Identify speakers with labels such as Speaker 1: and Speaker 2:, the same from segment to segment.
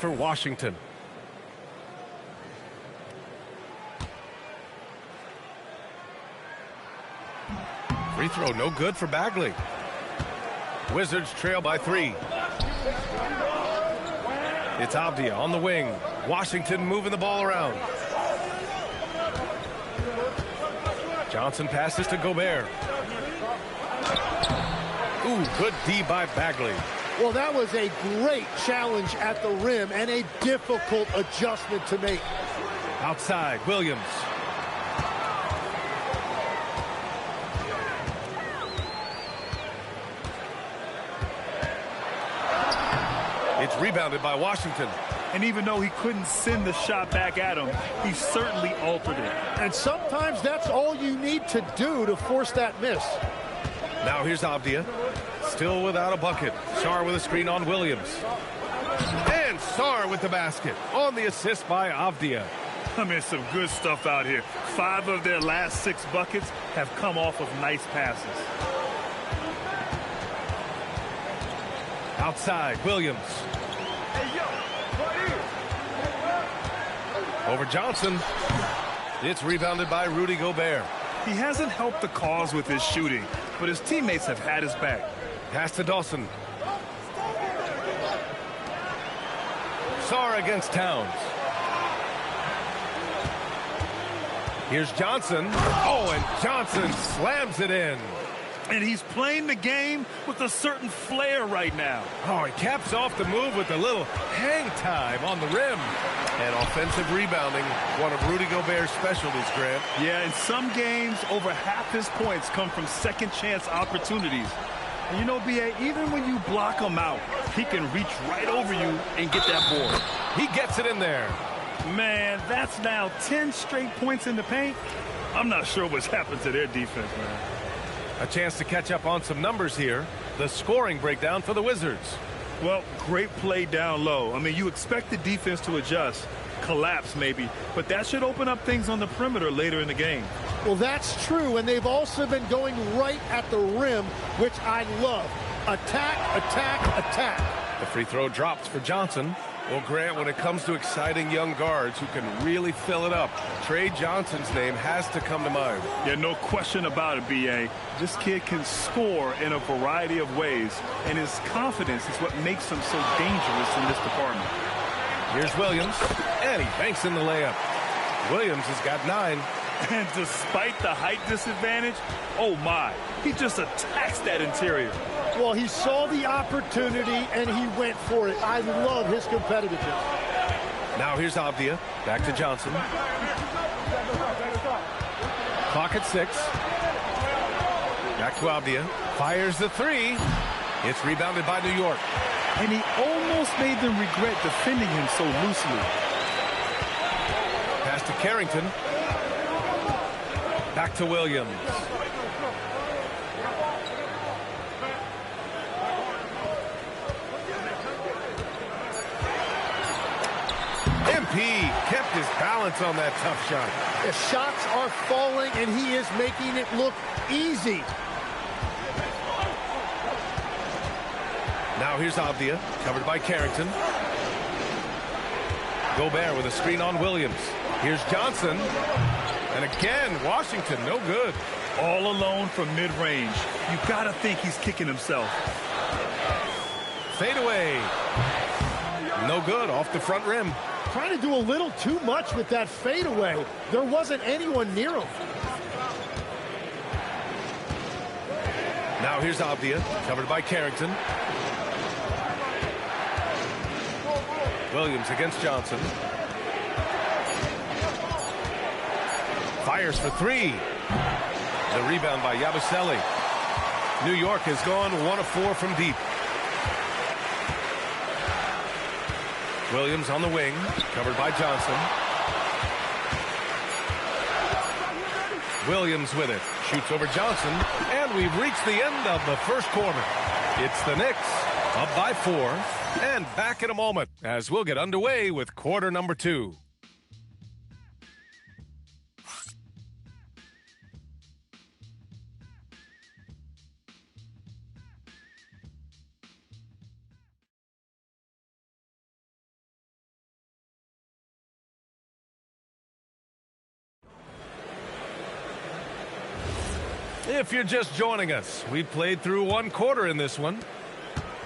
Speaker 1: for Washington. Free throw no good for Bagley. Wizards trail by 3. It's Avdia on the wing. Washington moving the ball around. Johnson passes to Gobert. Ooh, good D by Bagley.
Speaker 2: Well, that was a great challenge at the rim and a difficult adjustment to make.
Speaker 1: Outside, Williams. It's rebounded by Washington.
Speaker 3: And even though he couldn't send the shot back at him, he certainly altered it.
Speaker 2: And sometimes that's all you need to do to force that miss.
Speaker 1: Now here's Avdia. Still without a bucket. Sarr with a screen on Williams. And Sarr with the basket on the assist by Avdia.
Speaker 3: I mean, some good stuff out here. 5 of their last 6 buckets have come off of nice passes.
Speaker 1: Outside, Williams. Over Johnson. It's rebounded by Rudy Gobert.
Speaker 3: He hasn't helped the cause with his shooting, but his teammates have had his back.
Speaker 1: Pass to Dawson. Sarr against Towns. Here's Johnson. Oh, and Johnson slams it in.
Speaker 3: And he's playing the game with a certain flair right now.
Speaker 1: Oh, he caps off the move with a little hang time on the rim. And offensive rebounding, one of Rudy Gobert's specialties, Grant.
Speaker 3: Yeah, in some games, over half his points come from second chance opportunities. And you know, B.A., even when you block him out, he can reach right over you and get that board.
Speaker 1: He gets it in there.
Speaker 3: Man, that's now 10 straight points in the paint. I'm not sure what's happened to their defense, man.
Speaker 1: A chance to catch up on some numbers here. The scoring breakdown for the Wizards.
Speaker 3: Well, great play down low. I mean, you expect the defense to adjust, collapse maybe, but that should open up things on the perimeter later in the game.
Speaker 2: Well, that's true, and they've also been going right at the rim, which I love. Attack, attack, attack.
Speaker 1: The free throw drops for Johnson. Well, Grant, when it comes to exciting young guards who can really fill it up, Trey Johnson's name has to come to mind.
Speaker 3: Yeah, no question about it, B.A. This kid can score in a variety of ways, and his confidence is what makes him so dangerous in this department.
Speaker 1: Here's Williams, and he banks in the layup. Williams has got 9.
Speaker 3: And despite the height disadvantage, oh my, he just attacks that interior.
Speaker 2: Well, he saw the opportunity, and he went for it. I love his competitiveness.
Speaker 1: Now here's Avdia. Back to Johnson. Clock at 6. Back to Avdia. Fires the 3. It's rebounded by New York.
Speaker 3: And he almost made them regret defending him so loosely.
Speaker 1: Pass to Carrington. Back to Williams. MP kept his balance on that tough shot.
Speaker 2: The shots are falling, and he is making it look easy.
Speaker 1: Now here's Avdia, covered by Carrington. Gobert with a screen on Williams. Here's Johnson. And again, Washington, no good.
Speaker 3: All alone from mid-range. You got to think he's kicking himself.
Speaker 1: Fade away. No good, off the front rim.
Speaker 2: Trying to do a little too much with that fadeaway. There wasn't anyone near him.
Speaker 1: Now here's Avdia, covered by Carrington. Williams against Johnson. Fires for 3. The rebound by Yabusele. New York has gone 1 of 4 from deep. Williams on the wing, covered by Johnson. Williams with it, shoots over Johnson, and we've reached the end of the first quarter. It's the Knicks, up by 4, and back in a moment as we'll get underway with quarter number 2. If you're just joining us, we played through one quarter in this one.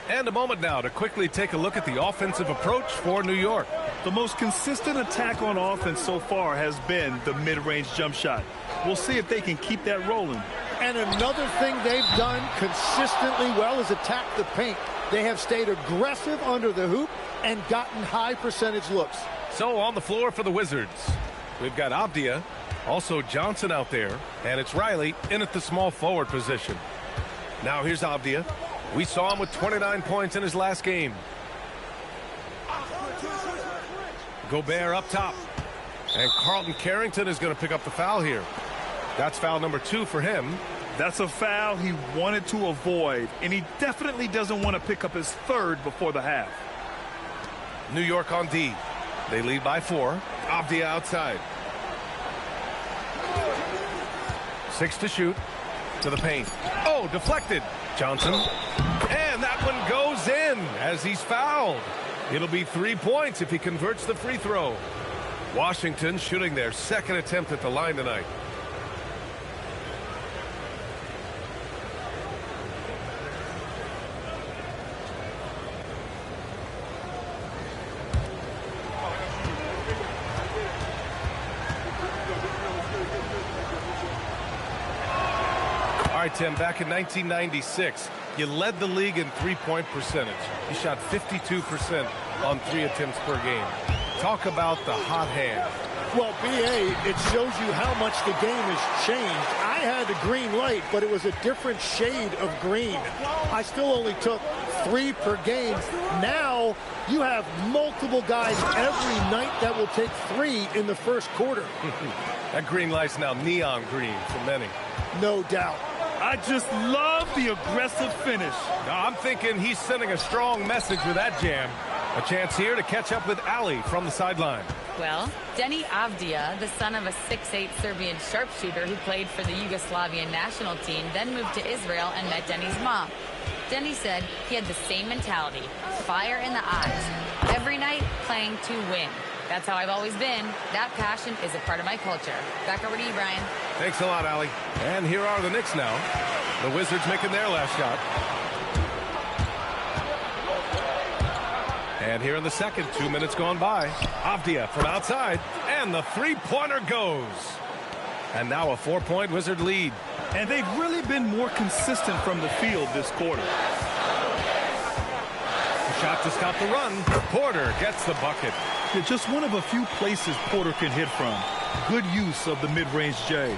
Speaker 1: And a moment now to quickly take a look at the offensive approach for New York.
Speaker 3: The most consistent attack on offense so far has been the mid-range jump shot. We'll see if they can keep that rolling.
Speaker 2: And another thing they've done consistently well is attack the paint. They have stayed aggressive under the hoop and gotten high percentage looks.
Speaker 1: So on the floor for the Wizards, we've got Avdia, also Johnson out there, and it's Riley in at the small forward position. Now here's Avdia. We saw him with 29 points in his last game. Gobert up top. And Carlton Carrington is going to pick up the foul here. That's foul number 2 for him.
Speaker 3: That's a foul he wanted to avoid, and he definitely doesn't want to pick up his 3rd before the half.
Speaker 1: New York on D. They lead by 4. Avdia outside. 6 to shoot. To the paint. Oh, deflected. Johnson. And that one goes in as he's fouled. It'll be 3 points if he converts the free throw. Washington shooting their 2nd attempt at the line tonight. All right, Tim, back in 1996, you led the league in three-point percentage. You shot 52% on 3 attempts per game. Talk about the hot hand.
Speaker 2: Well, B.A., it shows you how much the game has changed. I had the green light, but it was a different shade of green. I still only took 3 per game. Now you have multiple guys every night that will take 3 in the first quarter.
Speaker 1: That green light's now neon green for many.
Speaker 2: No doubt.
Speaker 3: I just love the aggressive finish.
Speaker 1: Now, I'm thinking he's sending a strong message with that jam. A chance here to catch up with Ali from the sideline.
Speaker 4: Well, Denny Avdia, the son of a 6'8" Serbian sharpshooter who played for the Yugoslavian national team, then moved to Israel and met Denny's mom. Denny said he had the same mentality, fire in the eyes, every night playing to win. That's how I've always been. That passion is a part of my culture. Back over to you, Brian.
Speaker 1: Thanks a lot, Ali. And here are the Knicks now. The Wizards making their last shot. And here in the second, 2 minutes gone by. Avdia from outside, and the three-pointer goes. And now a 4-point Wizard lead.
Speaker 3: And they've really been more consistent from the field this quarter.
Speaker 1: A shot to stop the run. Porter gets the bucket.
Speaker 3: They're just one of a few places Porter can hit from. Good use of the mid-range J.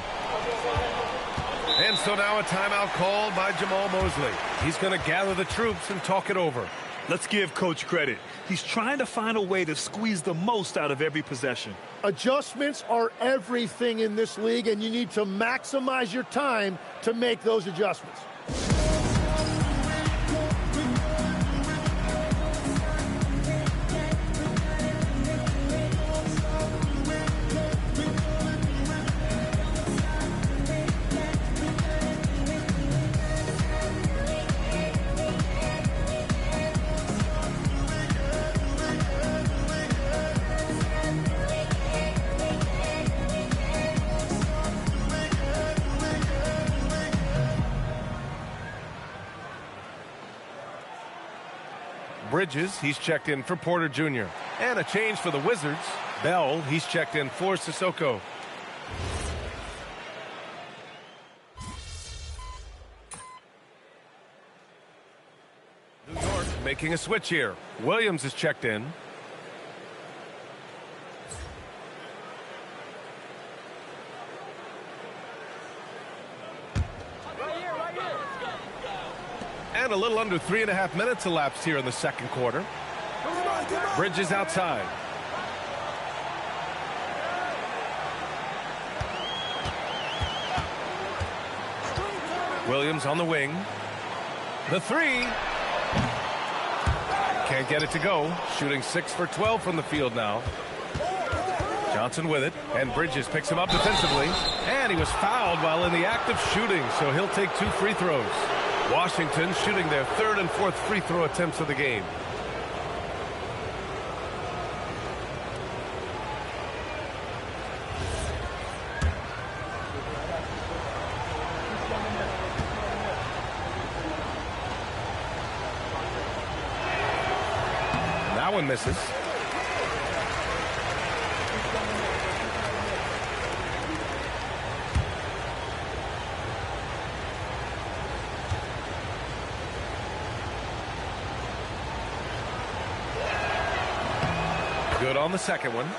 Speaker 1: And so now a timeout called by Jamal Mosley. He's going to gather the troops and talk it over.
Speaker 3: Let's give Coach credit. He's trying to find a way to squeeze the most out of every possession.
Speaker 2: Adjustments are everything in this league, and you need to maximize your time to make those adjustments.
Speaker 1: Bridges, he's checked in for Porter Jr. And a change for the Wizards. Bell, he's checked in for Sissoko. New York making a switch here. Williams is checked in. And a little under 3.5 minutes elapsed here in the second quarter. Bridges outside. Williams on the wing. The three. Can't get it to go. Shooting 6 for 12 from the field now. Johnson with it, and Bridges picks him up defensively. And he was fouled while in the act of shooting, so he'll take 2 free throws. Washington shooting their 3rd and 4th free throw attempts of the game. That one misses. Good on the second one.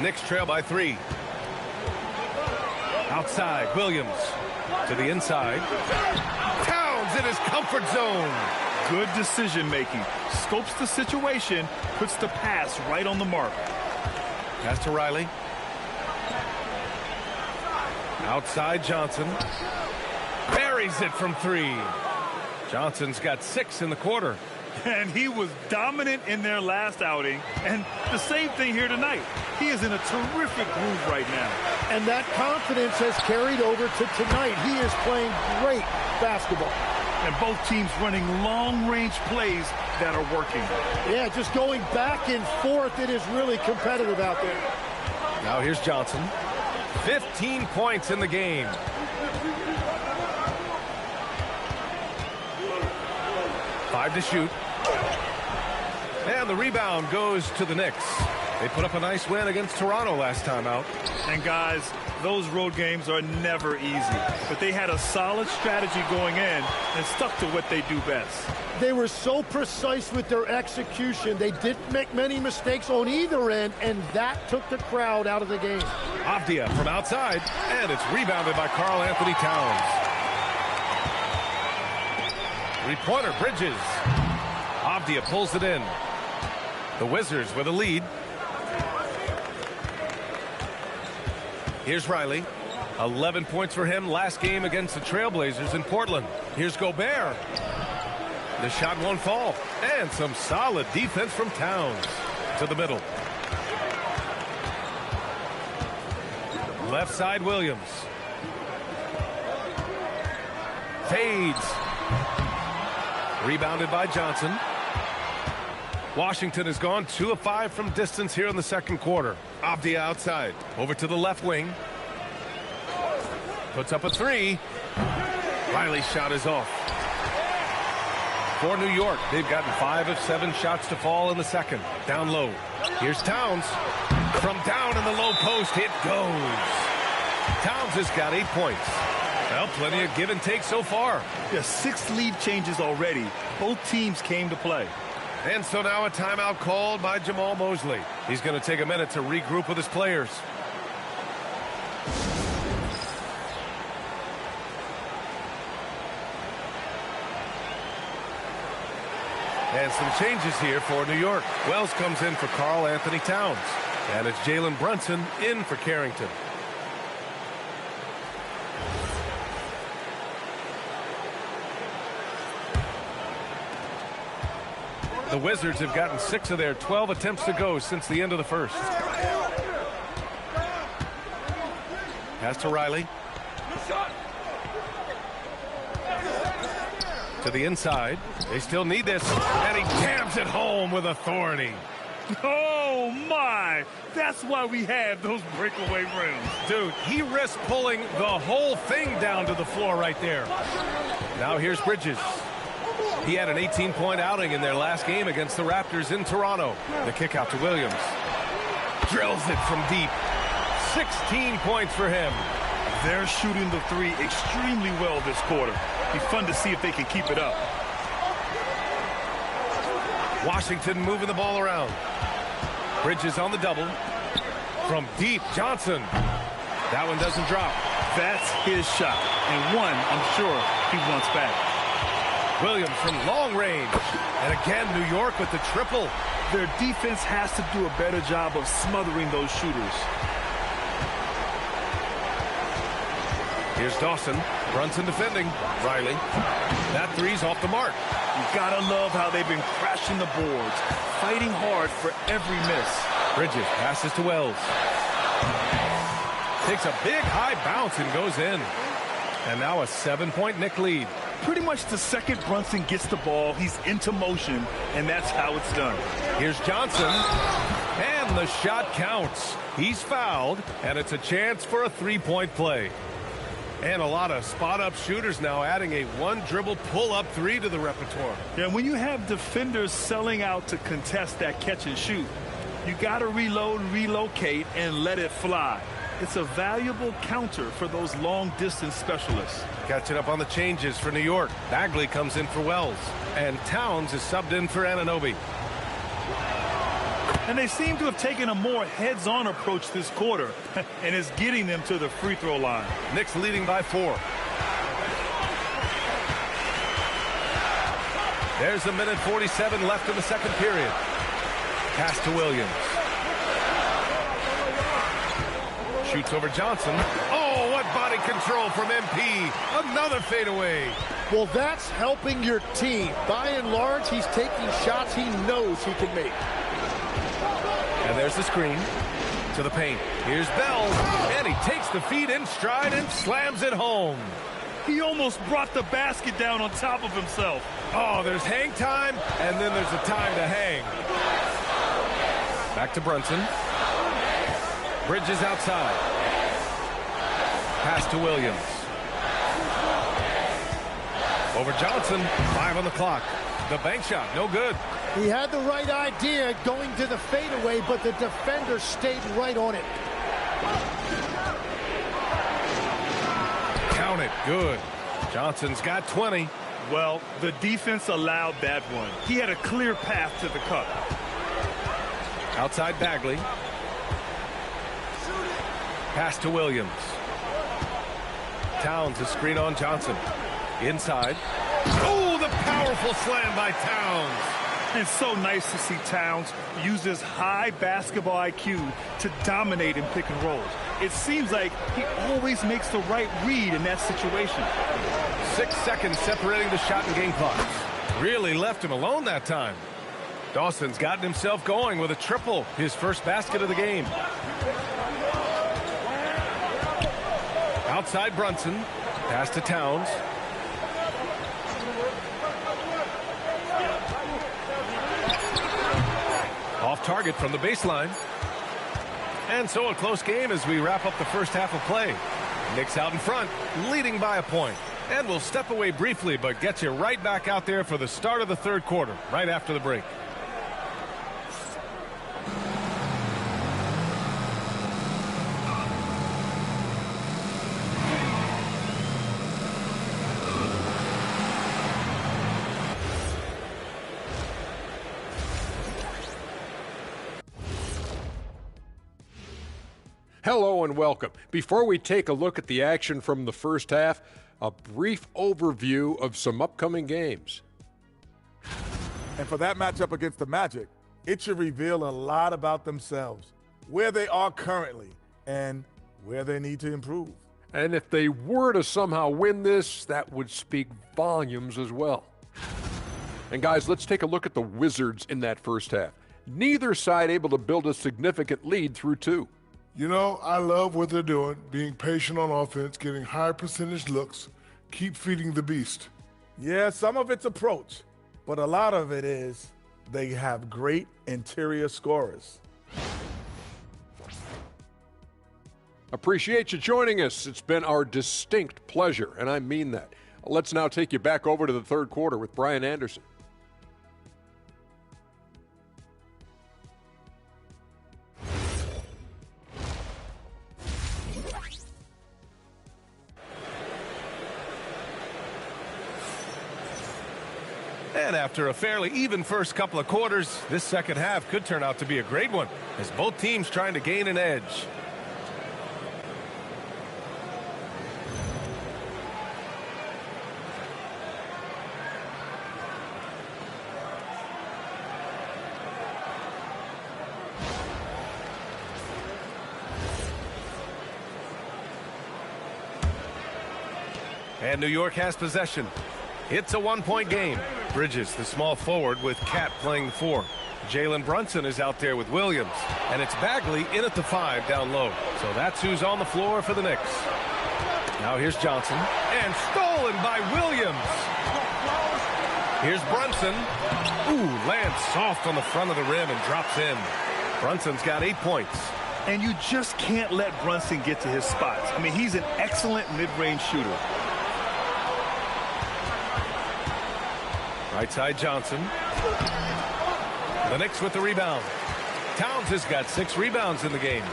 Speaker 1: Knicks trail by 3. Outside, Williams to the inside. Towns in his comfort zone.
Speaker 3: Good decision making. Scopes the situation, puts the pass right on the mark.
Speaker 1: Pass to Riley. Outside, Johnson. Buries it from 3. Johnson's got 6 in the quarter.
Speaker 3: And he was dominant in their last outing. And the same thing here tonight. He is in a terrific groove right now.
Speaker 2: And that confidence has carried over to tonight. He is playing great basketball.
Speaker 3: And both teams running long-range plays that are working.
Speaker 2: Yeah, just going back and forth. It is really competitive out there.
Speaker 1: Now here's Johnson. 15 points in the game. Five to shoot. And the rebound goes to the Knicks. They put up a nice win against Toronto last time out.
Speaker 3: And guys, those road games are never easy. But they had a solid strategy going in and stuck to what they do best.
Speaker 2: They were so precise with their execution. They didn't make many mistakes on either end, and that took the crowd out of the game.
Speaker 1: Avdia from outside, and it's rebounded by Karl Anthony Towns. Three-pointer, Bridges. Avdia pulls it in. The Wizards with a lead. Here's Riley. 11 points for him last game against the Trailblazers in Portland. Here's Gobert. The shot won't fall. And some solid defense from Towns. To the middle. Left side, Williams. Fades. Rebounded by Johnson. Washington has gone 2 of 5 from distance here in the second quarter. Avdia outside. Over to the left wing. Puts up a 3. Riley's shot is off. For New York, they've gotten 5 of 7 shots to fall in the second. Down low. Here's Towns. From down in the low post, it goes. Towns has got 8 points. Well, plenty of give and take so far.
Speaker 3: Yeah, 6 lead changes already. Both teams came to play.
Speaker 1: And so now a timeout called by Jamal Mosley. He's going to take a minute to regroup with his players. And some changes here for New York. Wells comes in for Karl Anthony Towns. And it's Jalen Brunson in for Carrington. The Wizards have gotten 6 of their 12 attempts to go since the end of the first. Pass to Riley. To the inside. They still need this. And he jams it home with authority.
Speaker 3: Oh, my. That's why we have those breakaway rims.
Speaker 1: Dude, he risked pulling the whole thing down to the floor right there. Now here's Bridges. He had an 18-point outing in their last game against the Raptors in Toronto. The kick out to Williams. Drills it from deep. 16 points for him.
Speaker 3: They're shooting the 3 extremely well this quarter. Be fun to see if they can keep it up.
Speaker 1: Washington moving the ball around. Bridges on the double. From deep, Johnson. That one doesn't drop.
Speaker 3: That's his shot. And one, I'm sure, he wants back.
Speaker 1: Williams from long range. And again, New York with the triple.
Speaker 3: Their defense has to do a better job of smothering those shooters.
Speaker 1: Here's Dawson. Brunson defending. Riley. That 3's off the mark.
Speaker 3: You gotta love how they've been crashing the boards, fighting hard for every miss.
Speaker 1: Bridges passes to Wells. Takes a big high bounce and goes in. And now a 7-point Knick lead.
Speaker 3: Pretty much the second Brunson gets the ball, he's into motion, and that's how it's done.
Speaker 1: Here's Johnson. And the shot counts. He's fouled, and it's a chance for a 3-point play. And a lot of spot-up shooters now adding a one-dribble pull-up three to the repertoire.
Speaker 3: Yeah, when you have defenders selling out to contest that catch and shoot, you got to reload, relocate, and let it fly. It's a valuable counter for those long-distance specialists.
Speaker 1: Catching up on the changes for New York. Bagley comes in for Wells. And Towns is subbed in for Anunoby.
Speaker 3: And they seem to have taken a more heads-on approach this quarter, and it's getting them to the free throw line.
Speaker 1: Knicks leading by 4. There's a minute 47 left in the second period. Pass to Williams. Shoots over Johnson. Oh, what body control from MP. Another fadeaway.
Speaker 2: Well, that's helping your team. By and large, he's taking shots he knows he can make.
Speaker 1: And there's the screen to the paint. Here's Bell, and he takes the feed in stride and slams it home.
Speaker 3: He almost brought the basket down on top of himself.
Speaker 1: Oh, there's hang time, and then there's a time to hang. Back to Brunson. Bridges outside. Pass to Williams. Over Johnson, 5 on the clock. The bank shot, no good.
Speaker 2: He had the right idea going to the fadeaway, but the defender stayed right on it.
Speaker 1: Count it, good. Johnson's got 20.
Speaker 3: Well, the defense allowed that one. He had a clear path to the cup.
Speaker 1: Outside Bagley. Pass to Williams. Towns a screen on Johnson. Inside. Oh, the powerful slam by Towns.
Speaker 3: And so nice to see Towns use his high basketball IQ to dominate in pick and rolls. It seems like he always makes the right read in that situation.
Speaker 1: 6 seconds separating the shot and game clock. Really left him alone that time. Dawson's gotten himself going with a triple, his first basket of the game. Outside Brunson. Pass to Towns. Off target from the baseline. And so a close game as we wrap up the first half of play. Knicks out in front, leading by a point. And we'll step away briefly, but get you right back out there for the start of the third quarter, right after the break.
Speaker 5: Hello and welcome. Before we take a look at the action from the first half, a brief overview of some upcoming games.
Speaker 6: And for that matchup against the Magic, it should reveal a lot about themselves, where they are currently, and where they need to improve.
Speaker 5: And if they were to somehow win this, that would speak volumes as well. And guys, let's take a look at the Wizards in that first half. Neither side able to build a significant lead through 2.
Speaker 7: You know, I love what they're doing, being patient on offense, getting high percentage looks, keep feeding the beast.
Speaker 6: Yeah, some of it's approach, but a lot of it is they have great interior scorers.
Speaker 5: Appreciate you joining us. It's been our distinct pleasure, and I mean that. Let's now take you back over to the third quarter with Brian Anderson.
Speaker 1: And after a fairly even first couple of quarters, this second half could turn out to be a great one, as both teams trying to gain an edge. And New York has possession. It's a one-point game. Bridges, the small forward, with Cat playing the 4. Jalen Brunson is out there with Williams. And it's Bagley in at the 5 down low. So that's who's on the floor for the Knicks. Now here's Johnson. And stolen by Williams. Here's Brunson. Ooh, lands soft on the front of the rim and drops in. Brunson's got 8 points.
Speaker 3: And you just can't let Brunson get to his spots. I mean, he's an excellent mid-range shooter.
Speaker 1: Right side Johnson. The Knicks with the rebound. Towns has got 6 rebounds in the game.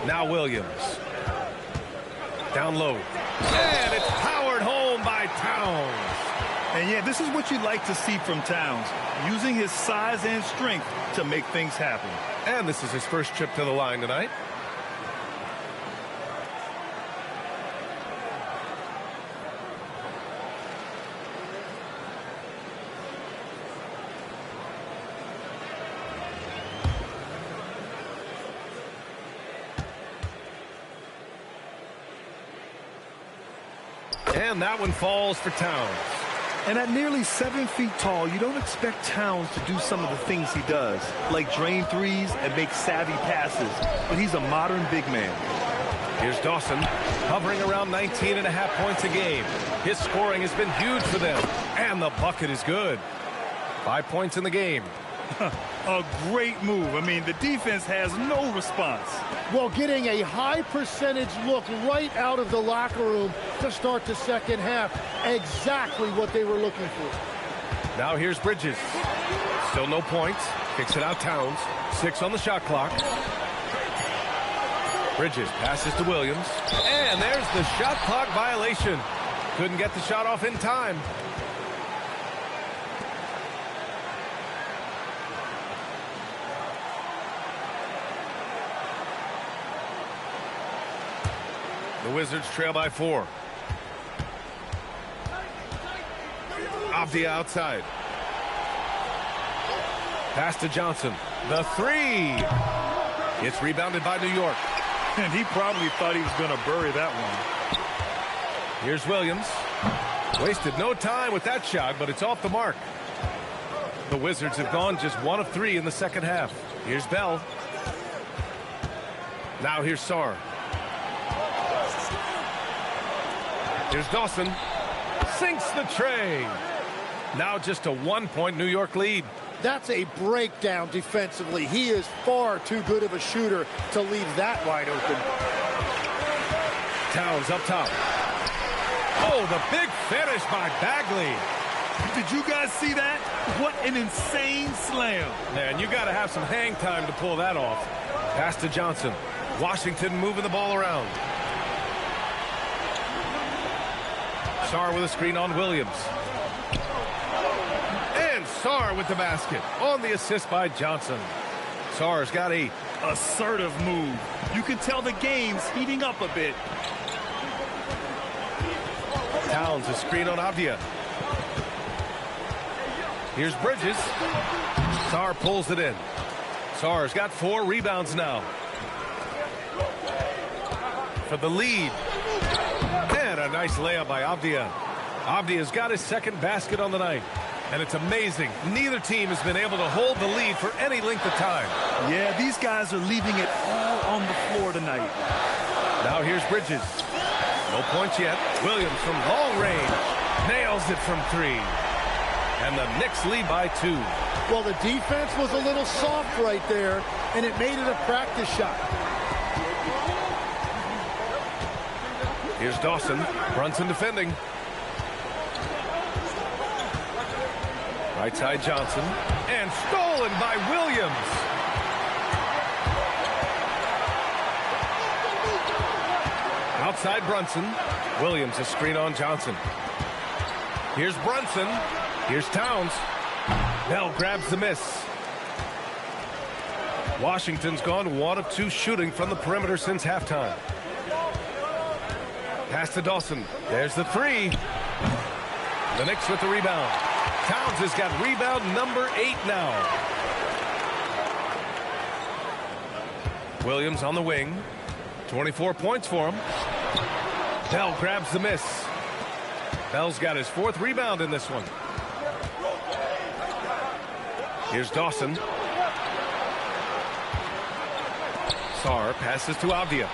Speaker 1: Now Williams. Down low. And it's powered home by Towns.
Speaker 3: And yeah, this is what you like to see from Towns, using his size and strength to make things happen.
Speaker 1: And this is his first trip to the line tonight. And that one falls for Towns.
Speaker 3: And at nearly 7 feet tall, you don't expect Towns to do some of the things he does, like drain threes and make savvy passes. But he's a modern big man.
Speaker 1: Here's Dawson, hovering around 19.5 points a game. His scoring has been huge for them. And the bucket is good. 5 points in the game.
Speaker 3: A great move. I mean, the defense has no response.
Speaker 2: Well, getting a high percentage look right out of the locker room to start the second half. Exactly what they were looking for.
Speaker 1: Now here's Bridges. Still no points. Kicks it out Towns. 6 on the shot clock. Bridges passes to Williams. And there's the shot clock violation. Couldn't get the shot off in time. The Wizards trail by 4. Avdia outside. Pass to Johnson. The 3. It's rebounded by New York.
Speaker 3: And he probably thought he was going to bury that one.
Speaker 1: Here's Williams. Wasted no time with that shot, but it's off the mark. The Wizards have gone just 1 of 3 in the second half. Here's Bell. Now here's Sarr. Here's Dawson. Sinks the tray. Now just a 1-point New York lead.
Speaker 2: That's a breakdown defensively. He is far too good of a shooter to leave that wide open.
Speaker 1: Towns up top. Oh, the big finish by Bagley.
Speaker 3: Did you guys see that? What an insane slam.
Speaker 1: Man, you got to have some hang time to pull that off. Pass to Johnson. Washington moving the ball around. Sarr with a screen on Williams. And Sarr with the basket on the assist by Johnson. Sarr's got a
Speaker 3: assertive move. You can tell the game's heating up a bit.
Speaker 1: Towns a screen on Avdia. Here's Bridges. Sarr pulls it in. Sarr's got 4 rebounds now. For the lead. And a nice layup by Avdia. Avdia's got his second basket on the night. And it's amazing. Neither team has been able to hold the lead for any length of time.
Speaker 3: Yeah, these guys are leaving it all on the floor tonight.
Speaker 1: Now here's Bridges. No points yet. Williams from long range. Nails it from 3. And the Knicks lead by 2.
Speaker 2: Well, the defense was a little soft right there, and it made it a practice shot.
Speaker 1: Here's Dawson. Brunson defending. Right side Johnson. And stolen by Williams. Outside Brunson. Williams a screen on Johnson. Here's Brunson. Here's Towns. Bell grabs the miss. Washington's gone 1 of 2 shooting from the perimeter since halftime. Pass to Dawson. There's the 3. The Knicks with the rebound. Towns has got rebound number 8 now. Williams on the wing. 24 points for him. Bell grabs the miss. Bell's got his 4th rebound in this one. Here's Dawson. Sarr passes to Avdia.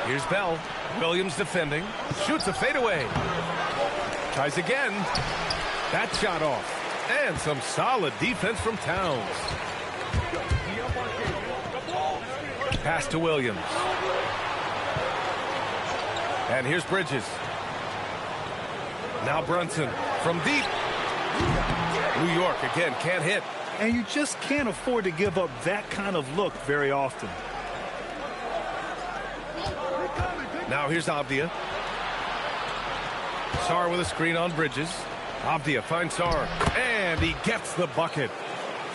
Speaker 1: Here's Bell. Williams defending. Shoots a fadeaway. Tries again. That shot off. And some solid defense from Towns. Pass to Williams. And here's Bridges. Now Brunson from deep. New York again can't hit.
Speaker 3: And you just can't afford to give up that kind of look very often.
Speaker 1: Now here's Avdia. Sarr with a screen on Bridges. Avdia finds Sarr. And he gets the bucket.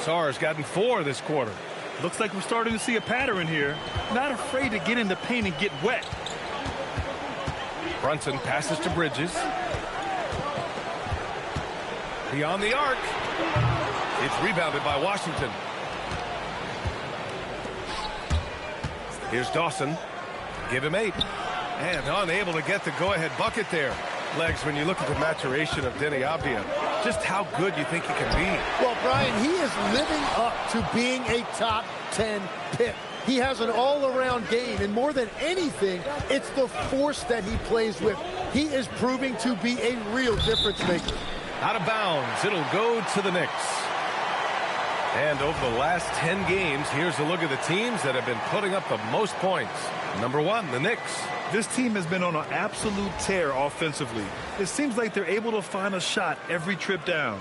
Speaker 1: Sarr's gotten 4 this quarter.
Speaker 3: Looks like we're starting to see a pattern here. Not afraid to get in the paint and get wet.
Speaker 1: Brunson passes to Bridges. Beyond the arc. It's rebounded by Washington. Here's Dawson. Give him 8. And unable to get the go-ahead bucket there. Legs, when you look at the maturation of Denny Avdia, just how good you think he can be.
Speaker 2: Well, Brian, he is living up to being a top 10 pick. He has an all-around game, and more than anything, it's the force that he plays with. He is proving to be a real difference maker.
Speaker 1: Out of bounds. It'll go to the Knicks. And over the last 10 games, here's a look at the teams that have been putting up the most points. Number 1, the Knicks.
Speaker 3: This team has been on an absolute tear offensively. It seems like they're able to find a shot every trip down.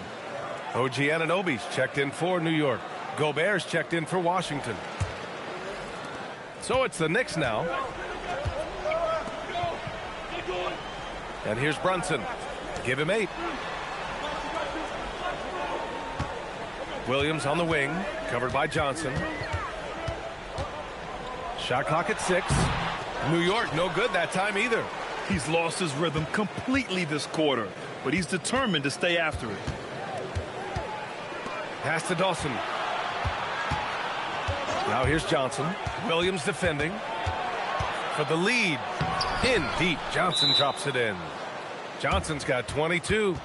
Speaker 1: OG Anunoby's checked in for New York. Gobert's checked in for Washington. So it's the Knicks now. And here's Brunson. Give him 8. Williams on the wing, covered by Johnson. Shot clock at 6. New York no good that time either.
Speaker 3: He's lost his rhythm completely this quarter, but he's determined to stay after it.
Speaker 1: Pass to Dawson. Now here's Johnson. Williams defending for the lead. In deep. Johnson drops it in. Johnson's got 22.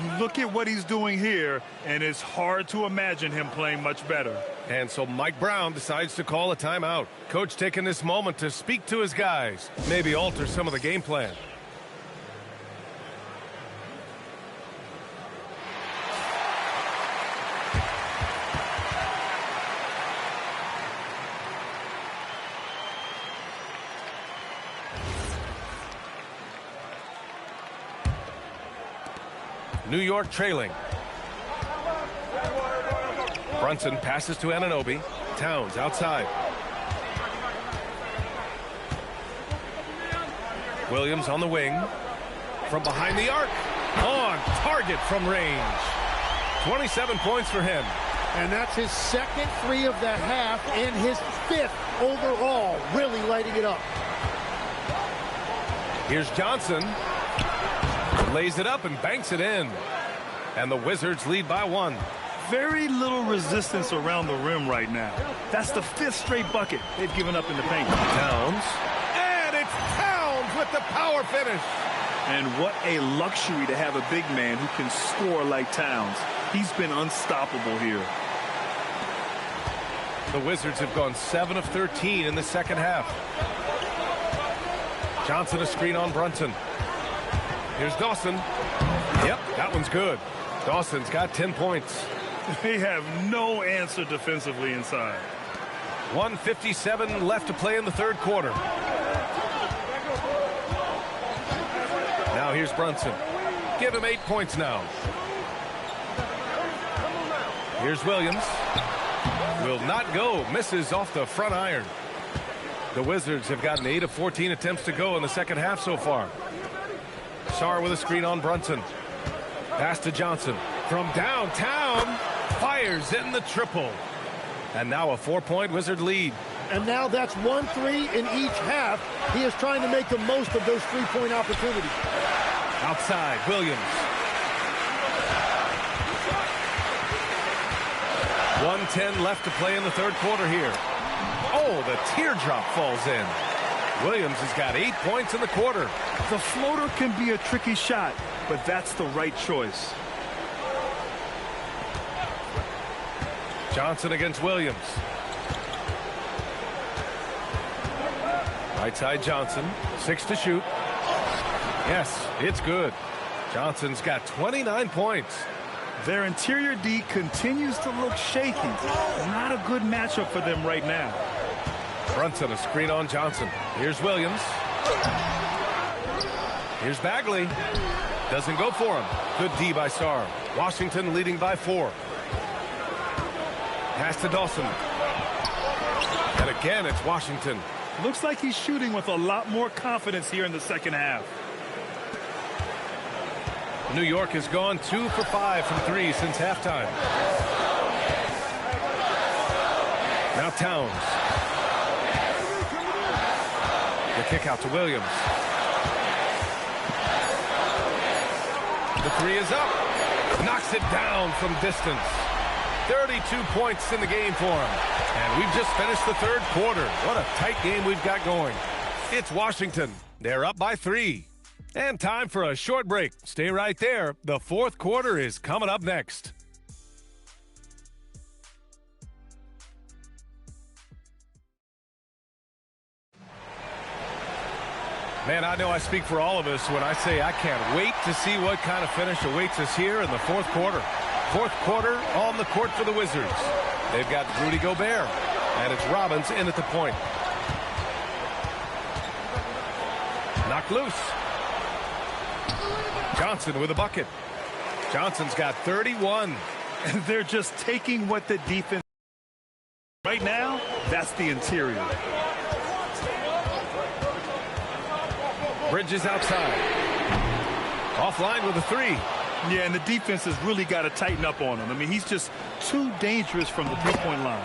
Speaker 3: You look at what he's doing here, and it's hard to imagine him playing much better.
Speaker 1: And so Mike Brown decides to call a timeout. Coach taking this moment to speak to his guys, maybe alter some of the game plan. New York trailing. Brunson passes to Anunoby. Towns outside. Williams on the wing. From behind the arc. On target from range. 27 points for him.
Speaker 2: And that's his second 3 of the half and his 5th overall. Really lighting it up.
Speaker 1: Here's Johnson. Lays it up and banks it in. And the Wizards lead by 1.
Speaker 3: Very little resistance around the rim right now. That's the 5th straight bucket they've given up in the paint.
Speaker 1: Towns. And it's Towns with the power finish.
Speaker 3: And what a luxury to have a big man who can score like Towns. He's been unstoppable here.
Speaker 1: The Wizards have gone 7 of 13 in the second half. Johnson a screen on Brunson. Here's Dawson. Yep, that one's good. Dawson's got 10 points.
Speaker 3: They have no answer defensively inside.
Speaker 1: 1:57 left to play in the third quarter. Now here's Brunson. Give him 8 points now. Here's Williams. Will not go. Misses off the front iron. The Wizards have gotten 8 of 14 attempts to go in the second half so far. Sarr with a screen on Brunson. Pass to Johnson. From downtown. Fires in the triple. And now a 4-point Wizard lead.
Speaker 2: And now that's 1-3 in each half. He is trying to make the most of those 3-point opportunities.
Speaker 1: Outside, Williams. 1:10 left to play in the third quarter here. Oh, the teardrop falls in. Williams has got 8 points in the quarter.
Speaker 3: The floater can be a tricky shot, but that's the right choice.
Speaker 1: Johnson against Williams. Right side Johnson. 6 to shoot. Yes, it's good. Johnson's got 29 points.
Speaker 3: Their interior D continues to look shaky. Not a good matchup for them right now.
Speaker 1: Brunson, a screen on Johnson. Here's Williams. Here's Bagley. Doesn't go for him. Good D by Sarr. Washington leading by 4. Pass to Dawson. And again, it's Washington.
Speaker 3: Looks like he's shooting with a lot more confidence here in the second half.
Speaker 1: New York has gone 2 for 5 from 3 since halftime. Now Towns. The kick out to Williams. The 3 is up. Knocks it down from distance. 32 points in the game for him. And we've just finished the third quarter. What a tight game we've got going. It's Washington. They're up by 3. And time for a short break. Stay right there. The fourth quarter is coming up next. Man, I know I speak for all of us when I say I can't wait to see what kind of finish awaits us here in the fourth quarter. Fourth quarter on the court for the Wizards. They've got Rudy Gobert, and it's Robbins in at the point. Knocked loose. Johnson with a bucket. Johnson's got 31.
Speaker 3: And they're just taking what the defense. Right now, that's the interior.
Speaker 1: Bridges outside. Offline with a 3.
Speaker 3: Yeah, and the defense has really got to tighten up on him. I mean, he's just too dangerous from the three-point line.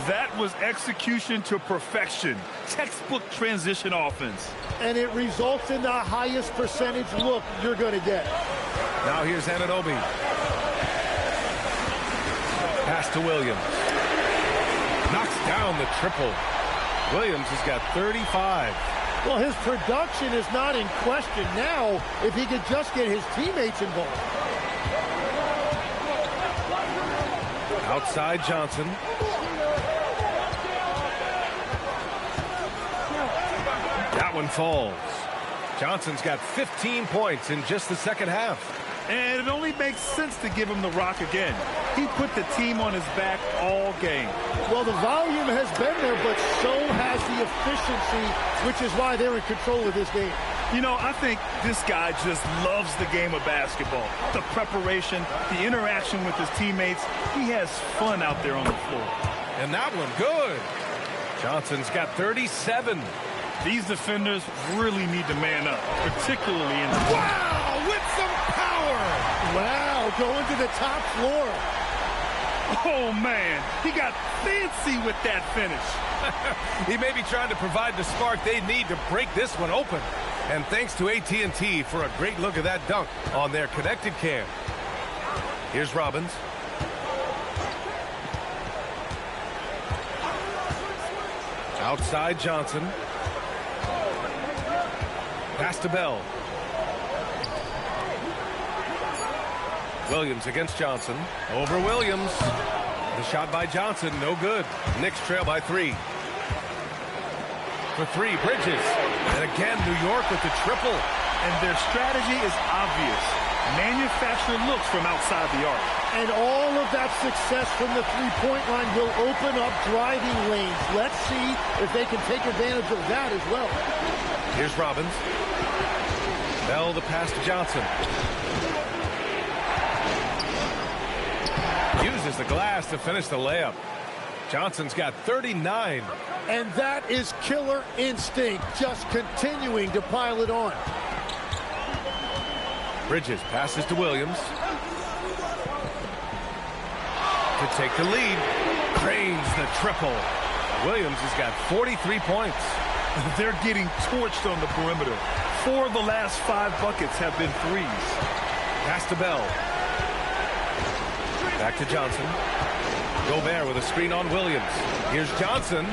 Speaker 3: That was execution to perfection. Textbook transition offense.
Speaker 2: And it results in the highest percentage look you're going to get.
Speaker 1: Now here's Anunoby. Pass to Williams. Knocks down the triple. Williams has got 35.
Speaker 2: Well, his production is not in question now if he could just get his teammates involved.
Speaker 1: Outside Johnson. That one falls. Johnson's got 15 points in just the second half.
Speaker 3: And it only makes sense to give him the rock again. He put the team on his back all game.
Speaker 2: Well, the volume has been there, but so has the efficiency, which is why they're in control of this game.
Speaker 3: You know, I think this guy just loves the game of basketball. The preparation, the interaction with his teammates. He has fun out there on the floor.
Speaker 1: And that one, good. Johnson's got 37.
Speaker 3: These defenders really need to man up, particularly in the...
Speaker 1: Wow, with some power.
Speaker 2: Wow, going to the top floor.
Speaker 3: Oh, man, he got fancy with that finish.
Speaker 1: He may be trying to provide the spark they need to break this one open. And thanks to AT&T for a great look at that dunk on their connected cam. Here's Robbins. Outside Johnson. Pass to Bell. Williams against Johnson. Over Williams. The shot by Johnson, no good. Knicks trail by 3. For 3, Bridges. And again, New York with the triple.
Speaker 3: And their strategy is obvious. Manufacture looks from outside the arc.
Speaker 2: And all of that success from the three-point line will open up driving lanes. Let's see if they can take advantage of that as well.
Speaker 1: Here's Robbins. Bell the pass to Johnson. Uses the glass to finish the layup. Johnson's got 39.
Speaker 2: And that is killer instinct, just continuing to pile it on.
Speaker 1: Bridges passes to Williams. To take the lead. Cranes the triple. Williams has got 43 points.
Speaker 3: They're getting torched on the perimeter. 4 of the last 5 buckets have been threes.
Speaker 1: Pass to Bell. Back to Johnson. Gobert with a screen on Williams. Here's Johnson.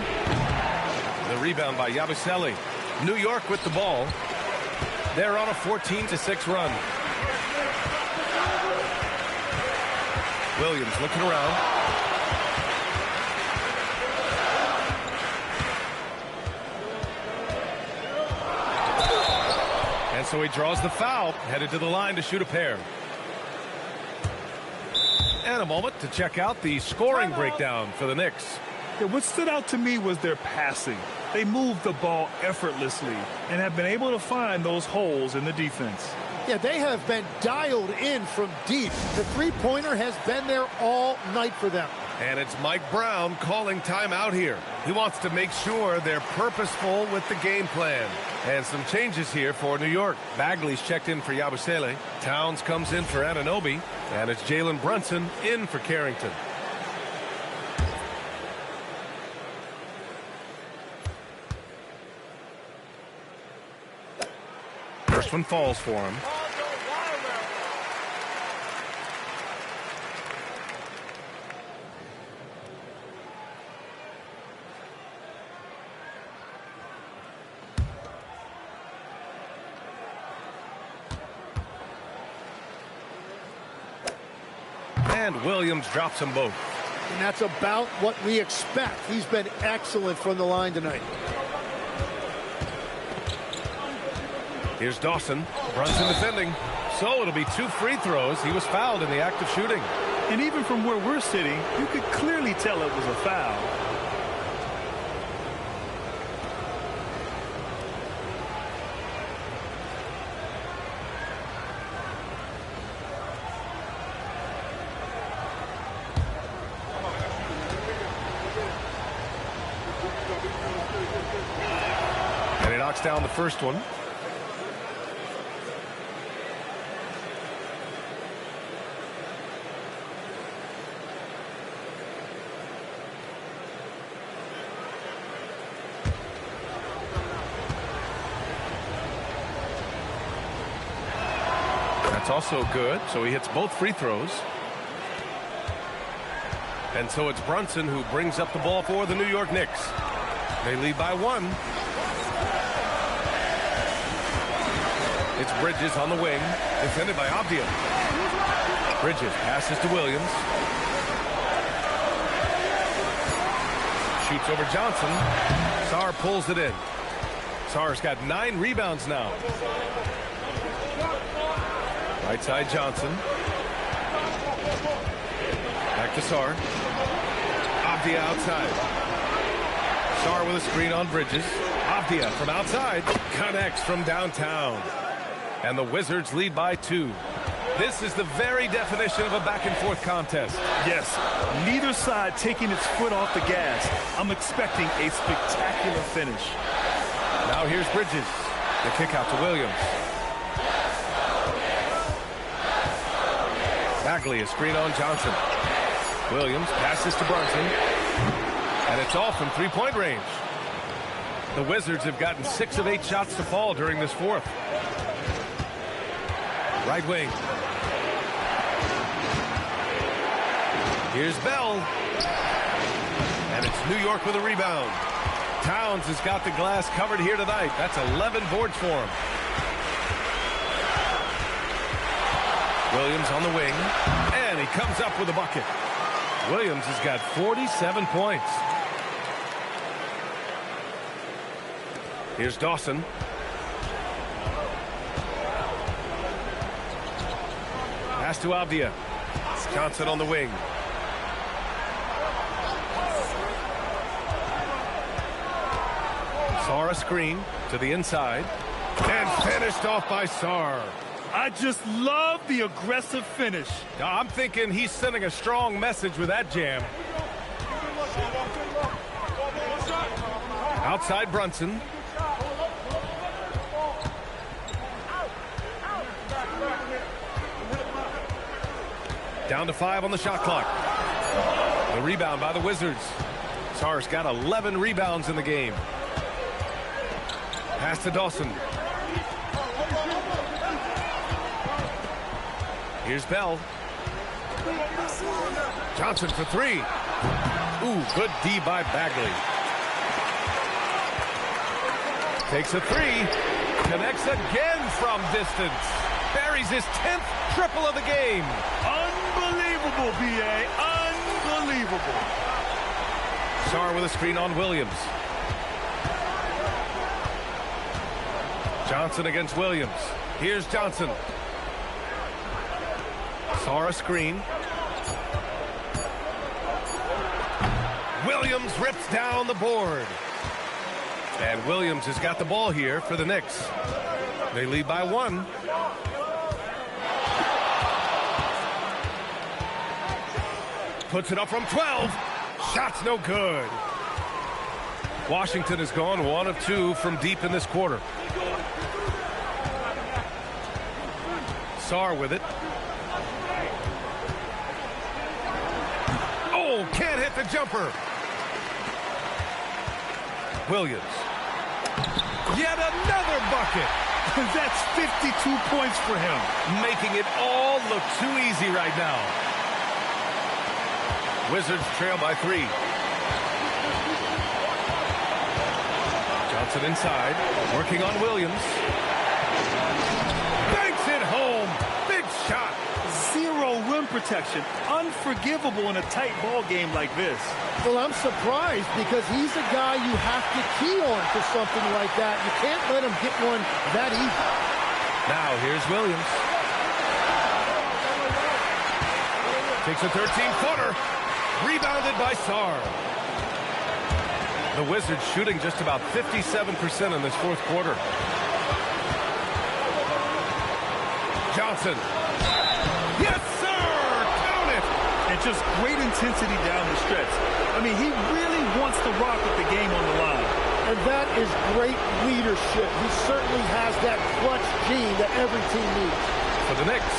Speaker 1: The rebound by Yabusele. New York with the ball. They're on a 14-6 run. Williams looking around. And so he draws the foul, headed to the line to shoot a pair. And a moment to check out the scoring breakdown for the Knicks.
Speaker 3: Yeah, what stood out to me was their passing. They moved the ball effortlessly and have been able to find those holes in the defense.
Speaker 2: Yeah, they have been dialed in from deep. The three-pointer has been there all night for them.
Speaker 1: And it's Mike Brown calling timeout here. He wants to make sure they're purposeful with the game plan. And some changes here for New York. Bagley's checked in for Yabusele. Towns comes in for Anunoby. And it's Jalen Brunson in for Carrington. First one falls for him. And Williams drops them both.
Speaker 2: And that's about what we expect. He's been excellent from the line tonight.
Speaker 1: Here's Dawson. Brunson defending. So it'll be 2 free throws. He was fouled in the act of shooting.
Speaker 3: And even from where we're sitting, you could clearly tell it was a foul.
Speaker 1: And he knocks down the first one. That's also good. So he hits both free throws. And so it's Brunson who brings up the ball for the New York Knicks. They lead by 1. It's Bridges on the wing, defended by Avdia. Bridges passes to Williams. Shoots over Johnson. Sarr pulls it in. Sarr's got 9 rebounds now. Right side Johnson. Back to Sarr. Avdia outside. Sarr with a screen on Bridges. Avdia from outside connects from downtown. And the Wizards lead by 2. This is the very definition of a back-and-forth contest.
Speaker 3: Yes, neither side taking its foot off the gas. I'm expecting a spectacular finish.
Speaker 1: Now here's Bridges. The kick out to Williams. Bagley, a screen on Johnson. Williams passes to Brunson. And it's off from three-point range. The Wizards have gotten 6 of 8 shots to fall during this fourth. Right wing. Here's Bell. And it's New York with a rebound. Towns has got the glass covered here tonight. That's 11 boards for him. Williams on the wing. And he comes up with a bucket. Williams has got 47 points. Here's Dawson. Pass to Avdia. Johnson on the wing. Sarr a screen to the inside. And finished off by Sarr.
Speaker 3: I just love the aggressive finish.
Speaker 1: I'm thinking he's sending a strong message with that jam. Outside Brunson. Down to 5 on the shot clock. The rebound by the Wizards. Sarr's got 11 rebounds in the game. Pass to Dawson. Here's Bell. Johnson for 3. Ooh, good D by Bagley. Takes a 3. Connects again from distance. Buries his 10th triple of the game.
Speaker 3: Unbelievable, B.A. Unbelievable.
Speaker 1: Sarr with a screen on Williams. Johnson against Williams. Here's Johnson. Sarr a screen. Williams rips down the board. And Williams has got the ball here for the Knicks. They lead by 1. Puts it up from 12. Shot's no good. Washington has gone 1 of 2 from deep in this quarter. Sarr with it. Oh, can't hit the jumper. Williams. Yet another bucket.
Speaker 3: That's 52 points for him.
Speaker 1: Making it all look too easy right now. Wizards trail by 3. Johnson inside, working on Williams. Banks it home. Big shot.
Speaker 3: 0 rim protection. Unforgivable in a tight ball game like this.
Speaker 2: Well, I'm surprised because he's a guy you have to key on for something like that. You can't let him get one that easy.
Speaker 1: Now here's Williams. Takes a 13-footer. Rebounded by Sarr. The Wizards shooting just about 57% in this fourth quarter. Johnson. Yes, sir! Count it!
Speaker 3: And just great intensity down the stretch. I mean, he really wants to rock with the game on the line.
Speaker 2: And that is great leadership. He certainly has that clutch gene that every team needs.
Speaker 1: For the Knicks,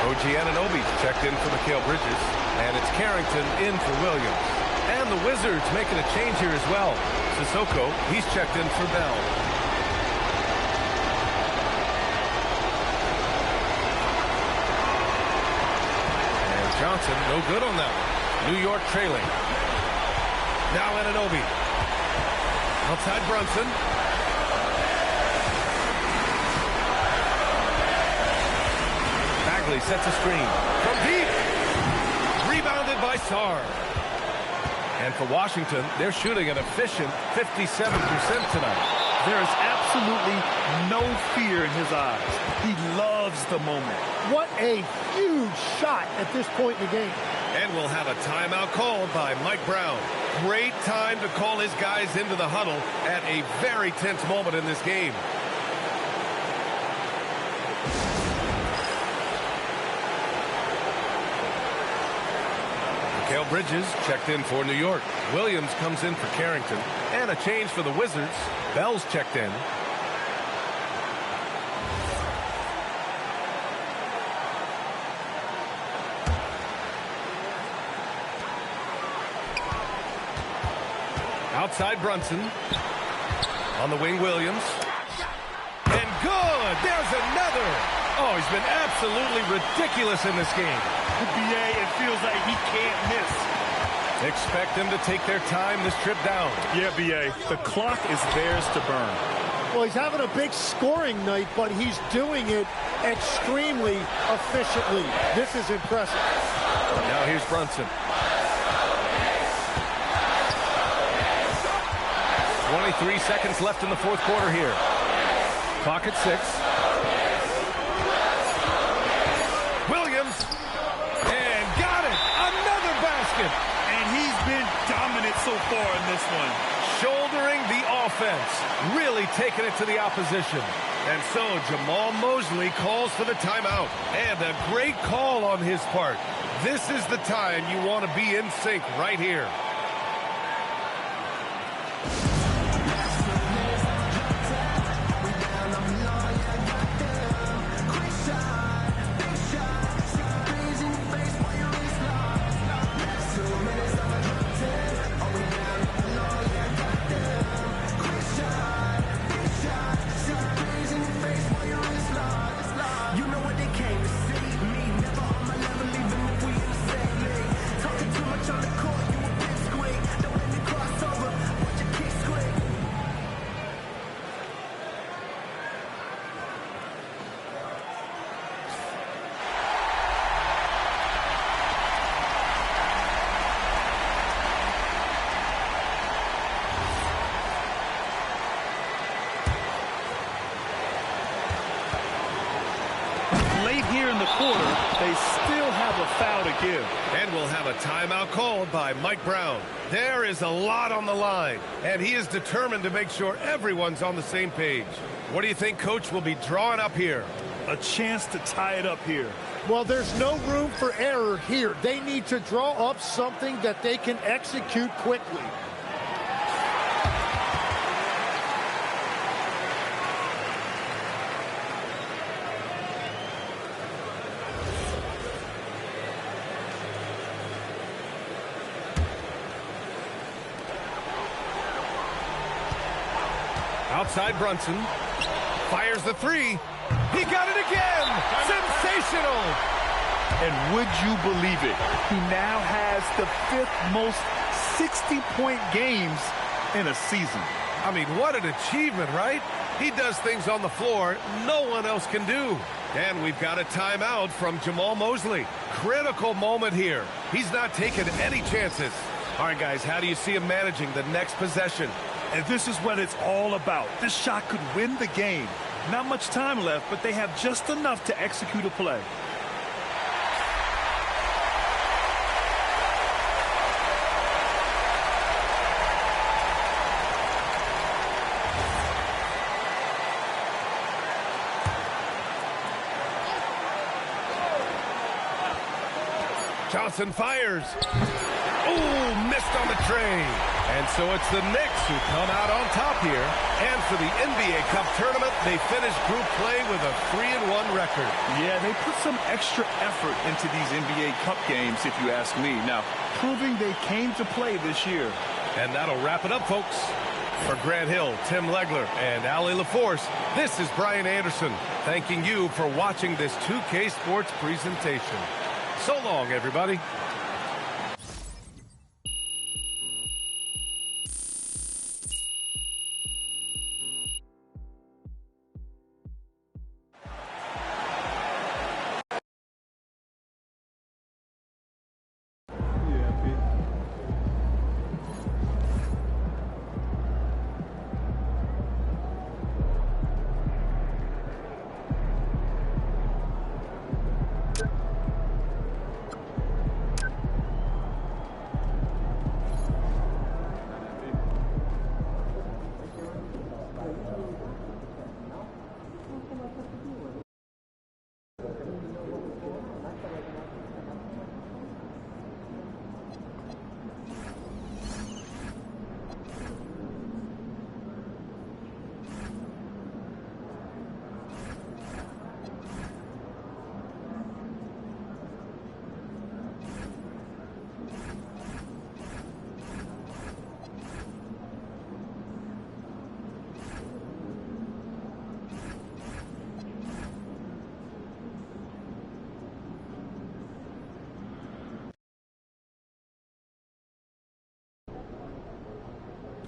Speaker 1: OG Anunoby checked in for Mikal Bridges. And it's Carrington in for Williams. And the Wizards making a change here as well. Sissoko, he's checked in for Bell. And Johnson, no good on that one. New York trailing. Now Anunoby. Outside Brunson. Bagley sets a screen. From deep. Rebounded by Sarr. And for Washington, they're shooting an efficient 57% tonight.
Speaker 3: There is absolutely no fear in his eyes. He loves the moment.
Speaker 2: What a huge shot at this point in the game.
Speaker 1: And we'll have a timeout called by Mike Brown. Great time to call his guys into the huddle at a very tense moment in this game. Mikal Bridges checked in for New York. Williams comes in for Carrington. And a change for the Wizards. Bell's checked in. Outside Brunson. On the wing, Williams. And good! There's another! Oh, he's been absolutely ridiculous in this game.
Speaker 3: BA, it feels like he can't miss.
Speaker 1: Expect them to take their time this trip down.
Speaker 3: Yeah, BA, the clock is theirs to burn.
Speaker 2: Well, he's having a big scoring night, but he's doing it extremely efficiently. This is impressive.
Speaker 1: Now here's Brunson. 23 seconds left in the fourth quarter here. Clock at 6. Williams. And got it. Another basket.
Speaker 3: And he's been dominant so far in this one.
Speaker 1: Shouldering the offense. Really taking it to the opposition. And so Jamal Mosley calls for the timeout. And a great call on his part. This is the time you want to be in sync right here.
Speaker 3: foul to give.
Speaker 1: And we'll have a timeout called by Mike Brown. There is a lot on the line, and he is determined to make sure everyone's on the same page. What do you think Coach will be drawing up here?
Speaker 3: A chance to tie it up here.
Speaker 2: Well, there's no room for error here. They need to draw up something that they can execute quickly.
Speaker 1: Outside Brunson. Fires the three. He got it again. Sensational.
Speaker 3: And would you believe it? He now has the 5th most 60-point games in a season.
Speaker 1: I mean, what an achievement, right? He does things on the floor no one else can do. And we've got a timeout from Jamal Mosley. Critical moment here. He's not taking any chances. All right, guys, how do you see him managing the next possession?
Speaker 3: And this is what it's all about. This shot could win the game. Not much time left, but they have just enough to execute a play.
Speaker 1: Johnson fires. Ooh, missed on the tray. And so it's the Knicks who come out on top here. And for the NBA Cup tournament, they finish group play with a 3-1 record.
Speaker 3: Yeah, they put some extra effort into these NBA Cup games, if you ask me. Now, proving they came to play this year.
Speaker 1: And that'll wrap it up, folks. For Grant Hill, Tim Legler, and Allie LaForce, this is Brian Anderson, thanking you for watching this 2K Sports presentation. So long, everybody.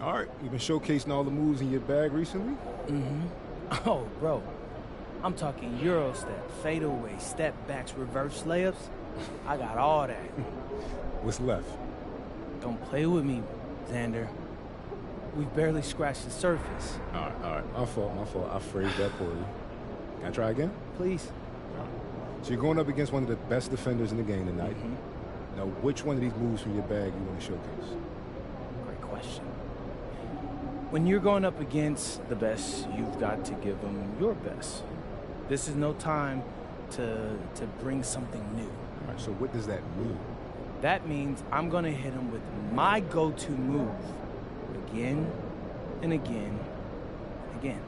Speaker 8: All right, you've been showcasing all the moves in your bag recently?
Speaker 9: Mm-hmm. Oh, bro, I'm talking Euro step, fadeaway, step backs, reverse layups. I got all that.
Speaker 8: What's left?
Speaker 9: Don't play with me, Xander. We've barely scratched the surface.
Speaker 8: All right. My fault. I phrased that poorly. Can I try again?
Speaker 9: Please.
Speaker 8: So you're going up against one of the best defenders in the game tonight.
Speaker 9: Mm-hmm.
Speaker 8: Now, which one of these moves from your bag you want to showcase?
Speaker 9: Great question. When you're going up against the best, you've got to give them your best. This is no time to bring something new.
Speaker 8: All right, so what does that mean?
Speaker 9: That means I'm going to hit him with my go-to move again and again and again.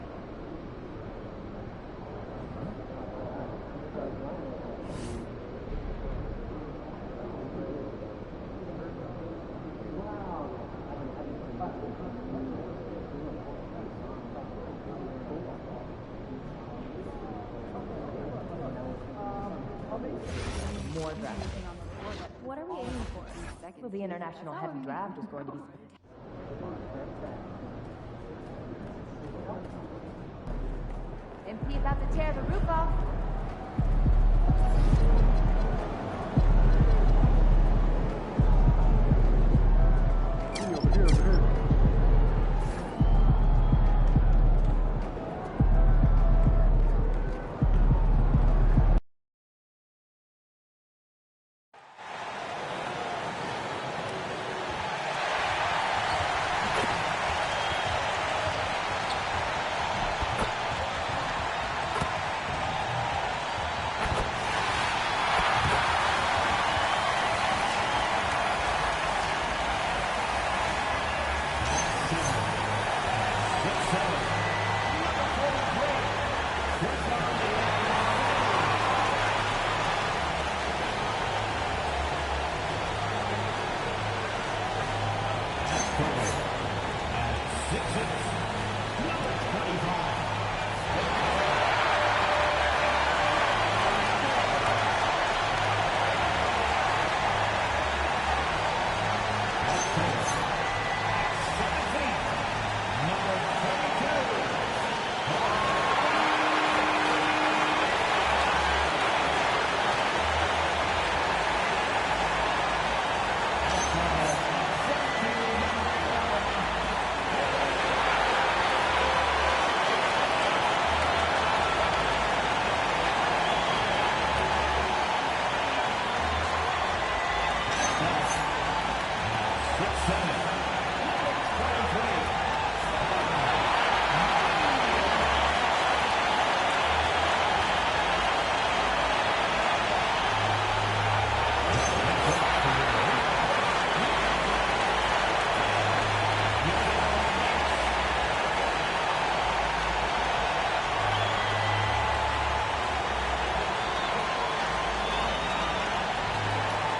Speaker 10: More draft. What are we aiming for? Well, the international heavy draft is going to be. MP about to tear the roof off.
Speaker 8: Over here.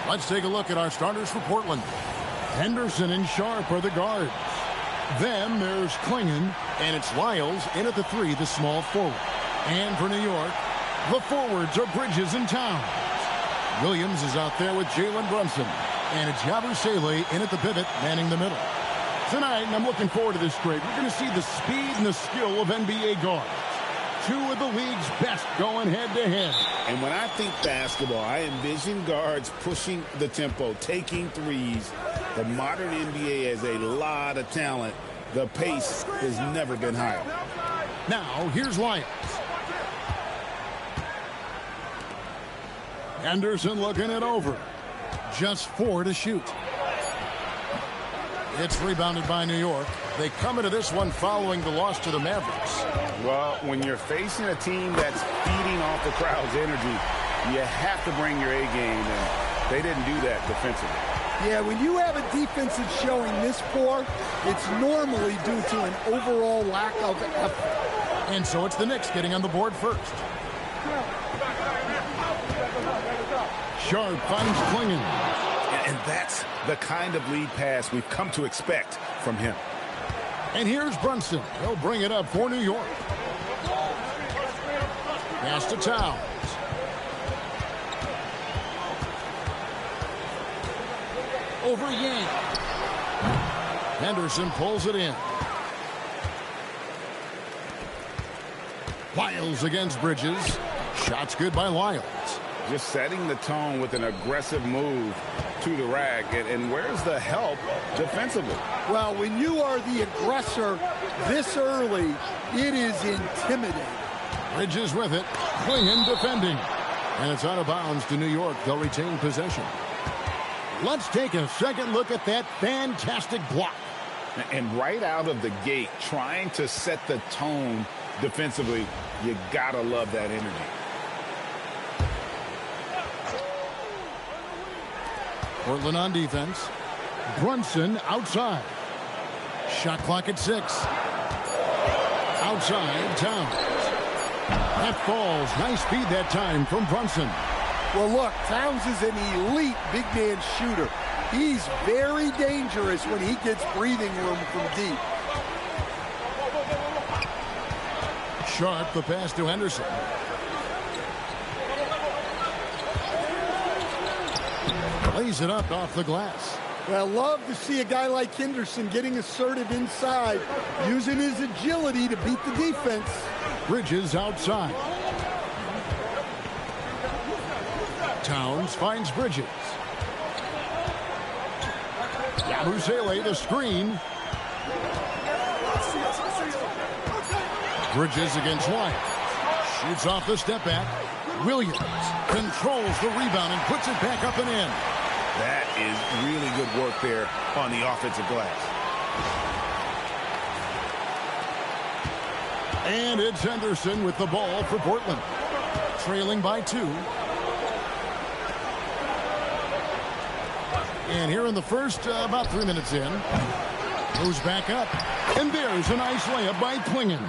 Speaker 11: Let's take a look at our starters for Portland. Henderson and Sharp are the guards. Then there's Klingon, and it's Lyles in at the 3, the small forward. And for New York, the forwards are Bridges and Towns. Williams is out there with Jalen Brunson, and it's Yabusele in at the pivot, manning the middle. Tonight, and I'm looking forward to this straight, we're going to see the speed and the skill of NBA guards. 2 of the league's best going head-to-head.
Speaker 12: And when I think basketball, I envision guards pushing the tempo, taking threes. The modern NBA has a lot of talent. The pace has never been higher.
Speaker 11: Now, here's Lyles. Anderson looking it over. Just 4 to shoot. It's rebounded by New York. They come into this one following the loss to the Mavericks.
Speaker 12: Well, when you're facing a team that's feeding off the crowd's energy, you have to bring your A game, and they didn't do that defensively.
Speaker 2: Yeah, when you have a defense that's showing this poor, it's normally due to an overall lack of effort.
Speaker 11: And so it's the Knicks getting on the board first. Sharp finds Klingon.
Speaker 12: And that's the kind of lead pass we've come to expect from him.
Speaker 11: And here's Brunson. He'll bring it up for New York. Pass to Towns. Over Yang. Henderson pulls it in. Lyles against Bridges. Shot's good by Lyles.
Speaker 12: Just setting the tone with an aggressive move to the rack. And where's the help defensively?
Speaker 2: Well, when you are the aggressor this early, it is intimidating.
Speaker 11: Bridges with it. Klingon defending. And it's out of bounds to New York. They'll retain possession. Let's take a second look at that fantastic block.
Speaker 12: And right out of the gate, trying to set the tone defensively, you gotta love that energy.
Speaker 11: Portland on defense. Brunson outside. Shot clock at 6. Outside, Towns. That falls. Nice feed that time from Brunson.
Speaker 2: Well, look, Towns is an elite big man shooter. He's very dangerous when he gets breathing room from deep.
Speaker 11: Sharp, the pass to Henderson. Lays it up off the glass.
Speaker 2: Well, love to see a guy like Henderson getting assertive inside, using his agility to beat the defense.
Speaker 11: Bridges outside. Towns finds Bridges. Yabusele the screen. Bridges against White. Shoots off the step back. Williams controls the rebound and puts it back up and in.
Speaker 12: That is really good work there on the offensive glass.
Speaker 11: And it's Henderson with the ball for Portland. Trailing by 2. And here in the first, about 3 minutes in, goes back up. And there's a nice layup by Klingon.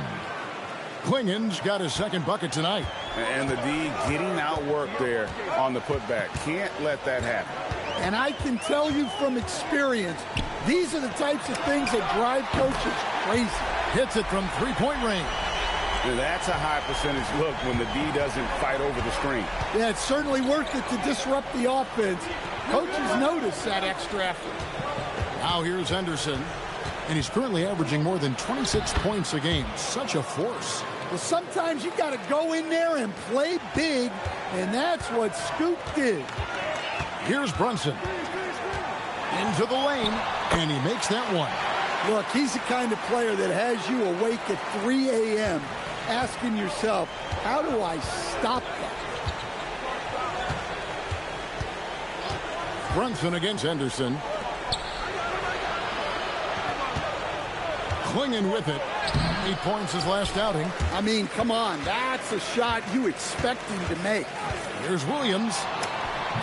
Speaker 11: Klingon's got his second bucket tonight.
Speaker 12: And the D getting outworked there on the putback. Can't let that happen.
Speaker 2: And I can tell you from experience, These are the types of things that drive coaches crazy.
Speaker 11: Hits it from three-point range.
Speaker 12: Now that's a high percentage look when the D doesn't fight over the screen.
Speaker 2: Yeah, it's certainly worth it to disrupt the offense. Coaches notice that extra effort.
Speaker 11: Now here's Henderson, and he's currently averaging more than 26 points a game. Such a force.
Speaker 2: Well, sometimes you got to go in there and play big, and that's what Scoop did.
Speaker 11: Here's Brunson. Into the lane, and he makes that one.
Speaker 2: Look, he's the kind of player that has you awake at 3 a.m. asking yourself, how do I stop that?
Speaker 11: Brunson against Henderson. Clinging with it. 8 points his last outing.
Speaker 2: I mean, come on. That's a shot you expect him to make.
Speaker 11: Here's Williams.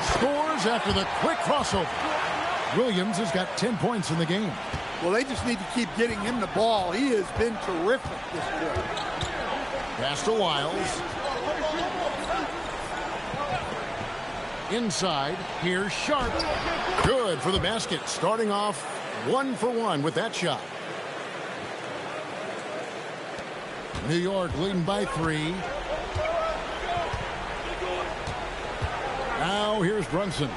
Speaker 11: Scores after the quick crossover. Williams has got 10 points in the game.
Speaker 2: Well, they just need to keep getting him the ball. He has been terrific this quarter.
Speaker 11: Pass to Wiles. Inside, here's Sharp. Good for the basket. Starting off 1 for 1 with that shot. New York leading by 3. Now here's Brunson.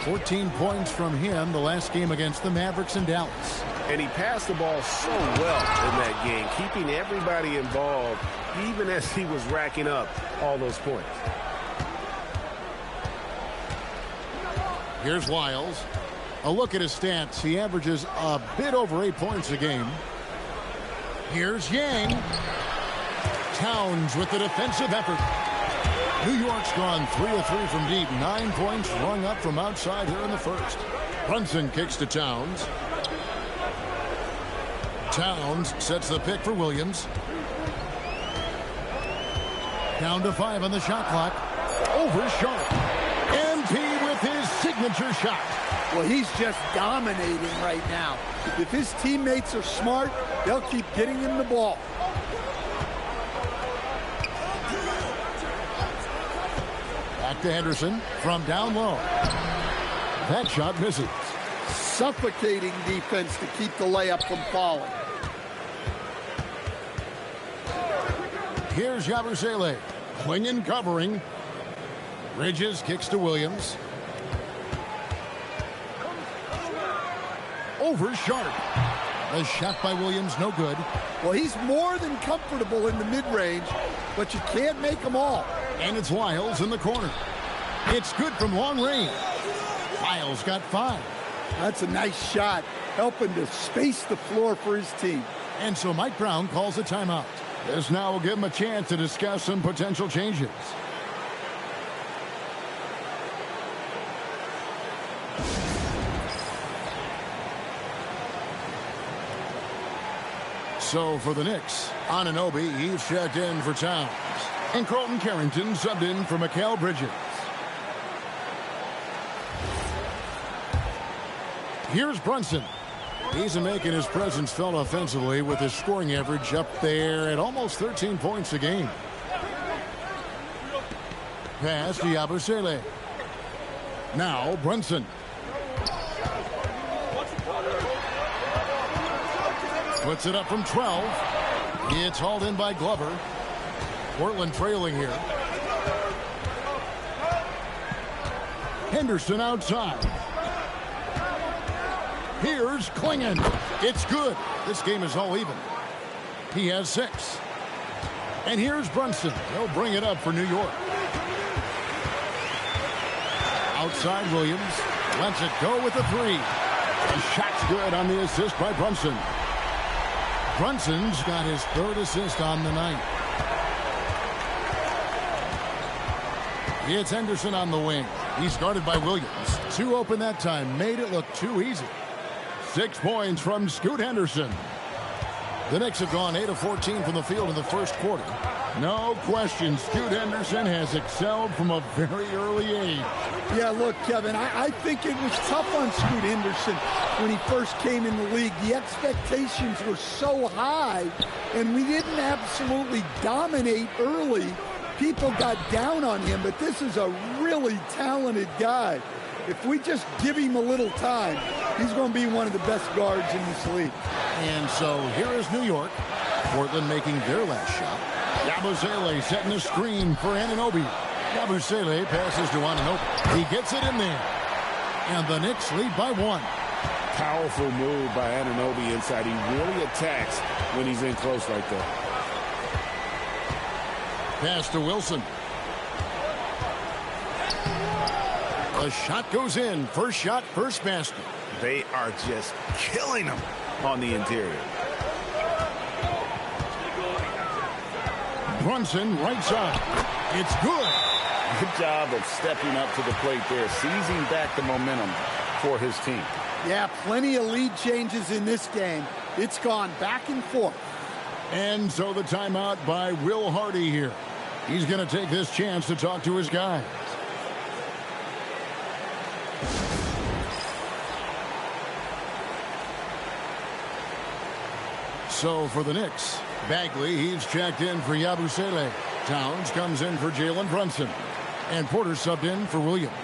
Speaker 11: 14 points from him the last game against the Mavericks in Dallas.
Speaker 13: And he passed the ball so well in that game, keeping everybody involved, even as he was racking up all those points.
Speaker 11: Here's Wiles. A look at his stats. He averages a bit over 8 points a game. Here's Yang. Towns with the defensive effort. New York's gone 3 of 3 from deep. 9 points rung up from outside here in the first. Brunson kicks to Towns. Towns sets the pick for Williams. Down to 5 on the shot clock. Over Sharp. MP with his signature shot.
Speaker 2: Well, he's just dominating right now. If his teammates are smart, they'll keep getting him the ball.
Speaker 11: Back to Henderson from down low. That shot misses.
Speaker 2: Suffocating defense to keep the layup from falling.
Speaker 11: Here's Yabusele. Clinging, covering. Bridges kicks to Williams. Over Sharp. A shot by Williams, no good.
Speaker 2: Well, he's more than comfortable in the mid-range, but you can't make them all.
Speaker 11: And it's Wiles in the corner. It's good from long range. Wiles got 5.
Speaker 2: That's a nice shot, helping to space the floor for his team.
Speaker 11: And so Mike Brown calls a timeout. This now will give him a chance to discuss some potential changes. So for the Knicks, Anunoby, he's checked in for Towns. And Colton Carrington subbed in for Mikal Bridges. Here's Brunson. He's making his presence felt offensively with his scoring average up there at almost 13 points a game. Pass to Yabusele. Now Brunson. Puts it up from 12. It's hauled in by Glover. Portland trailing here. Henderson outside. Here's Clingin. It's good. This game is all even. He has 6. And here's Brunson. He'll bring it up for New York. Outside Williams. Lets it go with the 3. The shot's good on the assist by Brunson. Brunson's got his 3rd assist on the night. It's Henderson on the wing. He's guarded by Williams. 2 open that time. Made it look too easy. 6 points from Scoot Henderson. The Knicks have gone 8 of 14 from the field in the first quarter. No question, Scoot Henderson has excelled from a very early age.
Speaker 2: Yeah, look, Kevin, I think it was tough on Scoot Henderson when he first came in the league. The expectations were so high, and we didn't absolutely dominate early. People got down on him, but this is a really talented guy. If we just give him a little time, He's going to be one of the best guards in this league.
Speaker 11: And so here is New York. Portland making their last shot. Yabusele setting a screen for Anunoby. Yabusele passes to Anunoby. He gets it in there. And the Knicks lead by 1.
Speaker 12: Powerful move by Anunoby inside. He really attacks when he's in close like that.
Speaker 11: Pass to Wilson. The shot goes in. First shot, first basket.
Speaker 12: They are just killing him on the interior.
Speaker 11: Brunson, right side. It's good.
Speaker 12: Good job of stepping up to the plate there, seizing back the momentum for his team.
Speaker 2: Yeah, plenty of lead changes in this game. It's gone back and forth.
Speaker 11: And so the timeout by Will Hardy here. He's going to take this chance to talk to his guys. So for the Knicks, Bagley, he's checked in for Yabusele. Towns comes in for Jalen Brunson. And Porter subbed in for Williams.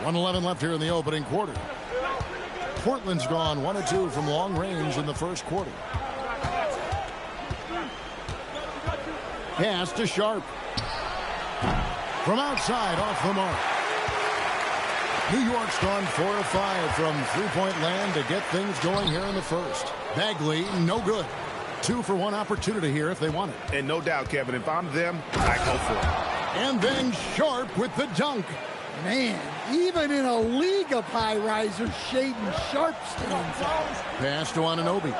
Speaker 11: .111 left here in the opening quarter. Portland's gone 1 of 2 from long range in the first quarter. Pass to Sharp. From outside, off the mark. New York's gone 4 of 5 from three-point land to get things going here in the first. Bagley, no good. 2 for 1 opportunity here if they want it.
Speaker 12: And no doubt, Kevin, if I'm them, I go for it.
Speaker 11: And then Sharp with the dunk.
Speaker 2: Man, even in a league of high risers, Shaedon Sharp stands out.
Speaker 11: Pass to Anunoby.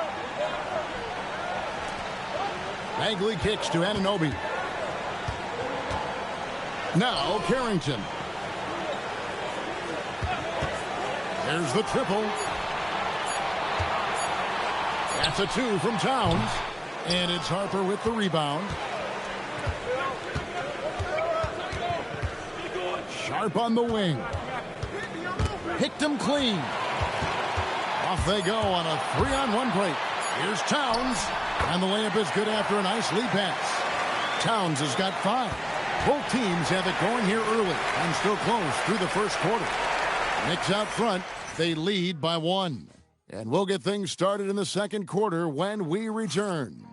Speaker 11: Bagley kicks to Anunoby. Now Carrington. There's the triple. That's a 2 from Towns. And it's Harper with the rebound. Sharp on the wing. Picked him clean. Off they go on a 3-on-1 play. Here's Towns. And the layup is good after a nice lead pass. Towns has got 5. Both teams have it going here early and still close through the first quarter. Knicks out front. They lead by 1. And we'll get things started in the second quarter when we return.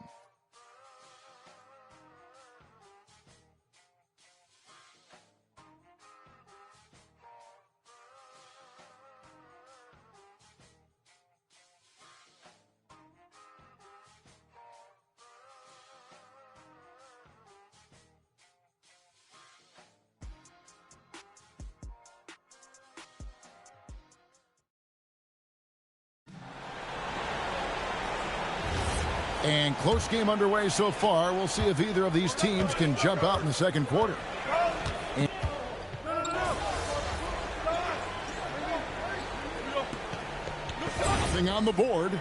Speaker 11: And close game underway so far. We'll see if either of these teams can jump out in the second quarter. Nothing on the board.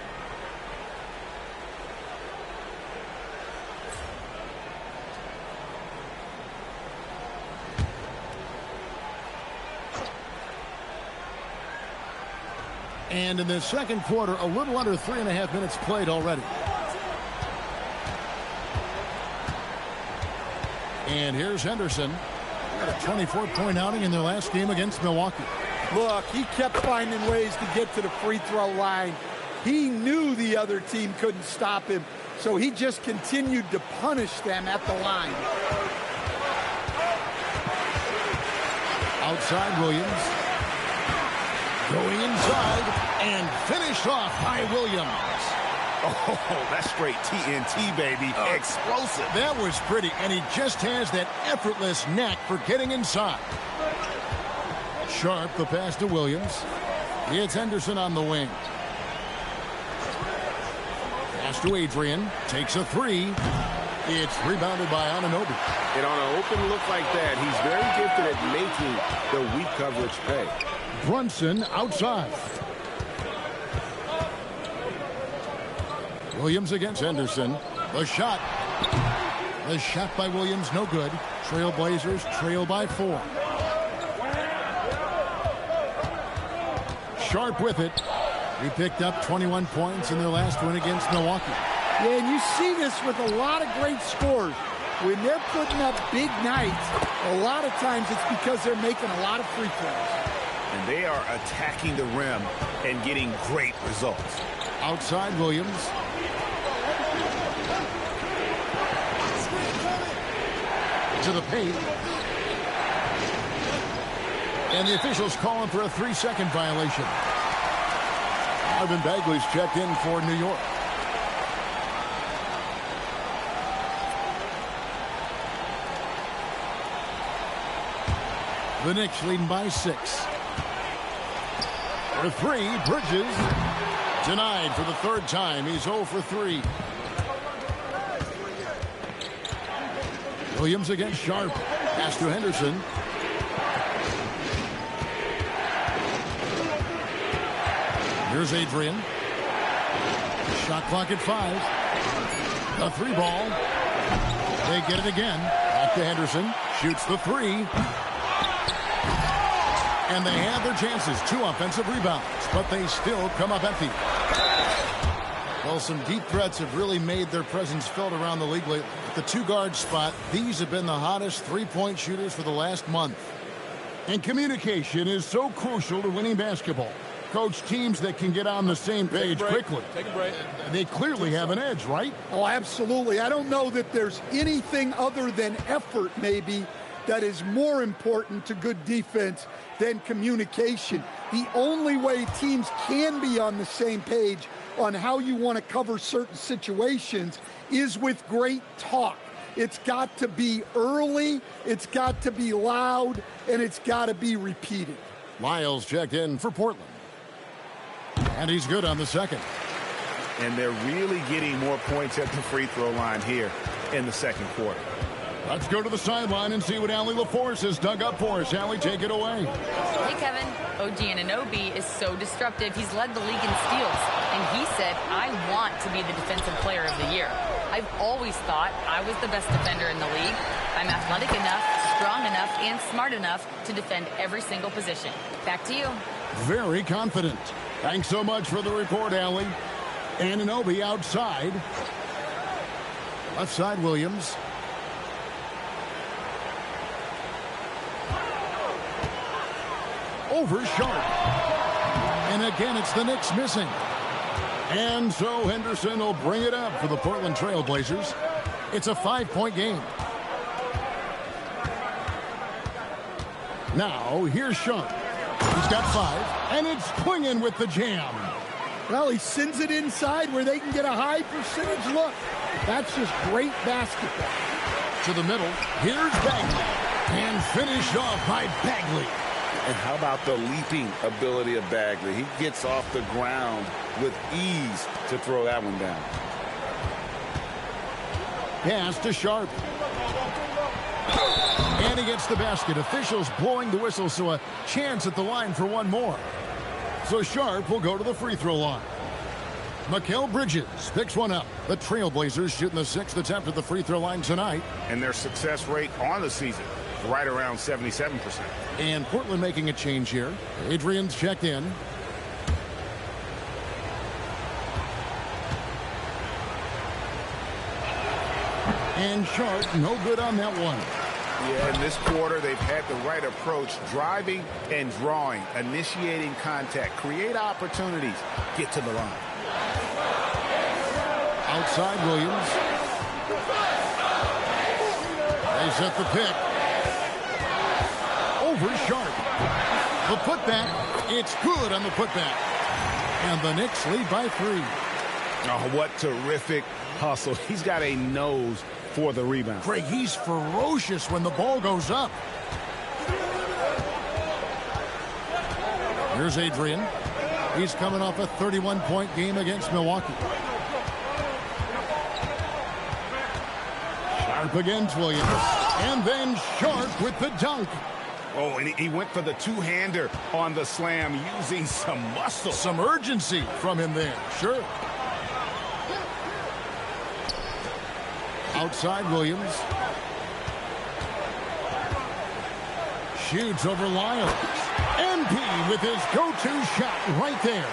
Speaker 11: And in the second quarter, a little under 3.5 minutes played already. And here's Henderson. Got a 24-point outing in their last game against Milwaukee.
Speaker 2: Look, he kept finding ways to get to the free throw line. He knew the other team couldn't stop him, so he just continued to punish them at the line.
Speaker 11: Outside Williams. Going inside and finished off by Williams.
Speaker 12: Oh, that's straight TNT, baby. Explosive.
Speaker 11: That was pretty, and he just has that effortless knack for getting inside. Sharp, the pass to Williams. It's Henderson on the wing. Pass to Adrian. Takes a 3. It's rebounded by Anunoby.
Speaker 13: And on an open look like that, he's very gifted at making the weak coverage pay.
Speaker 11: Brunson outside. Williams against Henderson. The shot. The shot by Williams, no good. Trailblazers trail by 4. Sharp with it. He picked up 21 points in their last win against Milwaukee.
Speaker 14: Yeah, and you see this with a lot of great scores. When they're putting up big nights, a lot of times it's because they're making a lot of free throws.
Speaker 12: And they are attacking the rim and getting great results.
Speaker 11: Outside Williams. To the paint. And the officials calling for a 3-second violation. Marvin Bagley's checked in for New York. The Knicks leading by 6. For 3, Bridges. Denied for the 3rd time. He's 0 for 3. Williams against Sharp. Pass to Henderson. Here's Adrian. Shot clock at 5. The 3 ball. They get it again. Back to Henderson. Shoots the 3. And they have their chances. 2 offensive rebounds, but they still come up empty. Well, some deep threats have really made their presence felt around the league lately. At the 2-guard spot, these have been the hottest 3-point shooters for the last month. And communication is so crucial to winning basketball. Coach, teams that can get on the same page quickly.
Speaker 2: Take a break.
Speaker 11: They clearly have an edge, right?
Speaker 14: Oh, absolutely. I don't know that there's anything other than effort, maybe, that is more important to good defense than communication. The only way teams can be on the same page on how you want to cover certain situations is with great talk. It's got to be early, it's got to be loud, and it's got to be repeated.
Speaker 11: Lyles checked in for Portland. And he's good on the 2nd.
Speaker 12: And they're really getting more points at the free throw line here in the 2nd quarter.
Speaker 11: Let's go to the sideline and see what Allie LaForce has dug up for us. Allie, take it away.
Speaker 4: Hey, Kevin. OG Anunoby is so disruptive. He's led the league in steals. And he said, I want to be the defensive player of the year. I've always thought I was the best defender in the league. I'm athletic enough, strong enough, and smart enough to defend every single position. Back to you.
Speaker 11: Very confident. Thanks so much for the report, Allie. Anunoby outside. Left side, Williams. Over Sharp. And again, it's the Knicks missing. And so Henderson will bring it up for the Portland Trail Blazers. It's a 5-point game. Now, here's Sharp. He's got 5, and it's Clingan with the jam.
Speaker 14: Well, he sends it inside where they can get a high percentage look. That's just great basketball.
Speaker 11: To the middle, here's Bagley. And finished off by Bagley.
Speaker 12: And how about the leaping ability of Bagley? He gets off the ground with ease to throw that one down.
Speaker 11: Pass to Sharp. And he gets the basket. Officials blowing the whistle, so a chance at the line for one more. So Sharp will go to the free throw line. Mikal Bridges picks one up. The Trailblazers shooting the 6th attempt at the free throw line tonight.
Speaker 12: And their success rate on the season, right around 77%.
Speaker 11: And Portland making a change here. Adrian's checked in. And Sharp, no good on that one.
Speaker 12: Yeah, in this quarter, they've had the right approach, driving and drawing, initiating contact, create opportunities, get to the line.
Speaker 11: Outside Williams. They set the pick. Over Sharp. The putback. It's good on the putback. And the Knicks lead by 3.
Speaker 12: Oh, what terrific hustle. He's got a nose for the rebound.
Speaker 11: Craig, he's ferocious when the ball goes up. Here's Adrian. He's coming off a 31-point game against Milwaukee. Sharp against Williams. And then Sharp with the dunk.
Speaker 12: Oh, and he went for the two-hander on the slam, using some muscle.
Speaker 11: Some urgency from him there. Sure. Outside Williams. Shoots over Lyles. MP with his go-to shot right there.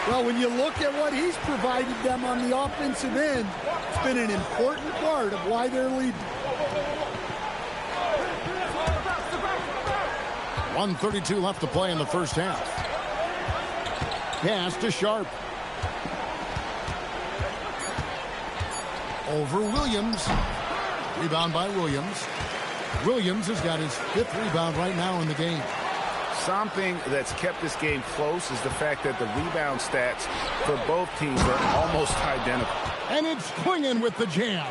Speaker 14: Well, when you look at what he's provided them on the offensive end, it's been an important part of why they're leading.
Speaker 11: 1:32 left to play in the first half. Pass to Sharp. Over Williams. Rebound by Williams. Williams has got his 5th rebound right now in the game.
Speaker 13: Something that's kept this game close is the fact that the rebound stats for both teams are almost identical.
Speaker 11: And it's Clingan with the jam.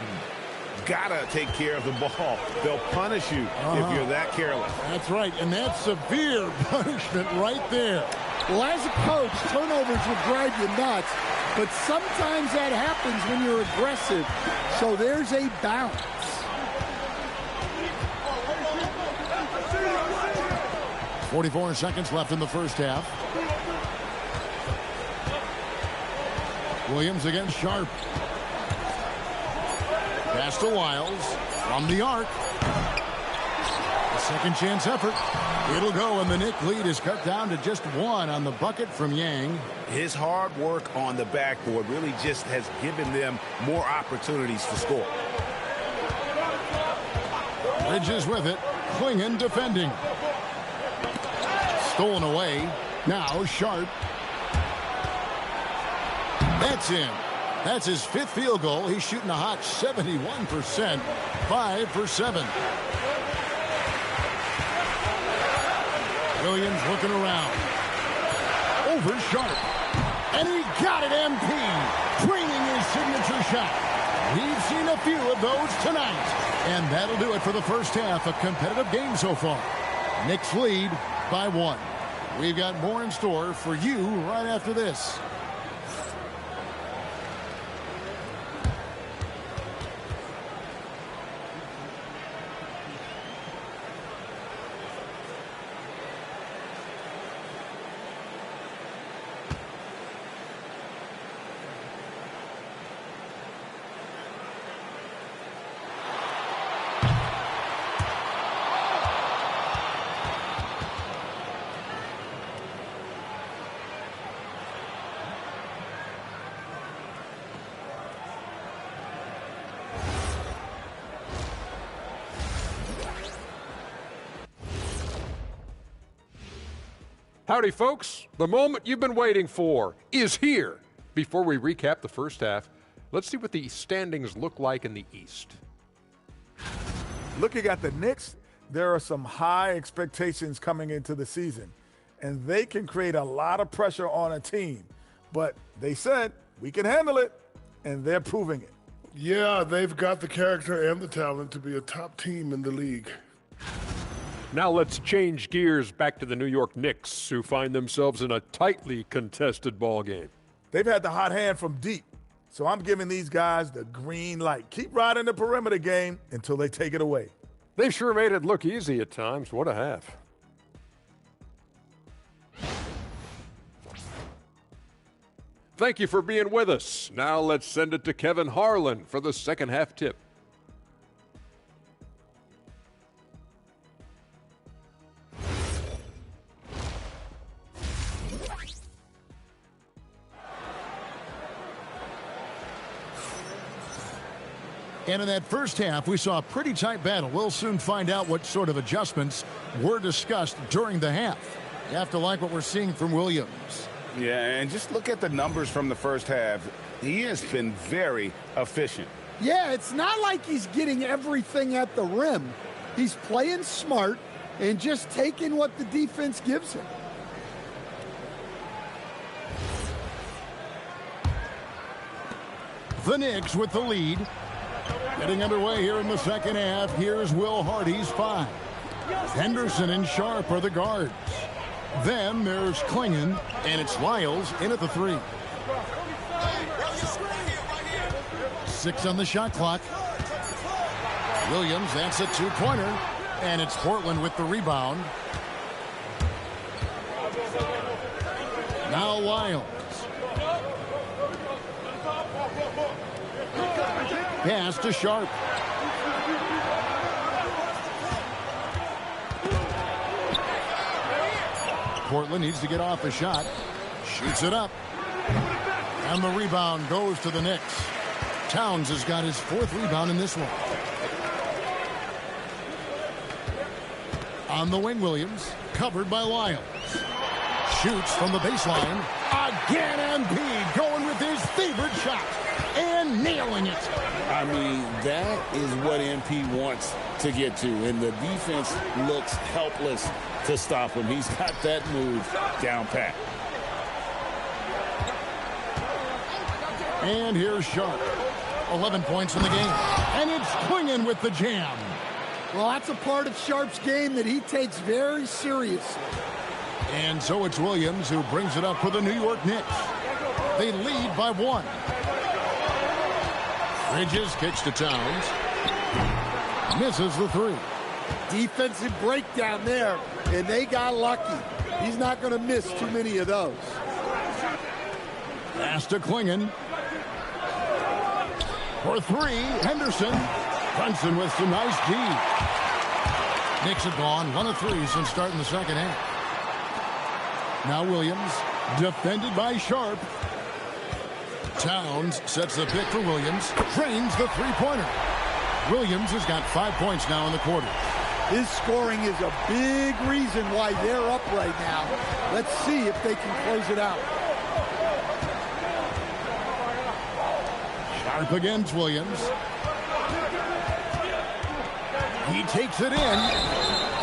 Speaker 13: Gotta take care of the ball. They'll punish you if you're that careless.
Speaker 11: That's right, and that's severe punishment right there.
Speaker 14: Well, as a coach, turnovers will drive you nuts, but sometimes that happens when you're aggressive. So there's a balance.
Speaker 11: .44 seconds left in the first half. Williams against Sharp. Pass to Wiles from the arc. A second chance effort. It'll go, and the Knick lead is cut down to just 1 on the bucket from Yang.
Speaker 13: His hard work on the backboard really just has given them more opportunities to score.
Speaker 11: Bridges with it. Clingan defending. Stolen away. Now Sharp. That's in. That's his 5th field goal. He's shooting a hot 71%. 5 for 7. Williams looking around. Over Sharp. And he got it, MP. Draining his signature shot. We've seen a few of those tonight. And that'll do it for the first half. A competitive game so far. Knicks lead by 1. We've got more in store for you right after this.
Speaker 5: Howdy, folks. The moment you've been waiting for is here. Before we recap the first half, let's see what the standings look like in the East.
Speaker 6: Looking at the Knicks, there are some high expectations coming into the season, and they can create a lot of pressure on a team. But they said, we can handle it, and they're proving it.
Speaker 7: Yeah, they've got the character and the talent to be a top team in the league.
Speaker 5: Now let's change gears back to the New York Knicks, who find themselves in a tightly contested ball game.
Speaker 6: They've had the hot hand from deep, so I'm giving these guys the green light. Keep riding the perimeter game until they take it away.
Speaker 5: They sure made it look easy at times. What a half. Thank you for being with us. Now let's send it to Kevin Harlan for the second half tip.
Speaker 11: And in that first half, we saw a pretty tight battle. We'll soon find out what sort of adjustments were discussed during the half. You have to like what we're seeing from Williams.
Speaker 13: Yeah, and just look at the numbers from the first half. He has been very efficient.
Speaker 14: Yeah, it's not like he's getting everything at the rim. He's playing smart and just taking what the defense gives him.
Speaker 11: The Knicks with the lead. Getting underway here in the second half. Here's Will Hardy's 5. Henderson and Sharp are the guards. Then there's Clingan, and it's Lyles in at the 3. 6 on the shot clock. Williams, that's a 2-pointer, and it's Portland with the rebound. Now Lyles. Pass to Sharp. Portland needs to get off a shot. Shoots it up. And the rebound goes to the Knicks. Towns has got his 4th rebound in this one. On the wing, Williams, covered by Lyles. Shoots from the baseline. Again, Embiid going with his favorite shot and nailing it.
Speaker 12: I mean, that is what MP wants to get to, and the defense looks helpless to stop him. He's got that move down pat.
Speaker 11: And here's Sharp. 11 points in the game. And it's Clingan with the jam.
Speaker 14: Well, that's a part of Sharp's game that he takes very seriously.
Speaker 11: And so it's Williams who brings it up for the New York Knicks. They lead by 1. Bridges kicks to Towns. Misses the 3.
Speaker 14: Defensive breakdown there, and they got lucky. He's not going to miss too many of those.
Speaker 11: Pass to Clingan. For 3, Henderson. Brunson with some nice D. Knicks have gone 1 of 3 since starting the second half. Now Williams, defended by Sharp. Towns sets the pick for Williams. Drains the three-pointer. Williams has got 5 points now in the quarter.
Speaker 14: His scoring is a big reason why they're up right now. Let's see if they can close it out.
Speaker 11: Sharp against Williams. He takes it in.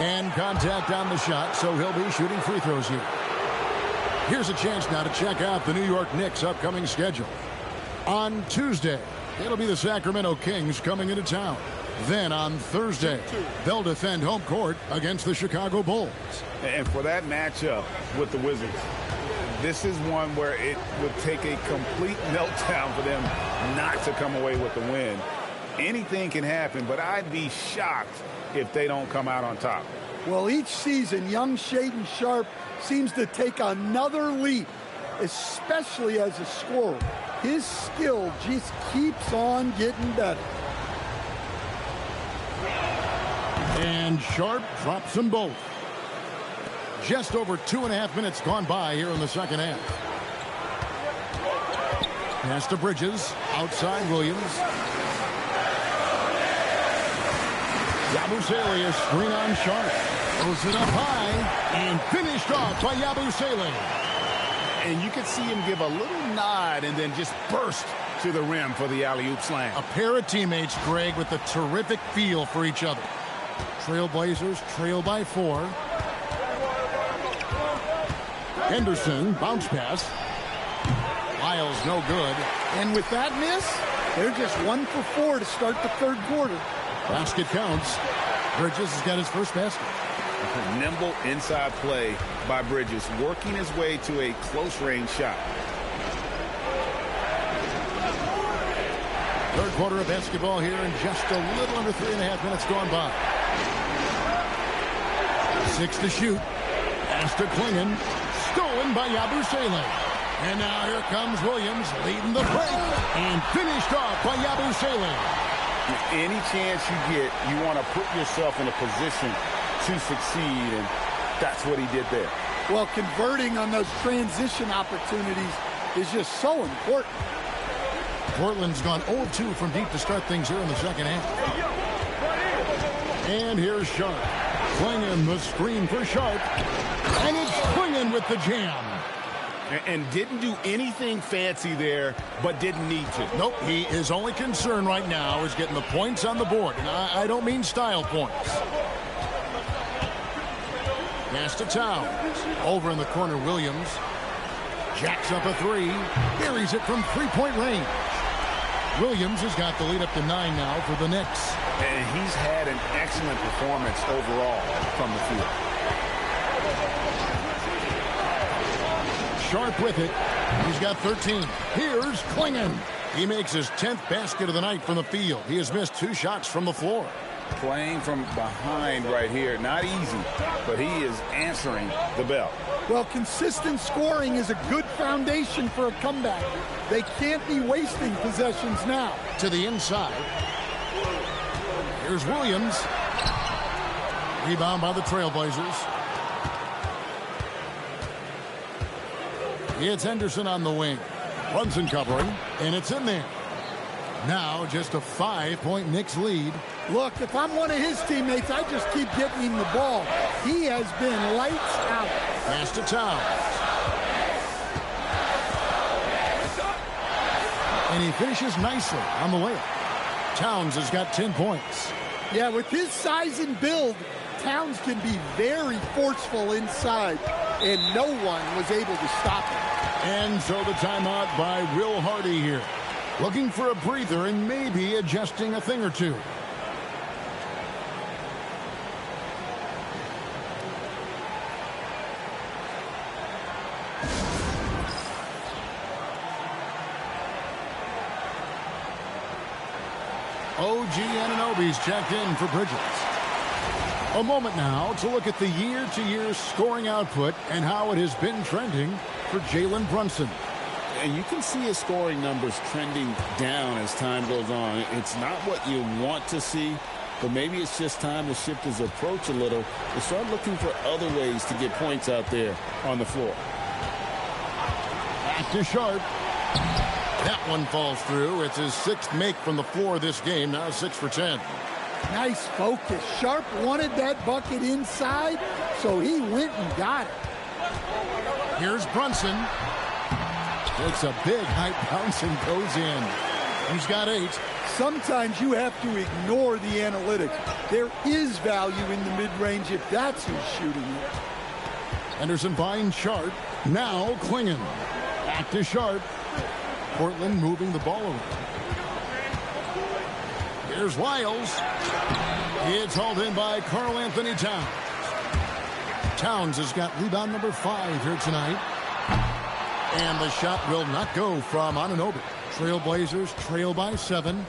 Speaker 11: And contact on the shot, so he'll be shooting free throws here. Here's a chance now to check out the New York Knicks' upcoming schedule. On Tuesday, it'll be the Sacramento Kings coming into town. Then on Thursday, they'll defend home court against the Chicago Bulls.
Speaker 12: And for that matchup with the Wizards, this is one where it would take a complete meltdown for them not to come away with the win. Anything can happen, but I'd be shocked if they don't come out on top.
Speaker 14: Well, each season, young Shaedon Sharp seems to take another leap, especially as a scorer. His skill just keeps on getting better.
Speaker 11: And Sharp drops them both. Just over 2.5 minutes gone by here in the second half. Pass to Bridges. Outside Williams. Yabusele, screen on Sharp. Throws it up high and finished off by Yabusele.
Speaker 12: And you could see him give a little nod and then just burst to the rim for the alley-oop slam.
Speaker 11: A pair of teammates, Greg, with a terrific feel for each other. Trailblazers trail by 4. Henderson, bounce pass. Lyles, no good.
Speaker 14: And with that miss, they're just 1 for 4 to start the third quarter.
Speaker 11: Basket counts. Bridges has got his first basket.
Speaker 12: Nimble inside play by Bridges, working his way to a close-range shot.
Speaker 11: Third quarter of basketball here in just a little under 3.5 minutes gone by. 6 to shoot. Pass to Clingan. Stolen by Yabusele. And now here comes Williams leading the break. And finished off by Yabusele.
Speaker 12: Any chance you get, you want to put yourself in a position to succeed, and that's what he did there.
Speaker 14: Well, converting on those transition opportunities is just so important.
Speaker 11: Portland's gone 0-2 from deep to start things here in the second half. And here's Sharp. Clingan the screen for Sharp. And it's Clingan with the jam.
Speaker 12: And didn't do anything fancy there, but didn't need to.
Speaker 11: Nope, his only concern right now is getting the points on the board. And I don't mean style points. Pass to Towns. Over in the corner, Williams. Jacks up a 3. Buries it from three-point range. Williams has got the lead up to 9 now for the Knicks.
Speaker 12: And he's had an excellent performance overall from the field.
Speaker 11: Sharp with it. He's got 13. Here's Clingan. He makes his 10th basket of the night from the field. He has missed 2 shots from the floor.
Speaker 12: Playing from behind right here. Not easy, but he is answering the bell.
Speaker 14: Well, consistent scoring is a good foundation for a comeback. They can't be wasting possessions now.
Speaker 11: To the inside. Here's Williams. Rebound by the Trailblazers. It's Henderson on the wing. Brunson covering, and it's in there. Now just a 5-point Knicks lead.
Speaker 14: Look, if I'm one of his teammates, I just keep getting him the ball. He has been lights out.
Speaker 11: Pass to Towns. And he finishes nicely on the layup. Towns has got 10 points.
Speaker 14: Yeah, with his size and build, Towns can be very forceful inside, and no one was able to stop him.
Speaker 11: And so the timeout by Will Hardy here. Looking for a breather and maybe adjusting a thing or two. OG Anunoby's checked in for Bridges. A moment now to look at the year-to-year scoring output and how it has been trending for Jalen Brunson.
Speaker 12: And you can see his scoring numbers trending down as time goes on. It's not what you want to see, but maybe it's just time to shift his approach a little and start looking for other ways to get points out there on the floor.
Speaker 11: Back to Sharp. That one falls through. It's his 6th make from the floor this game. Now 6 for 10.
Speaker 14: Nice focus. Sharp wanted that bucket inside, so he went and got it.
Speaker 11: Here's Brunson. Takes a big height bounce and goes in. He's got 8.
Speaker 14: Sometimes you have to ignore the analytics. There is value in the mid-range if that's who's shooting it.
Speaker 11: Henderson finds Sharp. Now Klingon. Back to Sharp. Portland moving the ball around. Here's Wiles. It's hauled in by Karl Anthony Towns. Towns has got rebound number 5 here tonight. And the shot will not go from Anunoby. Trailblazers trail by 7.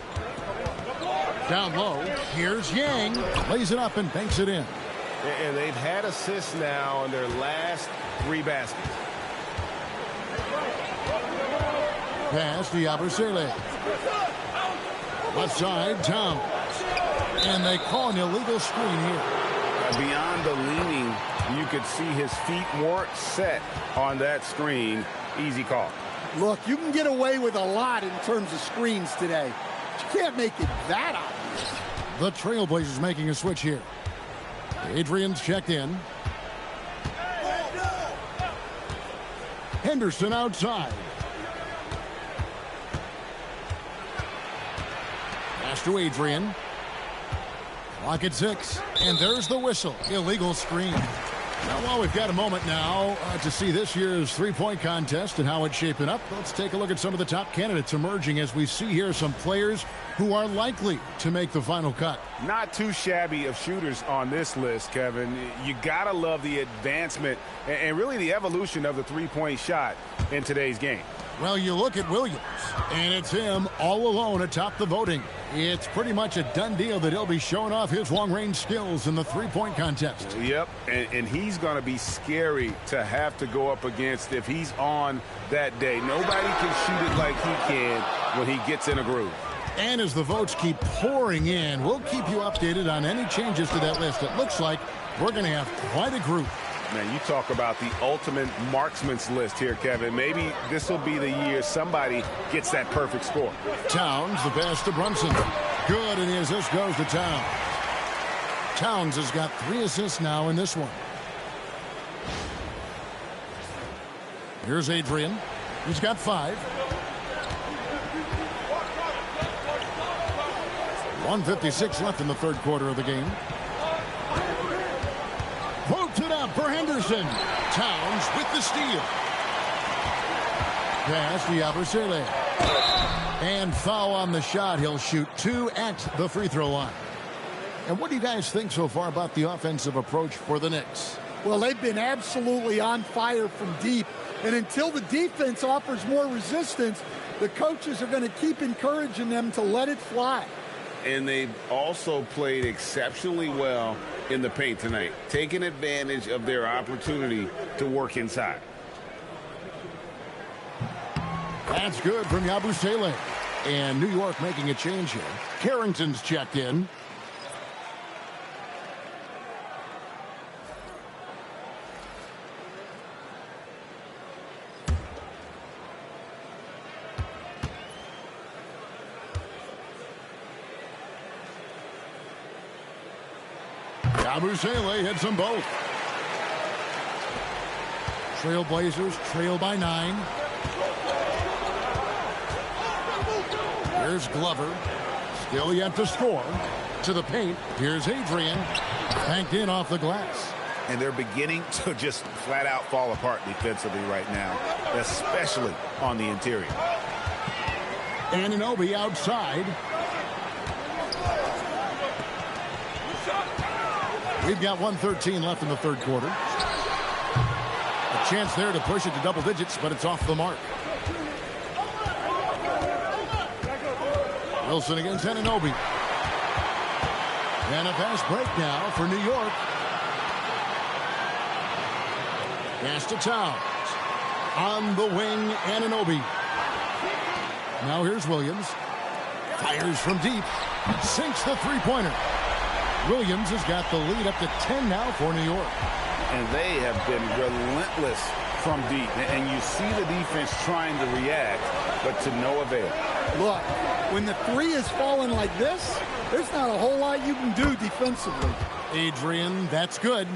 Speaker 11: Down low. Here's Yang. Lays it up and banks it in.
Speaker 13: And they've had assists now on their last 3 baskets.
Speaker 11: Pass to Yabusele. Left side, Towns. And they call an illegal screen here.
Speaker 12: Beyond the leaning, you could see his feet weren't set on that screen. Easy call.
Speaker 14: Look, you can get away with a lot in terms of screens today. But you can't make it that obvious.
Speaker 11: The Trailblazers making a switch here. Adrian's checked in. Henderson outside. Pass to Adrian. Clock at 6. And there's the whistle. Illegal screen. Now, while we've got a moment now to see this year's three-point contest and how it's shaping up, let's take a look at some of the top candidates emerging as we see here some players who are likely to make the final cut.
Speaker 12: Not too shabby of shooters on this list, Kevin. You got to love the advancement and really the evolution of the three-point shot in today's game.
Speaker 11: Well, you look at Williams, and it's him all alone atop the voting. It's pretty much a done deal that he'll be showing off his long-range skills in the three-point contest.
Speaker 12: Yep, and he's going to be scary to have to go up against if he's on that day. Nobody can shoot it like he can when he gets in a groove.
Speaker 11: And as the votes keep pouring in, we'll keep you updated on any changes to that list. It looks like we're going to have quite a group.
Speaker 12: Man, you talk about the ultimate marksman's list here, Kevin. Maybe this will be the year somebody gets that perfect score.
Speaker 11: Towns, the pass to Brunson. Good, and the assist goes to Towns. Towns has got 3 assists now in this one. Here's Adrian. He's got 5. 1:56 left in the third quarter of the game. Poked it up for Henderson. Towns with the steal. Pass to Yabusele. And foul on the shot. He'll shoot 2 at the free throw line. And what do you guys think so far about the offensive approach for the Knicks?
Speaker 14: Well, they've been absolutely on fire from deep. And until the defense offers more resistance, the coaches are going to keep encouraging them to let it fly.
Speaker 12: And they've also played exceptionally well in the paint tonight, taking advantage of their opportunity to work inside.
Speaker 11: That's good from Yabusele. And New York making a change here. Carrington's checked in. Yabusele hits them both. Trailblazers trail by 9. Here's Glover. Still yet to score. To the paint. Here's Adrian. Banked in off the glass.
Speaker 12: And they're beginning to just flat out fall apart defensively right now, especially on the interior.
Speaker 11: Anunoby outside. We've got 1:13 left in the third quarter. A chance there to push it to double digits, but it's off the mark. Wilson against Anunoby. And a fast break now for New York. Pass to Towns. On the wing, Anunoby. Now here's Williams. Fires from deep. Sinks the three-pointer. Williams has got the lead up to 10 now for New York.
Speaker 12: And they have been relentless from deep. And you see the defense trying to react, but to no avail.
Speaker 14: Look, when the three is falling like this, there's not a whole lot you can do defensively.
Speaker 11: Adrian, that's good.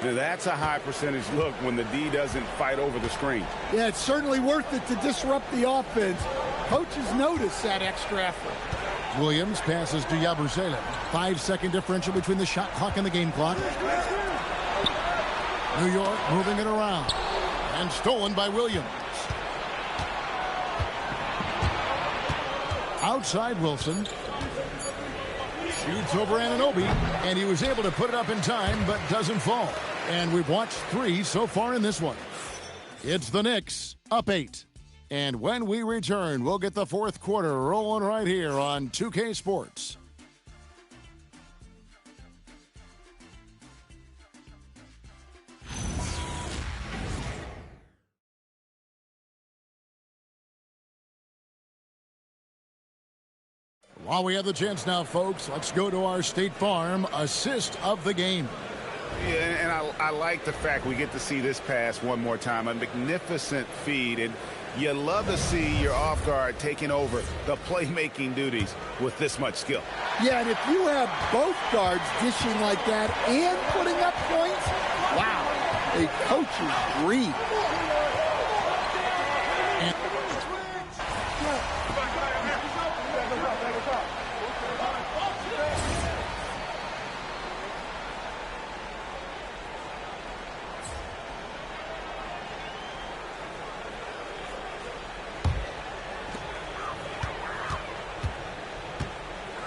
Speaker 12: That's a high percentage look when the D doesn't fight over the screen.
Speaker 14: Yeah, it's certainly worth it to disrupt the offense. Coaches notice that extra effort.
Speaker 11: Williams passes to Yabusele. 5-second differential between the shot clock and the game clock. New York moving it around. And stolen by Williams. Outside Wilson. Shoots over Anunoby. And he was able to put it up in time, but doesn't fall. And we've watched 3 so far in this one. It's the Knicks, up 8. And when we return, we'll get the fourth quarter rolling right here on 2K Sports. While we have the chance now, folks, let's go to our State Farm assist of the game.
Speaker 12: Yeah, and I like the fact we get to see this pass one more time. A magnificent feed, and you love to see your off guard taking over the playmaking duties with this much skill.
Speaker 14: Yeah, and if you have both guards dishing like that and putting up points, wow, a coach's dream.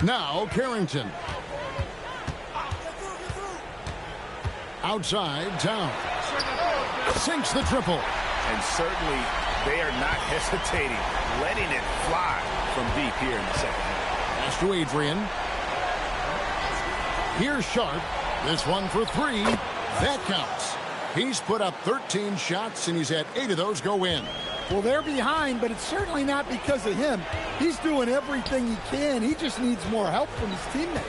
Speaker 11: Now Carrington. Outside, Towns. Sinks the triple.
Speaker 12: And certainly they are not hesitating, letting it fly from deep here in the second half.
Speaker 11: Pass to Adrian. Here's Sharp. This one for 3. That counts. He's put up 13 shots, and he's had 8 of those go in.
Speaker 14: Well, they're behind, but it's certainly not because of him. He's doing everything he can. He just needs more help from his teammates.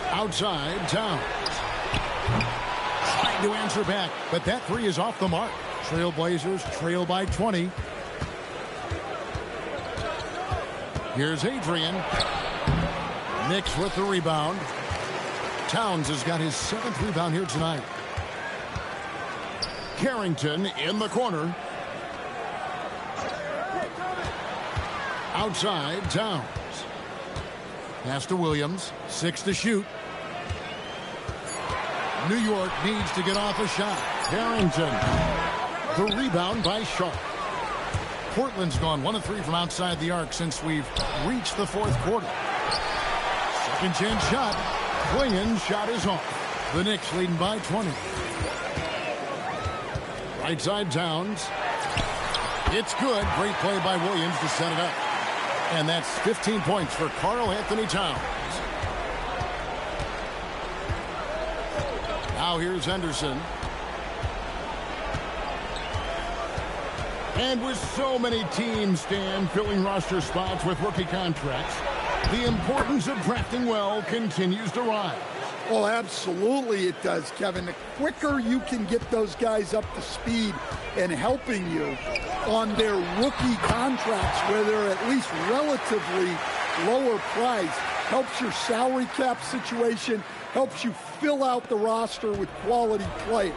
Speaker 11: Outside, Towns. Trying to answer back, but that 3 is off the mark. Trailblazers trail by 20. Here's Adrian. Knicks with the rebound. Towns has got his 7th rebound here tonight. Carrington in the corner. Outside, Towns. Pass to Williams. 6 to shoot. New York needs to get off a shot. Carrington. The rebound by Sharp. Portland's gone 1 of 3 from outside the arc since we've reached the fourth quarter. Second chance shot. Klingen's shot is off. The Knicks leading by 20. Right side, Towns. It's good. Great play by Williams to set it up. And that's 15 points for Karl Anthony Towns. Now here's Henderson. And with so many teams, Stan, filling roster spots with rookie contracts, the importance of drafting well continues to rise.
Speaker 14: Oh, absolutely it does, Kevin. The quicker you can get those guys up to speed and helping you on their rookie contracts where they're at least relatively lower price helps your salary cap situation, helps you fill out the roster with quality players.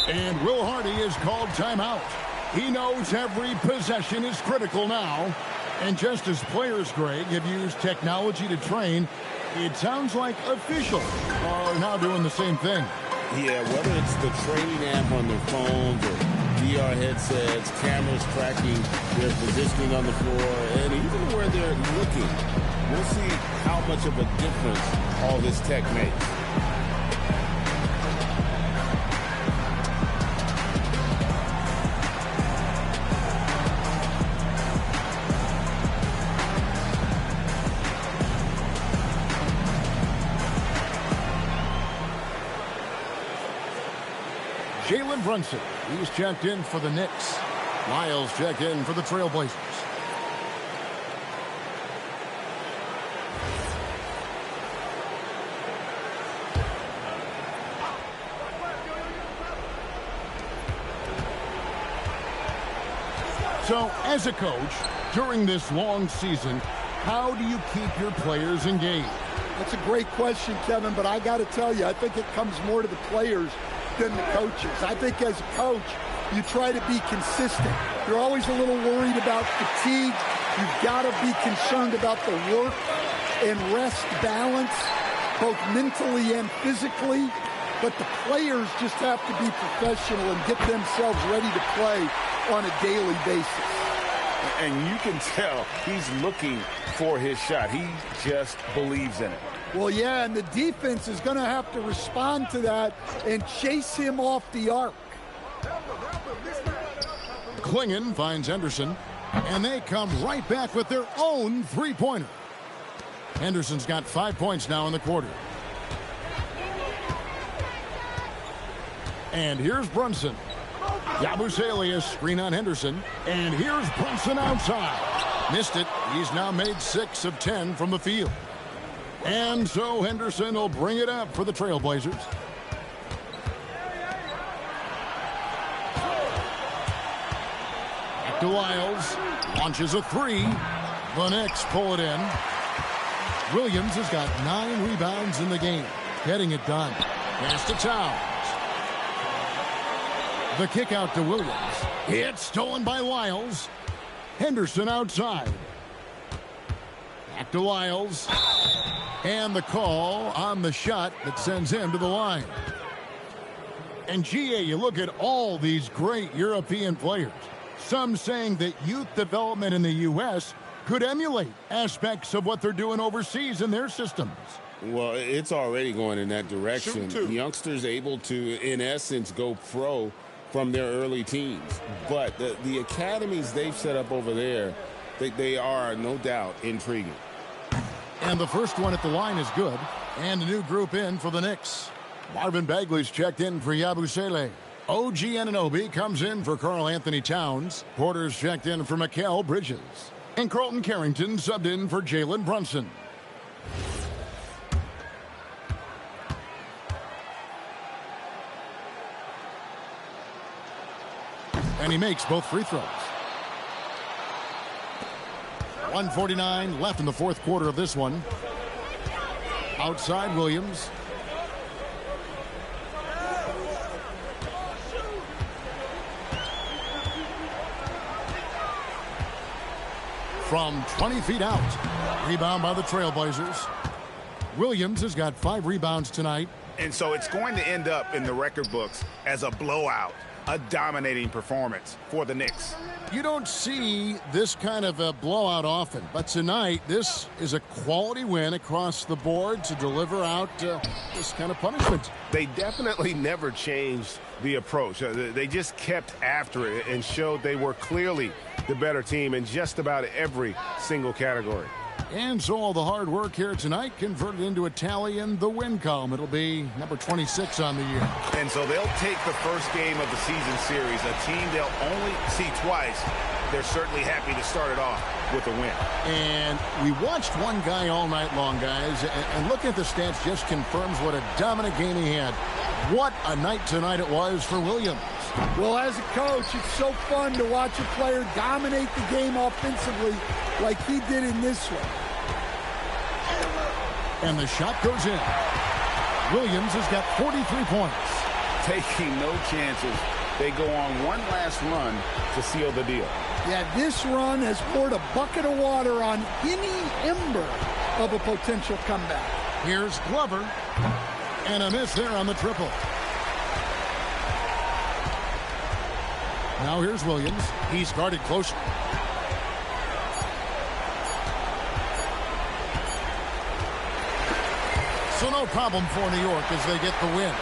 Speaker 11: And Will Hardy is called timeout. He knows every possession is critical now. And just as players, Greg, have used technology to train, it sounds like officials are now doing the same thing.
Speaker 13: Yeah, whether it's the training app on their phones or VR headsets, cameras tracking their positioning on the floor, and even where they're looking, we'll see how much of a difference all this tech makes.
Speaker 11: Jalen Brunson, he's checked in for the Knicks. Lyles checked in for the Trailblazers. So, as a coach, during this long season, how do you keep your players engaged?
Speaker 14: That's a great question, Kevin, but I got to tell you, I think it comes more to the players than the coaches. I think as a coach, you try to be consistent. You're always a little worried about fatigue. You've got to be concerned about the work and rest balance, both mentally and physically. But the players just have to be professional and get themselves ready to play on a daily basis.
Speaker 12: And you can tell he's looking for his shot. He just believes in it.
Speaker 14: Well, yeah, and the defense is going to have to respond to that and chase him off the arc.
Speaker 11: Klingon finds Henderson, and they come right back with their own three-pointer. Henderson's got 5 points now in the quarter. And here's Brunson. Yabusele screen on Henderson, and here's Brunson outside. Missed it. He's now made 6 of 10 from the field. And so Henderson will bring it up for the Trailblazers. Back to Lyles. Launches a three. The Knicks pull it in. Williams has got 9 rebounds in the game. Getting it done. Pass to Towns. The kick out to Williams. It's stolen by Lyles. Henderson outside. Back to Lyles. And the call on the shot that sends him to the line. And GA, you look at all these great European players. Some saying that youth development in the U.S. could emulate aspects of what they're doing overseas in their systems.
Speaker 13: Well, it's already going in that direction. Youngsters able to, in essence, go pro from their early teens. But the academies they've set up over there, they are, no doubt, intriguing.
Speaker 11: And the first one at the line is good. And a new group in for the Knicks. Marvin Bagley's checked in for Yabusele. OG Anunoby comes in for Karl Anthony Towns. Porter's checked in for Mikal Bridges. And Carlton Carrington subbed in for Jalen Brunson. And he makes both free throws. 1:49 left in the fourth quarter of this one. Outside Williams. From 20 feet out. Rebound by the Trailblazers. Williams has got 5 rebounds tonight.
Speaker 12: And so it's going to end up in the record books as a blowout. A dominating performance for the Knicks.
Speaker 11: You don't see this kind of a blowout often, but tonight this is a quality win across the board to deliver out this kind of punishment.
Speaker 12: They definitely never changed the approach. They just kept after it and showed they were clearly the better team in just about every single category.
Speaker 11: And so all the hard work here tonight converted into a tally in the win column. It'll be number 26 on the year.
Speaker 12: And so they'll take the first game of the season series, a team they'll only see twice. They're certainly happy to start it off with a win.
Speaker 11: And we watched one guy all night long, guys, and looking at the stats just confirms what a dominant game he had. What a night tonight it was for Williams.
Speaker 14: Well, as a coach, it's so fun to watch a player dominate the game offensively like he did in this one.
Speaker 11: And the shot goes in. Williams has got 43 points.
Speaker 12: Taking no chances. They go on one last run to seal the deal.
Speaker 14: Yeah, this run has poured a bucket of water on any ember of a potential comeback.
Speaker 11: Here's Glover. And a miss there on the triple. Now here's Williams. He's guarded close. So no problem for New York as they get the win.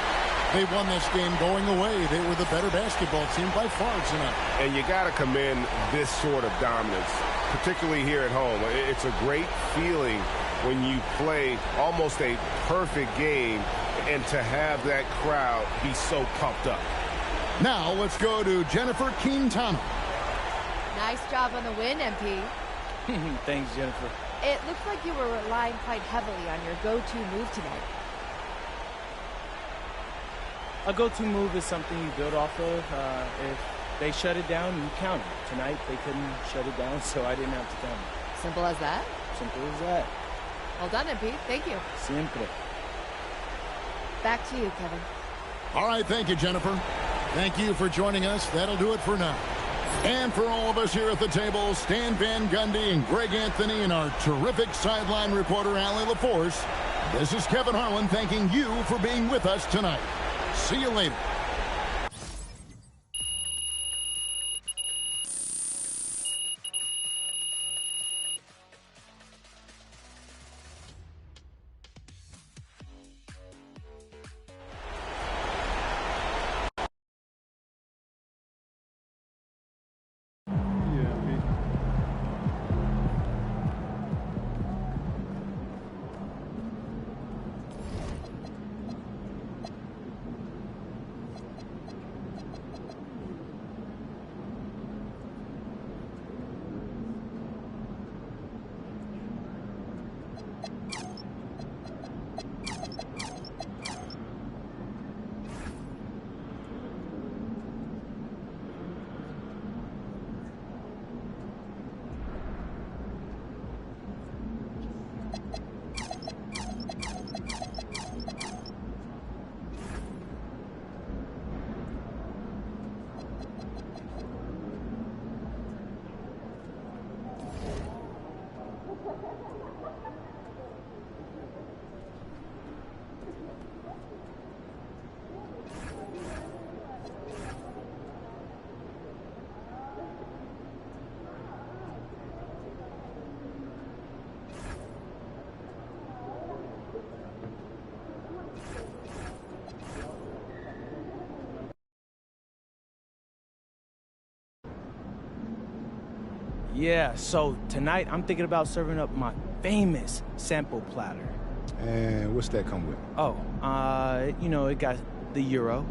Speaker 11: They won this game going away. They were the better basketball team by far tonight.
Speaker 15: And you got to commend this sort of dominance, particularly here at home. It's a great feeling when you play almost a perfect game and to have that crowd be so pumped up.
Speaker 11: Now let's go to Jennifer Quintana.
Speaker 10: Nice job on the win, MP.
Speaker 9: Thanks, Jennifer.
Speaker 10: It looks like you were relying quite heavily on your go-to move tonight.
Speaker 9: A go-to move is something you build off of. If they shut it down, you count it. Tonight, they couldn't shut it down, so I didn't have to count it.
Speaker 10: Simple as that?
Speaker 9: Simple as that.
Speaker 10: Well done, MP. Thank you.
Speaker 9: Siempre.
Speaker 10: Back to you, Kevin.
Speaker 11: All right, thank you, Jennifer. Thank you for joining us. That'll do it for now. And for all of us here at the table, Stan Van Gundy and Greg Anthony and our terrific sideline reporter, Allie LaForce, this is Kevin Harlan thanking you for being with us tonight. See you later.
Speaker 9: Yeah, so tonight I'm thinking about serving up my famous sample platter.
Speaker 8: And what's that come with?
Speaker 9: Oh, you know, it got the Euro,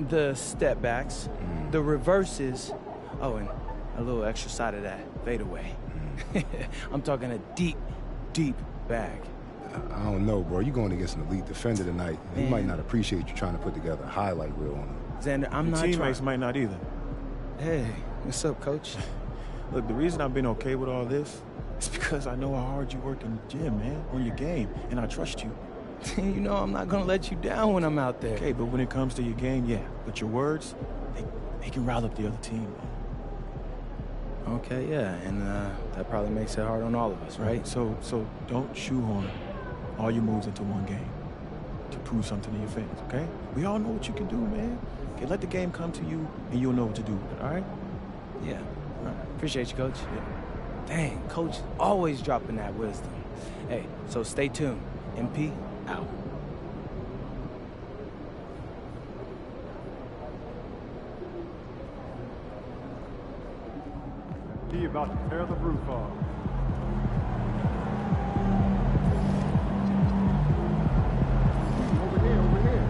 Speaker 9: the step backs, the reverses, oh, and a little extra side of that fadeaway. I'm talking a deep, deep bag.
Speaker 8: I don't know, bro. You're going against an elite defender tonight. He might not appreciate you trying to put together a highlight reel on him.
Speaker 9: Xander, I'm not
Speaker 16: teammates might not either.
Speaker 9: Hey, what's up, coach?
Speaker 16: Look, the reason I've been okay with all this is because I know how hard you work in the gym, man, on your game, and I trust you.
Speaker 9: You know I'm not going to let you down when I'm out there.
Speaker 16: Okay, but when it comes to your game, yeah. But your words, they can rile up the other team, man.
Speaker 9: Okay, yeah, and that probably makes it hard on all of us, right?
Speaker 16: So don't shoehorn all your moves into one game to prove something to your fans, okay? We all know what you can do, man. Okay, let the game come to you, and you'll know what to do with it, all right?
Speaker 9: Yeah. Appreciate you, Coach. Yeah. Dang, Coach always dropping that wisdom. Hey, so stay tuned. MP, out.
Speaker 17: He about to tear the roof off. Over here, over here.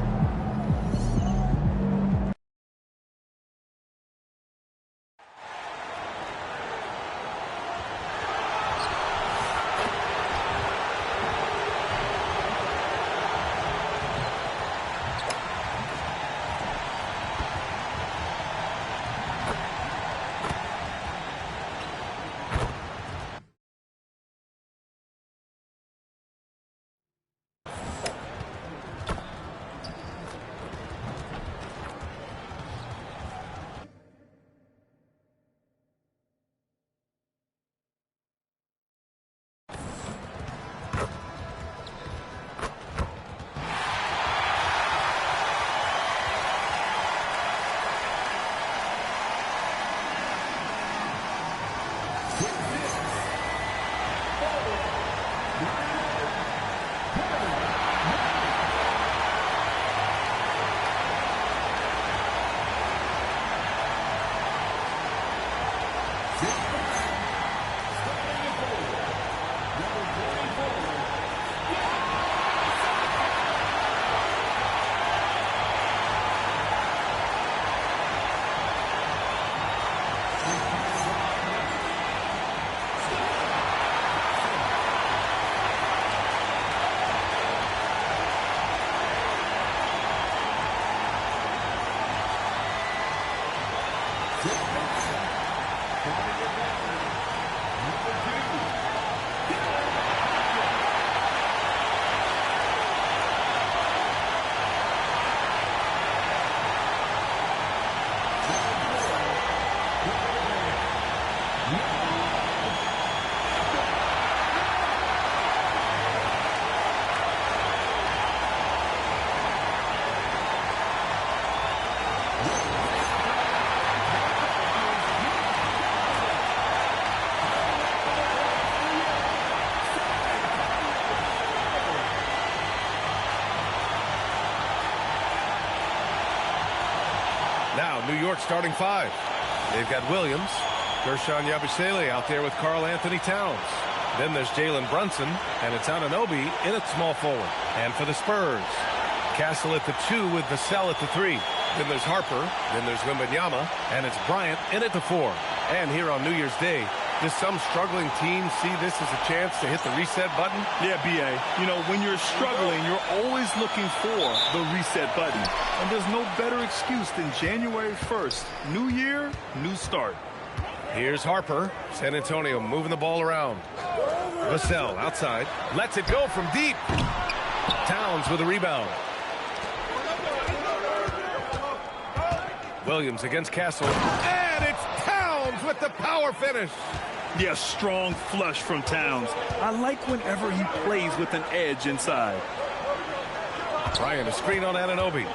Speaker 1: the New York starting five. They've got Williams, Gershon Yabusele out there with Karl Anthony Towns. Then there's Jalen Brunson, and it's Anunoby in at small forward. And for the Spurs, Castle at the 2 with Vassell at the 3. Then there's Harper, then there's Wembanyama, and it's Bryant in at the 4. And here on New Year's Day, does some struggling teams see this as a chance to hit the reset button?
Speaker 3: Yeah, B.A. You know, when you're struggling, you're always looking for the reset button. And there's no better excuse than January 1st. New year, new start.
Speaker 1: Here's Harper. San Antonio moving the ball around. Vassell outside. Lets it go from deep. Towns with a rebound. Williams against Castle. And it's Towns with the power finish.
Speaker 3: Yeah, strong flush from Towns. I like whenever he plays with an edge inside.
Speaker 1: Bryant, a screen on Anunoby.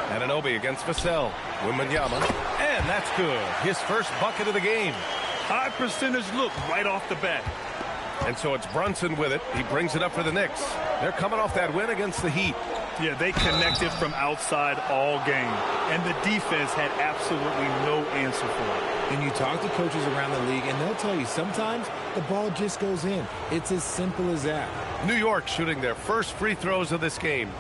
Speaker 1: Anunoby against Vassell. Wembanyama. And that's good. His first bucket of the game.
Speaker 3: High percentage look right off the bat.
Speaker 1: And so it's Brunson with it. He brings it up for the Knicks. They're coming off that win against the Heat.
Speaker 3: Yeah, they connected from outside all game. And the defense had absolutely no answer for it.
Speaker 18: And you talk to coaches around the league, and they'll tell you sometimes the ball just goes in. It's as simple as that.
Speaker 1: New York shooting their first free throws of this game.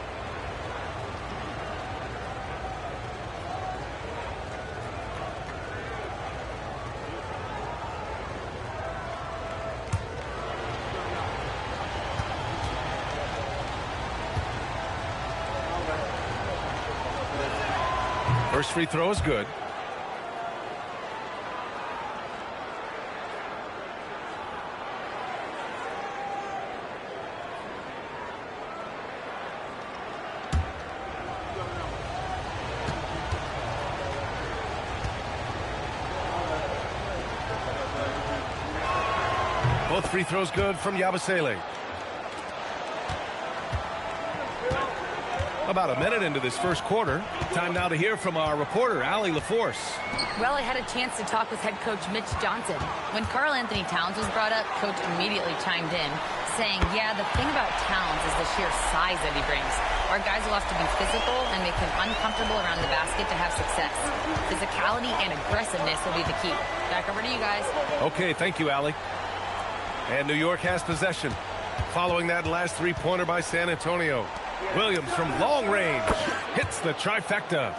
Speaker 1: First free throw is good. Both free throws good from Yabusele. About a minute into this first quarter. Time now to hear from our reporter, Allie LaForce.
Speaker 4: Well, I had a chance to talk with head coach Mitch Johnson. When Karl Anthony Towns was brought up, coach immediately chimed in, saying, yeah, the thing about Towns is the sheer size that he brings. Our guys will have to be physical and make him uncomfortable around the basket to have success. Physicality and aggressiveness will be the key. Back over to you guys.
Speaker 1: Okay, thank you, Allie. And New York has possession. Following that last three-pointer by San Antonio. Williams from long range hits the trifecta.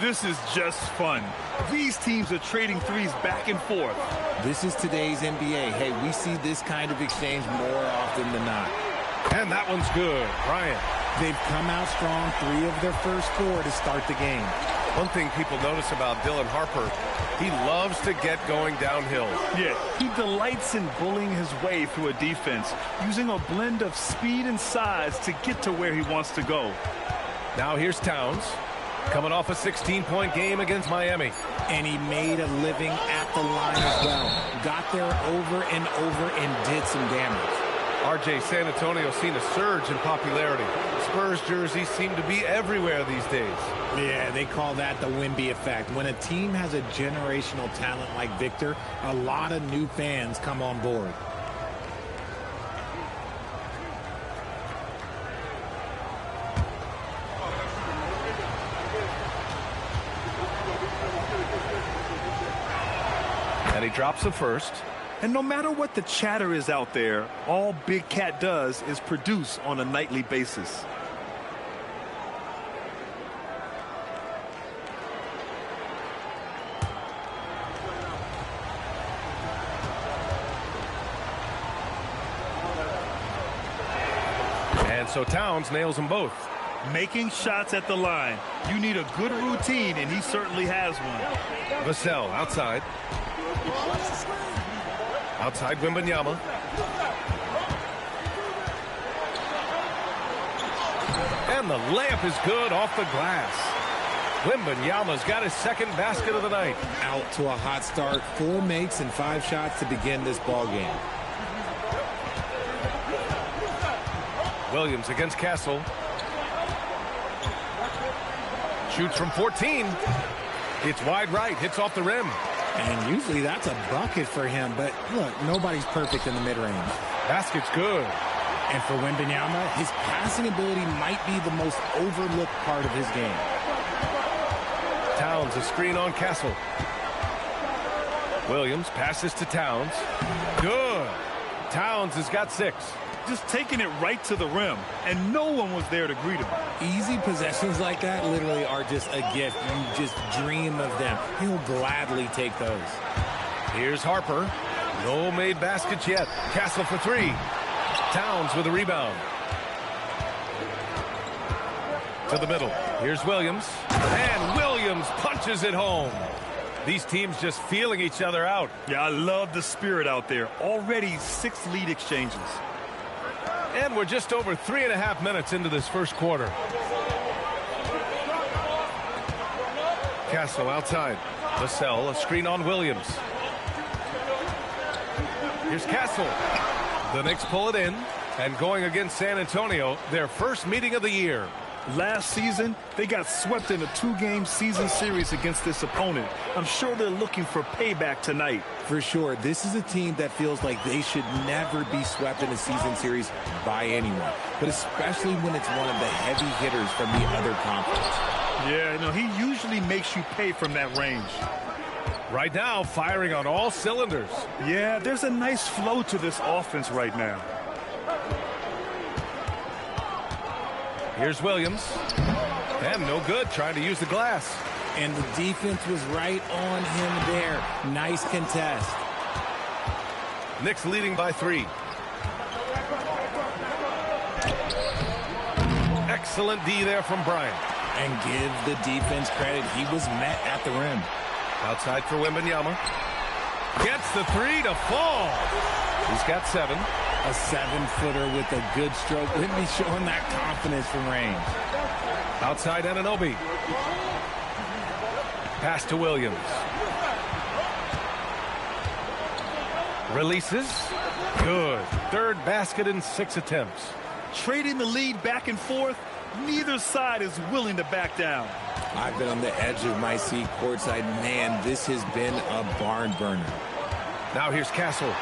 Speaker 3: This is just fun. These teams are trading threes back and forth.
Speaker 18: This is today's NBA. Hey, we see this kind of exchange more often than not.
Speaker 1: And that one's good. Bryant.
Speaker 18: They've come out strong, 3 of their first 4 to start the game.
Speaker 1: One thing people notice about Dylan Harper, he loves to get going downhill.
Speaker 3: Yeah, he delights in bullying his way through a defense, using a blend of speed and size to get to where he wants to go.
Speaker 1: Now here's Towns, coming off a 16-point game against Miami.
Speaker 18: And he made a living at the line as well. Got there over and over and did some damage.
Speaker 1: RJ, San Antonio seen a surge in popularity. Spurs jerseys seem to be everywhere these days.
Speaker 18: Yeah, they call that the Wemby effect. When a team has a generational talent like Victor, a lot of new fans come on board.
Speaker 1: And he drops the first.
Speaker 3: And no matter what the chatter is out there, all Big Cat does is produce on a nightly basis.
Speaker 1: And so Towns nails them both.
Speaker 3: Making shots at the line. You need a good routine, and he certainly has one.
Speaker 1: Vassell outside. Outside Wembanyama. And the layup is good off the glass. Wembanyama's got his second basket of the night.
Speaker 18: Out to a hot start. 4 makes and 5 shots to begin this ball game.
Speaker 1: Williams against Castle. Shoots from 14. It's wide right. Hits off the rim.
Speaker 18: And usually that's a bucket for him. But look, nobody's perfect in the mid-range.
Speaker 1: Basket's good.
Speaker 18: And for Wembanyama, his passing ability might be the most overlooked part of his game.
Speaker 1: Towns, a screen on Castle. Williams passes to Towns. Good. Towns has got 6.
Speaker 3: Just taking it right to the rim, and no one was there to greet him.
Speaker 18: Easy possessions like that literally are just a gift. You just dream of them. He'll gladly take those.
Speaker 1: Here's Harper. No made baskets yet. Castle for 3. Towns with a rebound. To the middle. Here's Williams. And Williams punches it home. These teams just feeling each other out.
Speaker 3: Yeah, I love the spirit out there. Already 6 lead exchanges.
Speaker 1: And we're just over 3.5 minutes into this first quarter. Castle outside. Vassell, a screen on Williams. Here's Castle. The Knicks pull it in. And going against San Antonio, their first meeting of the year.
Speaker 3: Last season, they got swept in a 2-game season series against this opponent. I'm sure they're looking for payback tonight.
Speaker 18: For sure, this is a team that feels like they should never be swept in a season series by anyone, but especially when it's one of the heavy hitters from the other conference.
Speaker 3: Yeah, no, he usually makes you pay from that range.
Speaker 1: Right now, firing on all cylinders.
Speaker 3: Yeah, there's a nice flow to this offense right now.
Speaker 1: Here's Williams. And no good, trying to use the glass.
Speaker 18: And the defense was right on him there. Nice contest.
Speaker 1: Knicks leading by 3. Excellent D there from Bryant.
Speaker 18: And give the defense credit. He was met at the rim.
Speaker 1: Outside for Wembanyama. Gets the 3 to fall. He's got 7.
Speaker 18: A 7-footer with a good stroke. Whitney showing that confidence from range.
Speaker 1: Outside Anunoby. Pass to Williams. Releases. Good. 3rd basket in 6 attempts.
Speaker 3: Trading the lead back and forth. Neither side is willing to back down.
Speaker 18: I've been on the edge of my seat courtside. Man, this has been a barn burner.
Speaker 1: Now here's Castle.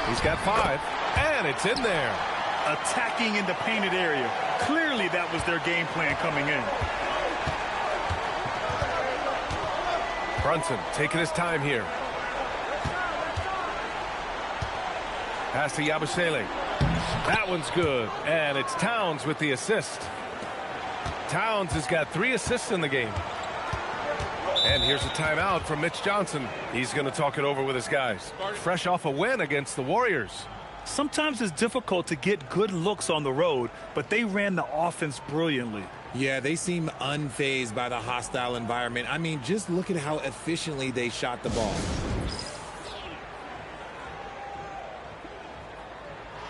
Speaker 1: He's got 5. And it's in there.
Speaker 3: Attacking in the painted area. Clearly that was their game plan coming in.
Speaker 1: Brunson taking his time here. Pass to Yabusele. That one's good. And it's Towns with the assist. Towns has got 3 assists in the game. And here's a timeout from Mitch Johnson. He's going to talk it over with his guys. Fresh off a win against the Warriors.
Speaker 3: Sometimes it's difficult to get good looks on the road, but they ran the offense brilliantly.
Speaker 18: Yeah, they seem unfazed by the hostile environment. I mean, just look at how efficiently they shot the ball.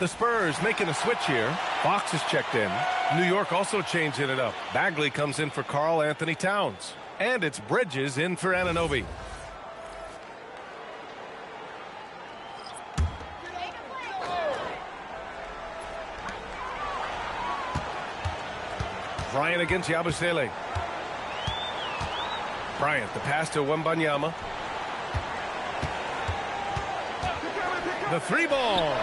Speaker 1: The Spurs making a switch here. Fox is checked in. New York also changing it up. Bagley comes in for Karl Anthony Towns. And it's Bridges in for Anunoby. Bryant against Yabusele. Bryant, the pass to Wembanyama. The 3-ball.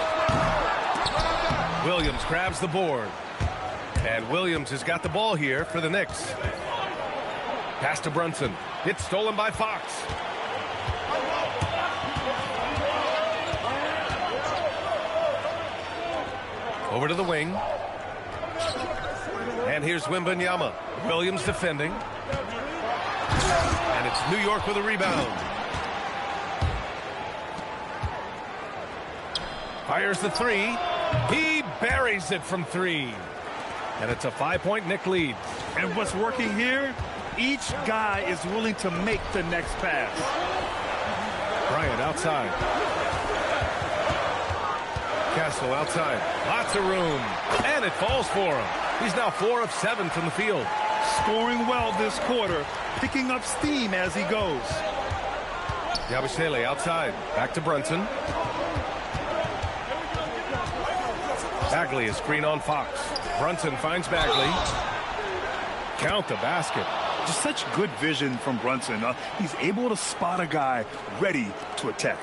Speaker 1: Williams grabs the board. And Williams has got the ball here for the Knicks. Pass to Brunson. It's stolen by Fox. Over to the wing. And here's Wembanyama. Williams defending. And it's New York with a rebound. Fires the 3. He buries it from 3. And it's a 5-point Knick lead.
Speaker 3: And what's working here? Each guy is willing to make the next pass.
Speaker 1: Bryant outside. Castle outside. Lots of room. And it falls for him. He's now 4 of 7 from the field.
Speaker 3: Scoring well this quarter. Picking up steam as he goes.
Speaker 1: Yabusele outside. Back to Brunson. Bagley, a screen on Fox. Brunson finds Bagley. Count the basket.
Speaker 3: Just such good vision from Brunson. He's able to spot a guy ready to attack.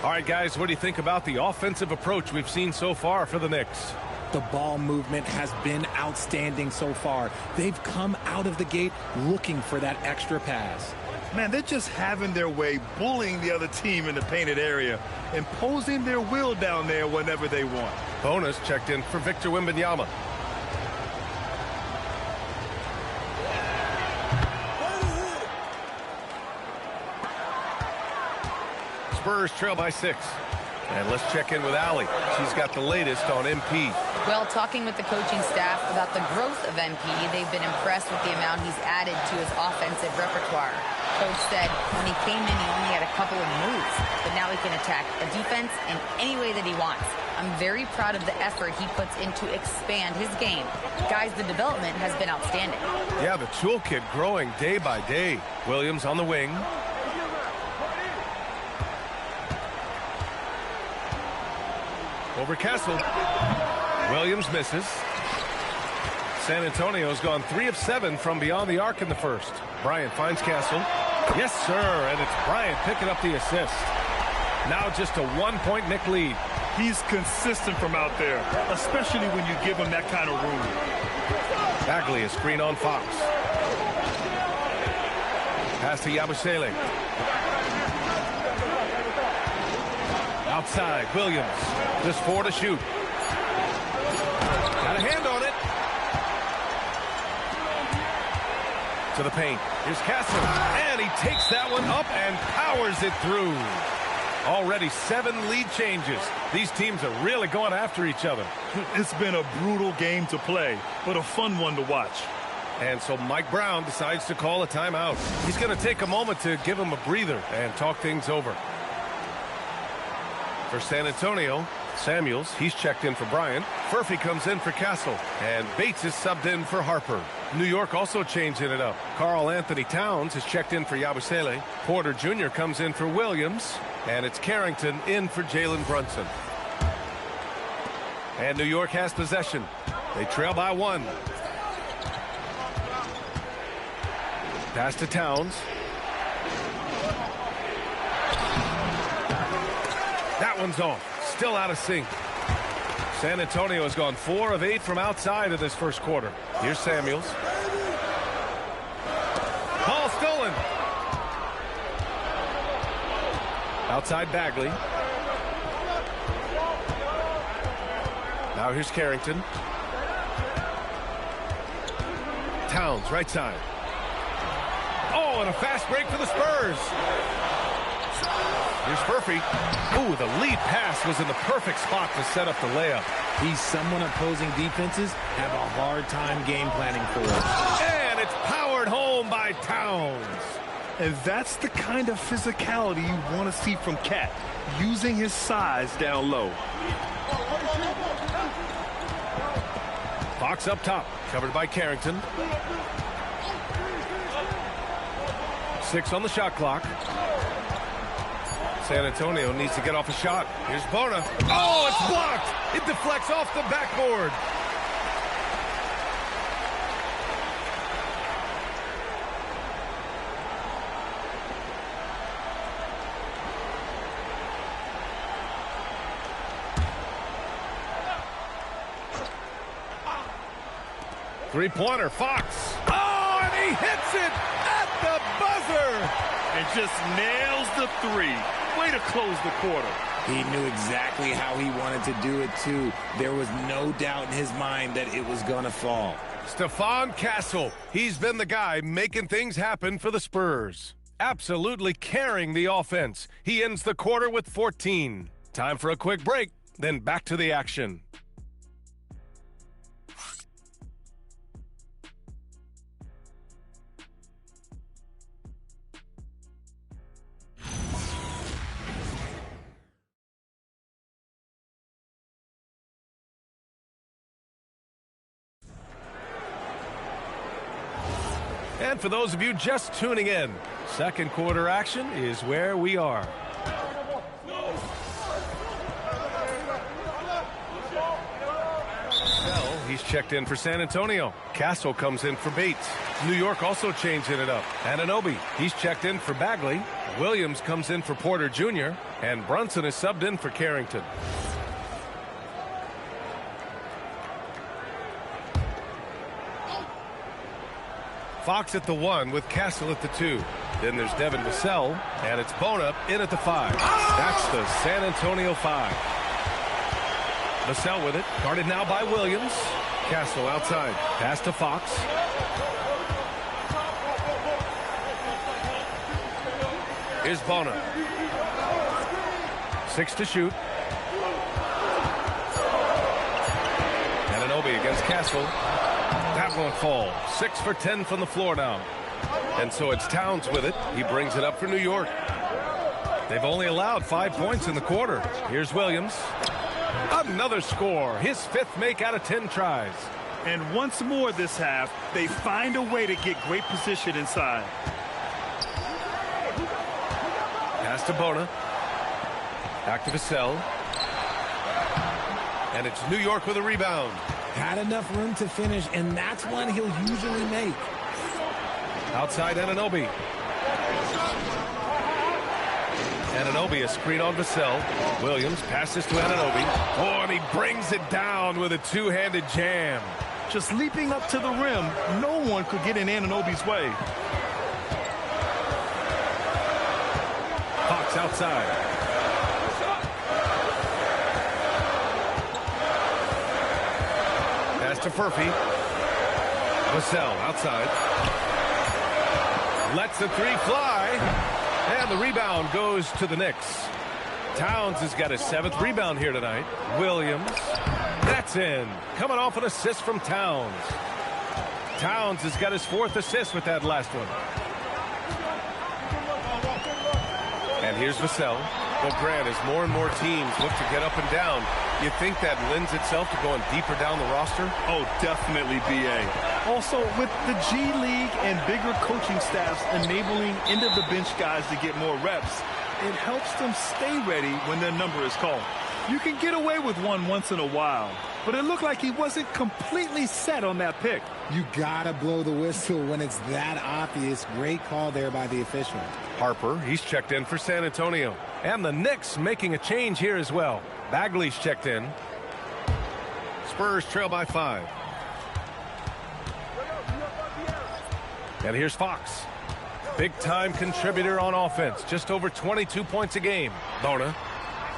Speaker 1: All right, guys, what do you think about the offensive approach we've seen so far for the Knicks?
Speaker 18: The ball movement has been outstanding so far. They've come out of the gate looking for that extra pass.
Speaker 3: Man, they're just having their way, bullying the other team in the painted area, imposing their will down there whenever they want.
Speaker 1: Bonus checked in for Victor Wembanyama. Spurs trail by 6. And let's check in with Allie. She's got the latest on MP.
Speaker 4: Well, talking with the coaching staff about the growth of MP, they've been impressed with the amount he's added to his offensive repertoire. Coach said when he came in, he only had a couple of moves, but now he can attack a defense in any way that he wants. I'm very proud of the effort he puts in to expand his game. Guys, the development has been outstanding.
Speaker 1: Yeah, the toolkit growing day by day. Williams on the wing. Over Castle. Williams misses. San Antonio's gone 3 of 7 from beyond the arc in the first. Bryant finds Castle. Yes, sir, and it's Bryant picking up the assist. Now just a 1-point Knick lead.
Speaker 3: He's consistent from out there, especially when you give him that kind of room.
Speaker 1: Bagley, a screen on Fox. Pass to Yabusele. Outside, Williams. Just 4 to shoot. Got a hand on it. To the paint. Here's Castle. And he takes that one up and powers it through. Already 7 lead changes. These teams are really going after each other.
Speaker 3: It's been a brutal game to play, but a fun one to watch.
Speaker 1: And so Mike Brown decides to call a timeout. He's going to take a moment to give him a breather and talk things over. For San Antonio, Samuels, he's checked in for Bryant. Furphy comes in for Castle. And Bates is subbed in for Harper. New York also changing it up. Karl Anthony Towns is checked in for Yabusele. Porter Jr. comes in for Williams. And it's Carrington in for Jalen Brunson. And New York has possession. They trail by 1. Pass to Towns. That one's off. Still out of sync. San Antonio has gone 4 of 8 from outside of this first quarter. Here's Samuels. Ball stolen. Outside Bagley. Now here's Carrington. Towns, right side. Oh, and a fast break for the Spurs. Here's Furphy. Ooh, the lead pass was in the perfect spot to set up the layup.
Speaker 18: He's someone opposing defenses have a hard time game planning for.
Speaker 1: And it's powered home by Towns.
Speaker 3: And that's the kind of physicality you want to see from Cat, using his size down low.
Speaker 1: Fox up top, covered by Carrington. 6 on the shot clock. San Antonio needs to get off a shot. Here's Bona. Oh, it's blocked. It deflects off the backboard. Three-pointer, Fox. Oh, and he hits it at the buzzer.
Speaker 3: And just nails the 3. Way to close the quarter.
Speaker 18: He knew exactly how he wanted to do it, too. There was no doubt in his mind that it was going to fall.
Speaker 1: Stephon Castle. He's been the guy making things happen for the Spurs. Absolutely carrying the offense. He ends the quarter with 14. Time for a quick break, then back to the action. And for those of you just tuning in, second quarter action is where we are. Well, he's checked in for San Antonio. Castle comes in for Bates. New York also changing it up. Anunoby, he's checked in for Bagley. Williams comes in for Porter Jr. And Brunson is subbed in for Carrington. Fox at the 1 with Castle at the 2. Then there's Devin Vassell, and it's Bona in at the 5. That's the San Antonio 5. Vassell with it, guarded now by Williams. Castle outside, pass to Fox. Here's Bona. 6 to shoot. Anunoby against Castle. That won't fall. 6 for 10 from the floor now. And so it's Towns with it. He brings it up for New York. They've only allowed 5 points in the quarter. Here's Williams. Another score. His 5th make out of 10 tries.
Speaker 3: And once more this half, they find a way to get great position inside.
Speaker 1: Pass to Bona. Back to Vassell. And it's New York with a rebound.
Speaker 18: Had enough room to finish, and that's one he'll usually make.
Speaker 1: Outside Anunoby. Anunoby, a screen on Vassell. Williams passes to Anunoby. Oh, and he brings it down with a two-handed jam.
Speaker 3: Just leaping up to the rim, no one could get in Anunoby's way.
Speaker 1: Fox outside. Pass to Furphy. Vassell outside. Lets the 3 fly. And the rebound goes to the Knicks. Towns has got his 7th rebound here tonight. Williams. That's in. Coming off an assist from Towns. Towns has got his 4th assist with that last one. And here's Vassell. Well, Grant, as more and more teams look to get up and down, you think that lends itself to going deeper down the roster?
Speaker 3: Oh, definitely, B.A. Also, with the G League and bigger coaching staffs enabling end-of-the-bench guys to get more reps, it helps them stay ready when their number is called. You can get away with one once in a while, but it looked like he wasn't completely set on that pick.
Speaker 18: You gotta blow the whistle when it's that obvious. Great call there by the official.
Speaker 1: Harper, he's checked in for San Antonio. And the Knicks making a change here as well. Bagley's checked in. Spurs trail by 5. And here's Fox. Big-time contributor on offense. Just over 22 points a game. Bona.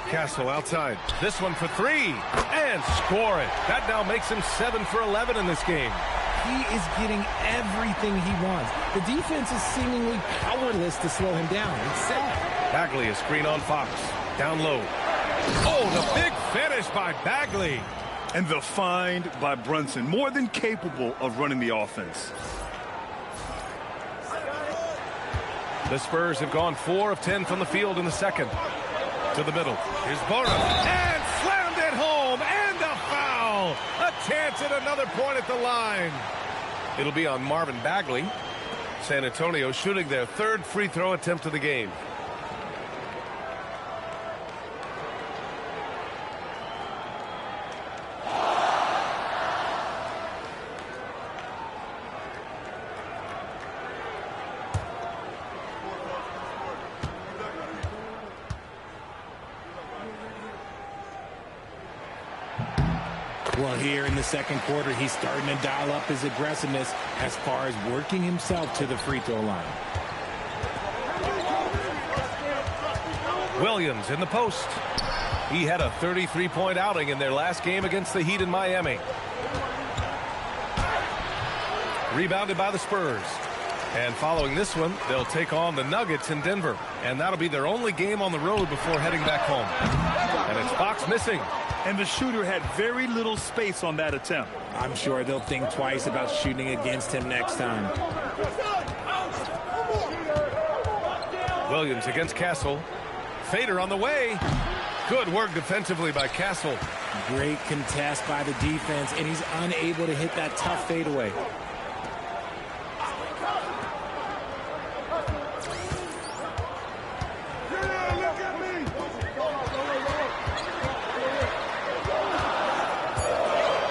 Speaker 1: Castle outside. This one for 3. And score it. That now makes him 7 for 11 in this game.
Speaker 18: He is getting everything he wants. The defense is seemingly powerless to slow him down. It's sad.
Speaker 1: Bagley, a screen on Fox. Down low. Oh, the big finish by Bagley.
Speaker 3: And the find by Brunson. More than capable of running the offense.
Speaker 1: The Spurs have gone 4 of 10 from the field in the second. To the middle. Here's Bona. And slammed it home. And a foul. A chance at another point at the line. It'll be on Marvin Bagley. San Antonio shooting their 3rd free throw attempt of the game.
Speaker 18: Well, here in the second quarter, he's starting to dial up his aggressiveness as far as working himself to the free throw line.
Speaker 1: Williams in the post. He had a 33-point outing in their last game against the Heat in Miami. Rebounded by the Spurs. And following this one, they'll take on the Nuggets in Denver. And that'll be their only game on the road before heading back home. And it's Fox missing.
Speaker 3: And the shooter had very little space on that attempt.
Speaker 18: I'm sure they'll think twice about shooting against him next time.
Speaker 1: Williams against Castle. Fader on the way. Good work defensively by Castle.
Speaker 18: Great contest by the defense, and he's unable to hit that tough fadeaway.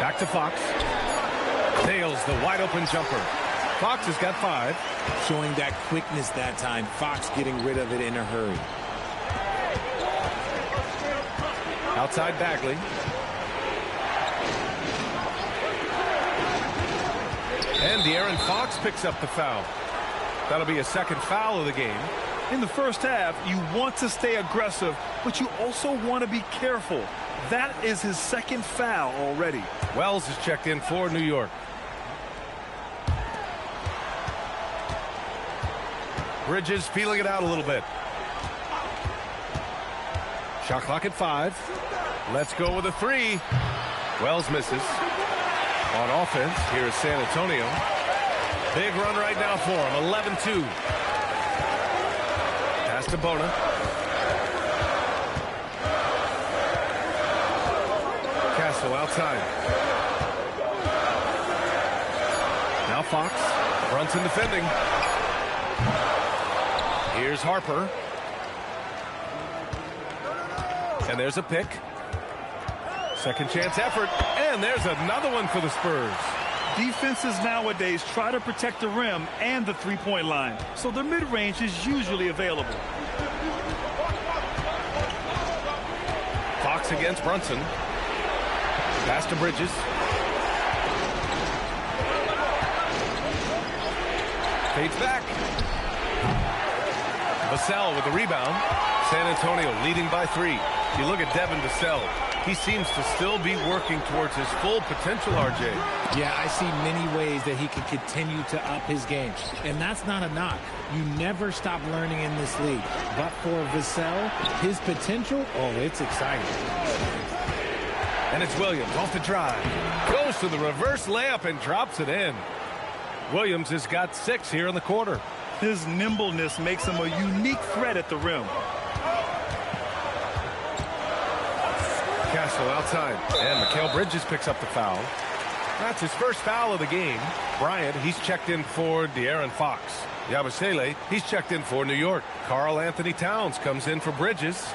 Speaker 1: Back to Fox. Nails the wide-open jumper. Fox has got 5.
Speaker 18: Showing that quickness that time. Fox getting rid of it in a hurry.
Speaker 1: Outside Bagley. And De'Aaron Fox picks up the foul. That'll be a second foul of the game.
Speaker 3: In the first half, you want to stay aggressive, but you also want to be careful. That is his second foul already.
Speaker 1: Wells is checked in for New York. Bridges feeling it out a little bit. Shot clock at 5. Let's go with a 3. Wells misses. On offense, here is San Antonio. Big run right now for him. 11-2. Pass to Bona. Castle outside. Now Fox. Brunson defending. Here's Harper. And there's a pick. Second chance effort. And there's another one for the Spurs.
Speaker 3: Defenses nowadays try to protect the rim and the three-point line, so the mid-range is usually available.
Speaker 1: Fox against Brunson. Pass to Bridges. Fades back. Vassell with the rebound. San Antonio leading by 3. You look at Devin Vassell. He seems to still be working towards his full potential, RJ.
Speaker 18: Yeah, I see many ways that he can continue to up his game. And that's not a knock. You never stop learning in this league. But for Vassell, his potential, oh, it's exciting.
Speaker 1: And it's Williams off the drive. Goes to the reverse layup and drops it in. Williams has got 6 here in the quarter.
Speaker 3: His nimbleness makes him a unique threat at the rim.
Speaker 1: Castle outside. And Mikal Bridges picks up the foul. That's his first foul of the game. Bryant, he's checked in for De'Aaron Fox. Yabusele, he's checked in for New York. Karl Anthony Towns comes in for Bridges.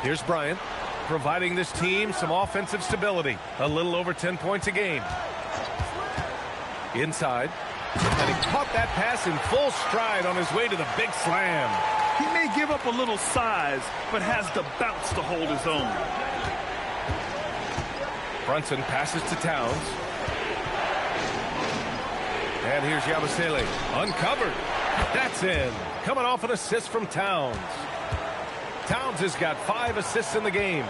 Speaker 1: Here's Bryant, providing this team some offensive stability. A little over 10 points a game. Inside. And he caught that pass in full stride on his way to the big slam.
Speaker 3: He may give up a little size, but has the bounce to hold his own.
Speaker 1: Brunson passes to Towns. And here's Yabusele. Uncovered. That's in. Coming off an assist from Towns. Towns has got 5 assists in the game.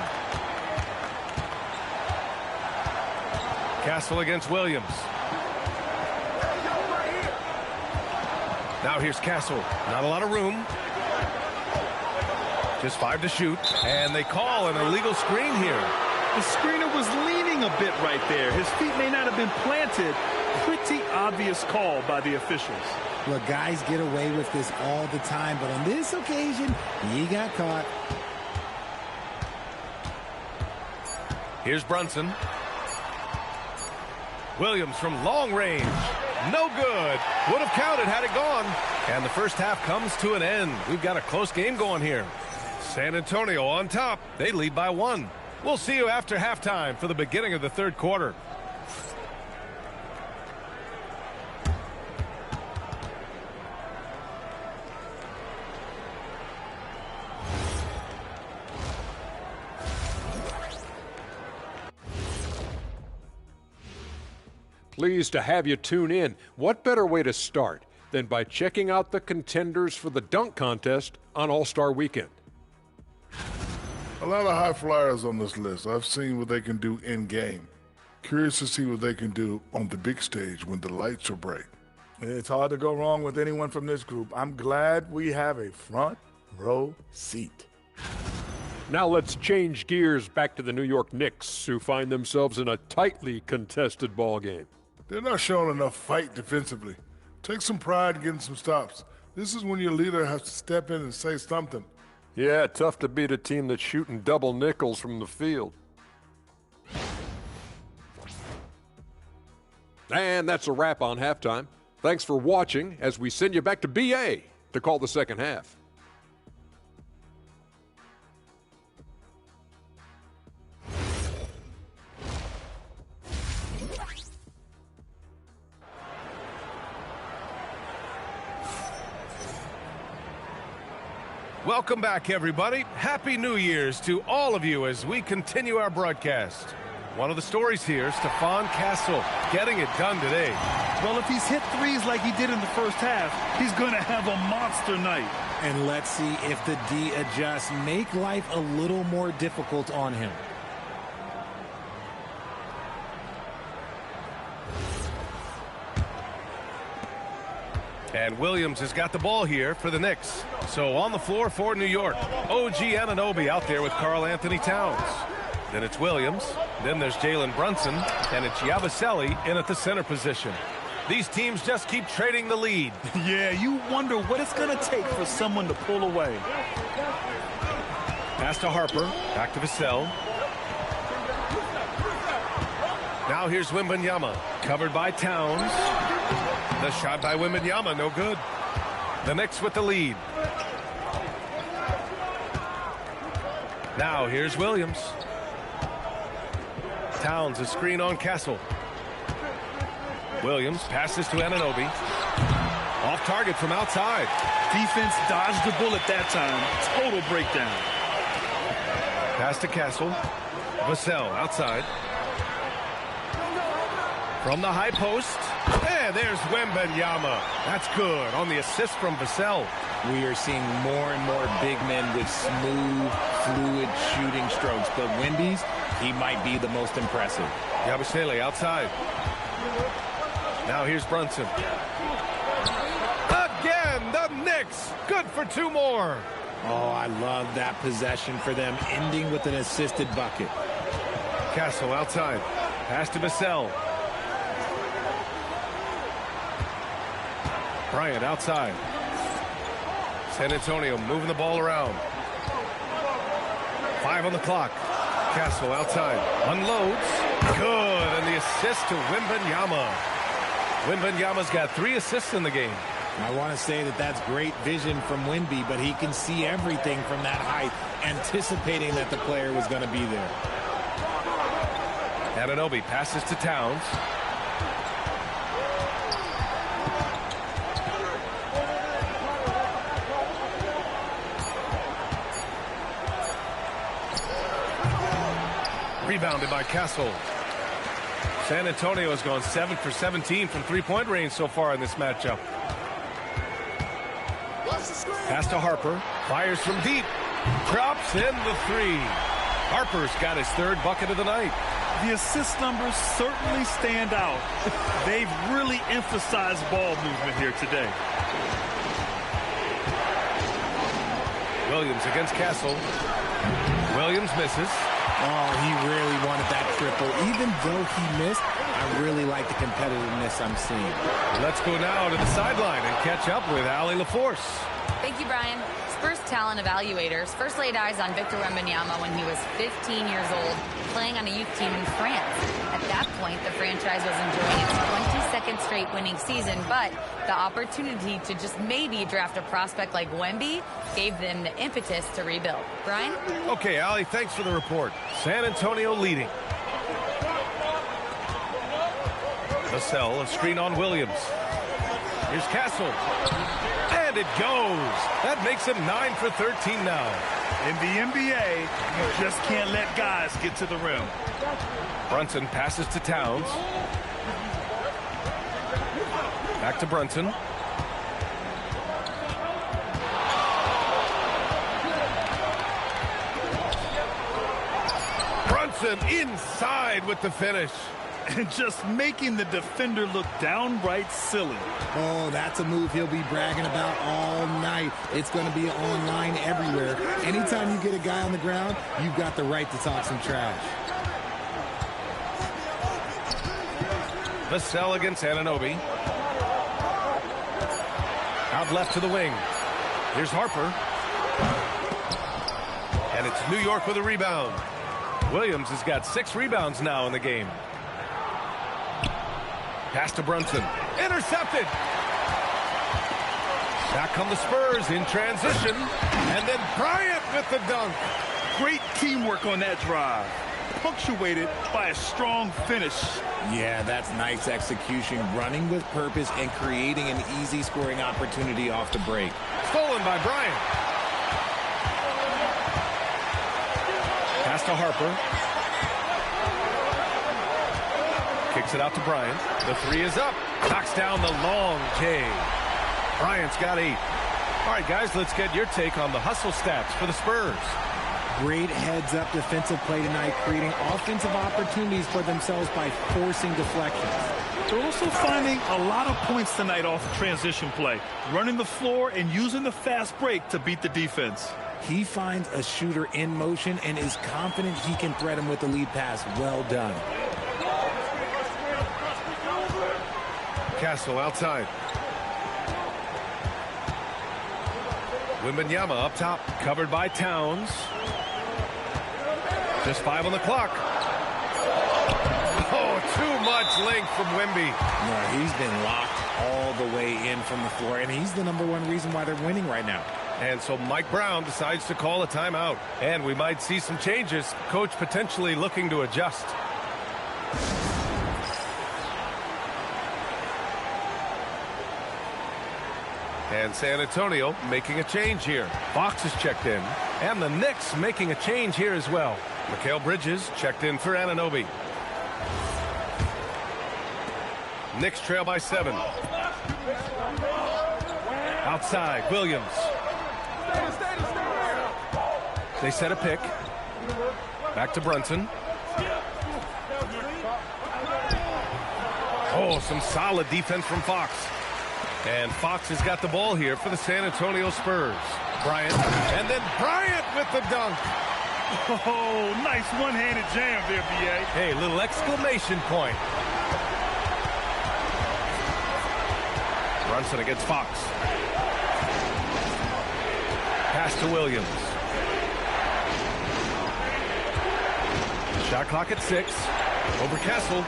Speaker 1: Castle against Williams. Now here's Castle. Not a lot of room. Just 5 to shoot. And they call an illegal screen here.
Speaker 3: The screener was leaning a bit right there. His feet may not have been planted. Pretty obvious call by the officials.
Speaker 18: Look, guys get away with this all the time, but on this occasion, he got caught.
Speaker 1: Here's Brunson. Williams from long range. No good. Would have counted had it gone. And the first half comes to an end. We've got a close game going here. San Antonio on top. They lead by 1. We'll see you after halftime for the beginning of the third quarter.
Speaker 5: Pleased to have you tune in. What better way to start than by checking out the contenders for the dunk contest on All-Star Weekend?
Speaker 7: A lot of high flyers on this list. I've seen what they can do in-game. Curious to see what they can do on the big stage when the lights are bright.
Speaker 6: It's hard to go wrong with anyone from this group. I'm glad we have a front row seat.
Speaker 5: Now let's change gears back to the New York Knicks, who find themselves in a tightly contested ball game.
Speaker 7: They're not showing enough fight defensively. Take some pride in getting some stops. This is when your leader has to step in and say something.
Speaker 5: Yeah, tough to beat a team that's shooting double nickels from the field. And that's a wrap on halftime. Thanks for watching as we send you back to BA to call the second half.
Speaker 1: Welcome back, everybody. Happy New Year's to all of you as we continue our broadcast. One of the stories here, Stephon Castle getting it done today.
Speaker 3: Well, if he's hit threes like he did in the first half, he's going to have a monster night.
Speaker 18: And let's see if the D adjusts, make life a little more difficult on him.
Speaker 1: And Williams has got the ball here for the Knicks. So on the floor for New York, OG Anunoby out there with Karl Anthony Towns. Then it's Williams. Then there's Jalen Brunson. And it's Yabusele in at the center position. These teams just keep trading the lead.
Speaker 3: Yeah, you wonder what it's going to take for someone to pull away.
Speaker 1: Pass to Harper. Back to Vassell. Now here's Wembanyama. Covered by Towns. The shot by Wembanyama, no good. The Knicks with the lead. Now here's Williams. Towns, a screen on Castle. Williams passes to Anunoby. Off target from outside.
Speaker 3: Defense dodged the bullet that time. Total breakdown.
Speaker 1: Pass to Castle. Vassell outside. From the high post. And there's Wembanyama. That's good on the assist from Vassell.
Speaker 18: We are seeing more and more big men with smooth, fluid shooting strokes. But Wemby's, he might be the most impressive.
Speaker 1: Yabusele outside. Now here's Brunson. Again, the Knicks. Good for two more.
Speaker 18: Oh, I love that possession for them, ending with an assisted bucket.
Speaker 1: Castle outside. Pass to Vassell. Bryant outside. San Antonio moving the ball around. 5 on the clock. Castle outside. Unloads. Good. And the assist to Wembanyama. Wembanyama's got 3 assists in the game.
Speaker 18: I want to say that that's great vision from Wemby, but he can see everything from that height, anticipating that the player was going to be there.
Speaker 1: Anunoby passes to Towns. Rebounded by Castle. San Antonio has gone 7 for 17 from three-point range so far in this matchup. Pass to Harper. Fires from deep. Drops in the 3. Harper's got his 3rd bucket of the night.
Speaker 3: The assist numbers certainly stand out. They've really emphasized ball movement here today.
Speaker 1: Williams against Castle. Williams misses.
Speaker 18: Oh, he really wanted that triple. Even though he missed, I really like the competitiveness I'm seeing.
Speaker 1: Let's go now to the sideline and catch up with Allie LaForce.
Speaker 4: Thank you, Brian. Spurs talent evaluators first laid eyes on Victor Wembanyama when he was 15 years old, playing on a youth team in France. At that point, the franchise was enjoying its 22nd straight winning season, but the opportunity to just maybe draft a prospect like Wemby gave them the impetus to rebuild. Brian?
Speaker 1: Okay, Allie, thanks for the report. San Antonio leading. Vassell, a screen on Williams. Here's Castle. And it goes. That makes him 9 for 13 now.
Speaker 3: In the NBA, you just can't let guys get to the rim.
Speaker 1: Brunson passes to Towns. Back to Brunson. Brunson inside with the finish.
Speaker 3: And just making the defender look downright silly.
Speaker 18: Oh, that's a move he'll be bragging about all night. It's going to be online everywhere. Anytime you get a guy on the ground, you've got the right to talk some trash.
Speaker 1: Vassell against Anunoby. Out left to the wing. Here's Harper. And it's New York with a rebound. Williams has got 6 rebounds now in the game. Pass to Brunson. Intercepted. Back come the Spurs in transition. And then Bryant with the dunk.
Speaker 3: Great teamwork on that drive. Punctuated by a strong finish.
Speaker 18: Yeah, that's nice execution. Running with purpose and creating an easy scoring opportunity off the break.
Speaker 1: Stolen by Bryant. Pass to Harper. Kicks it out to Bryant. The three is up. Knocks down the long J. Bryant's got 8. All right, guys, let's get your take on the hustle stats for the Spurs.
Speaker 18: Great heads-up defensive play tonight, creating offensive opportunities for themselves by forcing deflections.
Speaker 3: They're also finding a lot of points tonight off transition play, running the floor and using the fast break to beat the defense.
Speaker 18: He finds a shooter in motion and is confident he can thread him with the lead pass. Well done.
Speaker 1: Castle outside. Wembanyama up top, covered by Towns. Just 5 on the clock. Oh, too much length from Wemby.
Speaker 18: No, he's been locked all the way in from the floor, and he's the #1 reason why they're winning right now.
Speaker 1: And so Mike Brown decides to call a timeout. And we might see some changes. Coach potentially looking to adjust. And San Antonio making a change here. Fox is checked in. And the Knicks making a change here as well. Mikal Bridges checked in for Anunoby. Knicks trail by 7. Outside, Williams. They set a pick. Back to Brunson. Oh, some solid defense from Fox. And Fox has got the ball here for the San Antonio Spurs. Bryant. And then Bryant with the dunk.
Speaker 3: Oh, nice one-handed jam there, B.A.
Speaker 1: Hey, little exclamation point. Brunson against Fox. Pass to Williams. Shot clock at 6. Over Kessel.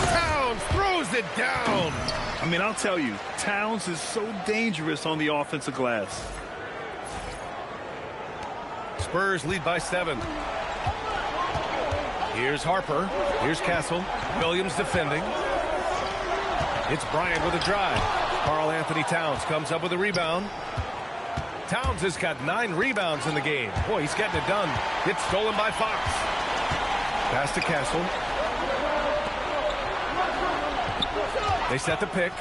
Speaker 1: Towns throws it down.
Speaker 3: I mean, I'll tell you, Towns is so dangerous on the offensive glass.
Speaker 1: Spurs lead by 7. Here's Harper. Here's Castle. Williams defending. It's Bryant with a drive. Karl Anthony Towns comes up with a rebound. Towns has got 9 rebounds in the game. Boy, he's getting it done. It's stolen by Fox. Pass to Castle. They set the pick.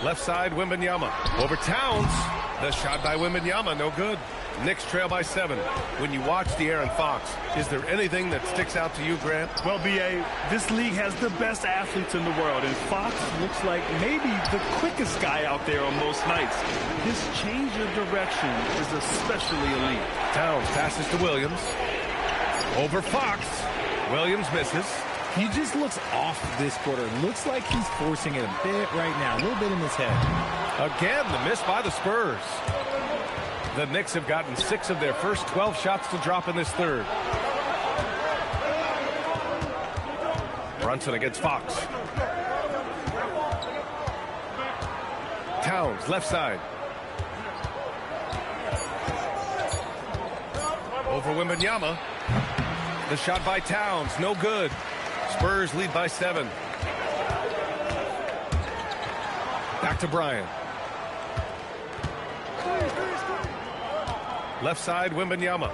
Speaker 1: Left side, Wembanyama. Over Towns. The shot by Wembanyama, no good. Knicks trail by 7. When you watch De'Aaron Fox, is there anything that sticks out to you, Grant?
Speaker 3: Well, B.A., this league has the best athletes in the world, and Fox looks like maybe the quickest guy out there on most nights. His change of direction is especially elite.
Speaker 1: Towns passes to Williams. Over Fox. Williams misses.
Speaker 18: He just looks off this quarter. Looks like he's forcing it a bit right now. A little bit in his head.
Speaker 1: Again, the miss by the Spurs. The Knicks have gotten 6 of their first 12 shots to drop in this third. Brunson against Fox. Towns, left side. Over Wembanyama. The shot by Towns, no good. Spurs lead by 7. Back to Bryant. Left side, Wembanyama.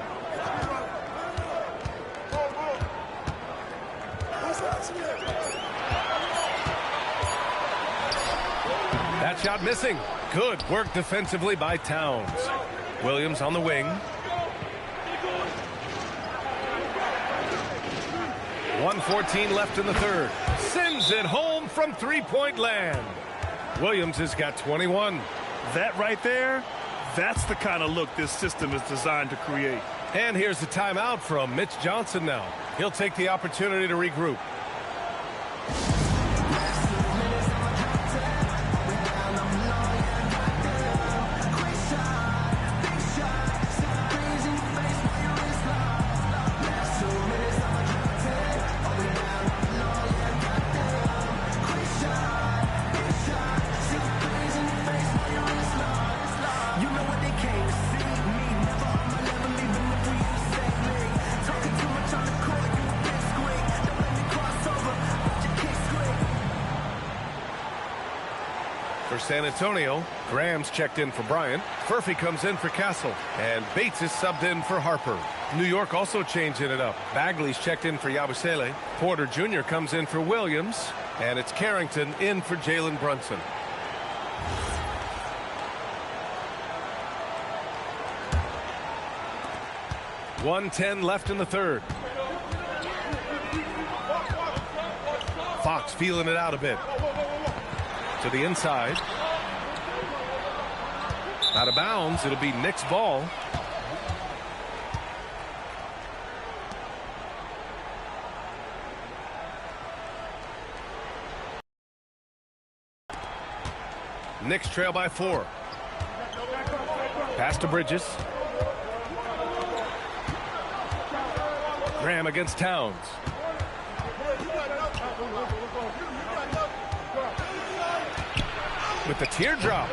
Speaker 1: That shot missing. Good work defensively by Towns. Williams on the wing. 1:14 left in the third. Sends it home from three-point land. Williams has got 21.
Speaker 3: That right there, that's the kind of look this system is designed to create.
Speaker 1: And here's the timeout from Mitch Johnson now. He'll take the opportunity to regroup. San Antonio. Graham's checked in for Bryant. Furphy comes in for Castle. And Bates is subbed in for Harper. New York also changing it up. Bagley's checked in for Yabusele. Porter Jr. comes in for Williams. And it's Carrington in for Jalen Brunson. .110 left in the third. Fox feeling it out a bit. To the inside. Out of bounds. It'll be Knicks' ball. Knicks trail by 4. Pass to Bridges. Graham against Towns. With the teardrop.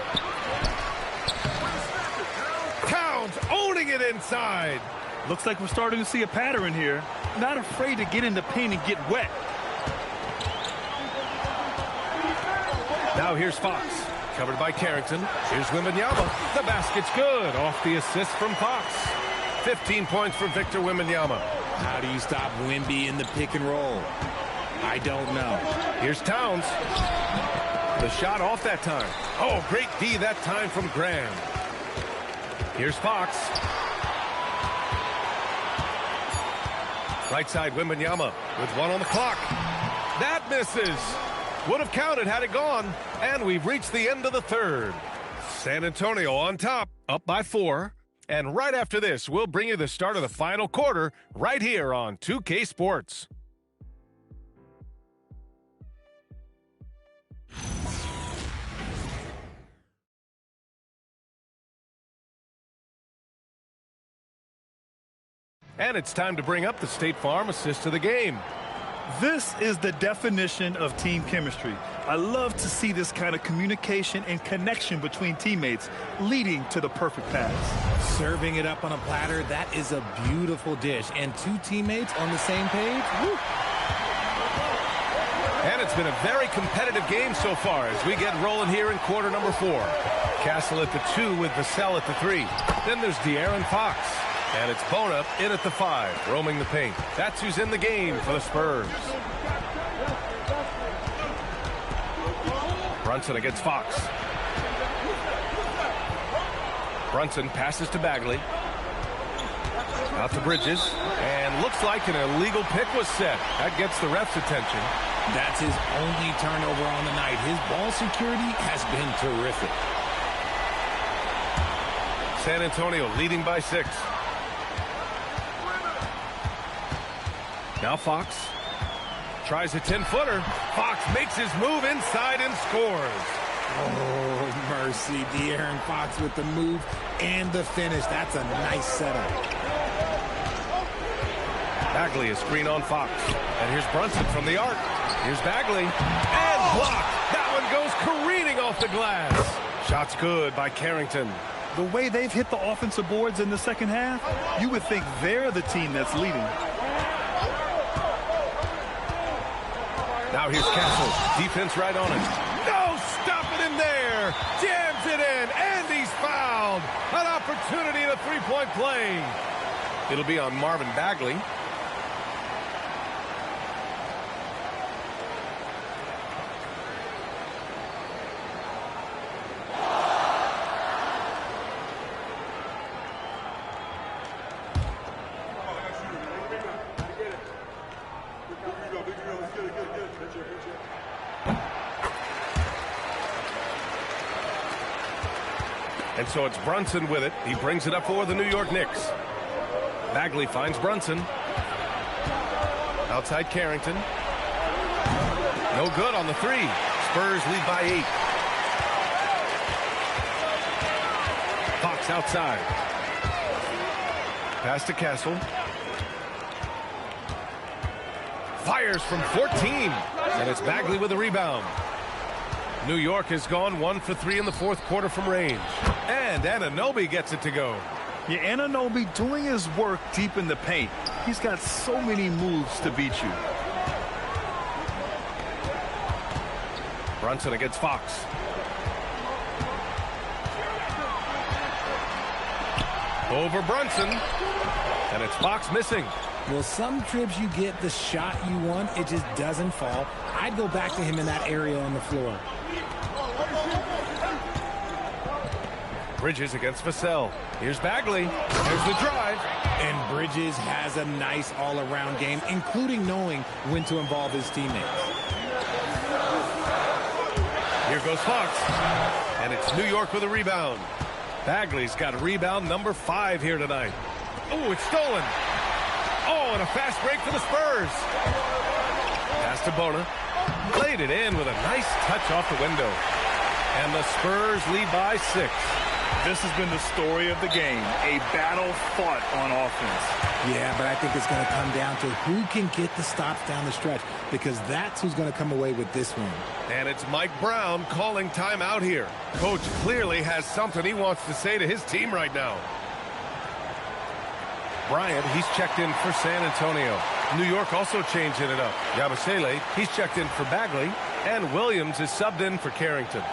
Speaker 1: Towns owning it inside.
Speaker 3: Looks like we're starting to see a pattern here. Not afraid to get in the paint and get wet.
Speaker 1: Now here's Fox. Covered by Carrington. Here's Wembanyama. The basket's good. Off the assist from Fox. 15 points for Victor Wembanyama.
Speaker 18: How do you stop Wemby in the pick and roll? I don't know.
Speaker 1: Here's Towns. The shot off that time. Oh, great D that time from Graham. Here's Fox. Right side, Wembanyama with 1 on the clock. That misses. Would have counted had it gone. And we've reached the end of the third. San Antonio on top, up by 4. And right after this, we'll bring you the start of the final quarter right here on 2K Sports. And it's time to bring up the State Farm assist of the game.
Speaker 3: This is the definition of team chemistry. I love to see this kind of communication and connection between teammates leading to the perfect pass.
Speaker 18: Serving it up on a platter, that is a beautiful dish. And 2 teammates on the same page. Woo.
Speaker 1: And it's been a very competitive game so far as we get rolling here in quarter number 4. Castle at the 2 with Vassell at the 3. Then there's De'Aaron Fox. And it's Bona in at the 5, roaming the paint. That's who's in the game for the Spurs. Brunson against Fox. Brunson passes to Bagley. Out to Bridges. And looks like an illegal pick was set. That gets the ref's attention.
Speaker 18: That's his only turnover on the night. His ball security has been terrific.
Speaker 1: San Antonio leading by 6. Now Fox tries a 10-footer. Fox makes his move inside and scores.
Speaker 18: Oh, mercy. De'Aaron Fox with the move and the finish. That's a nice setup.
Speaker 1: Bagley is screen on Fox. And here's Brunson from the arc. Here's Bagley. And blocked. That one goes careening off the glass. Shot's good by Carrington.
Speaker 3: The way they've hit the offensive boards in the second half, you would think they're the team that's leading.
Speaker 1: Now here's Castle. Defense right on it. No, stopping him there. Jams it in, and he's fouled. An opportunity in a 3-point play. It'll be on Marvin Bagley. And so it's Brunson with it. He brings it up for the New York Knicks. Bagley finds Brunson. Outside Carrington. No good on the 3. Spurs lead by 8. Fox outside. Pass to Castle. Fires from 14. And it's Bagley with the rebound. New York has gone 1 for 3 in the 4th quarter from range. And Anunoby gets it to go.
Speaker 3: Yeah, Anunoby doing his work deep in the paint. He's got so many moves to beat you.
Speaker 1: Brunson against Fox. Over Brunson. And it's Fox missing.
Speaker 18: Well, some trips you get the shot you want. It just doesn't fall. I'd go back to him in that area on the floor.
Speaker 1: Bridges against Vassell. Here's Bagley. There's the drive.
Speaker 18: And Bridges has a nice all-around game, including knowing when to involve his teammates.
Speaker 1: Here goes Fox. And it's New York with a rebound. Bagley's got rebound number 5 here tonight. Oh, it's stolen. Oh, and a fast break for the Spurs. Pass to Bona. Played it in with a nice touch off the window. And the Spurs lead by 6.
Speaker 3: This has been the story of the game, a battle fought on offense.
Speaker 18: Yeah, but I think it's going to come down to who can get the stops down the stretch, because that's who's going to come away with this one.
Speaker 1: And it's Mike Brown calling timeout here. Coach clearly has something he wants to say to his team right now. Bryant, he's checked in for San Antonio. New York also changing it up. Yabusele, he's checked in for Bagley. And Williams is subbed in for Carrington.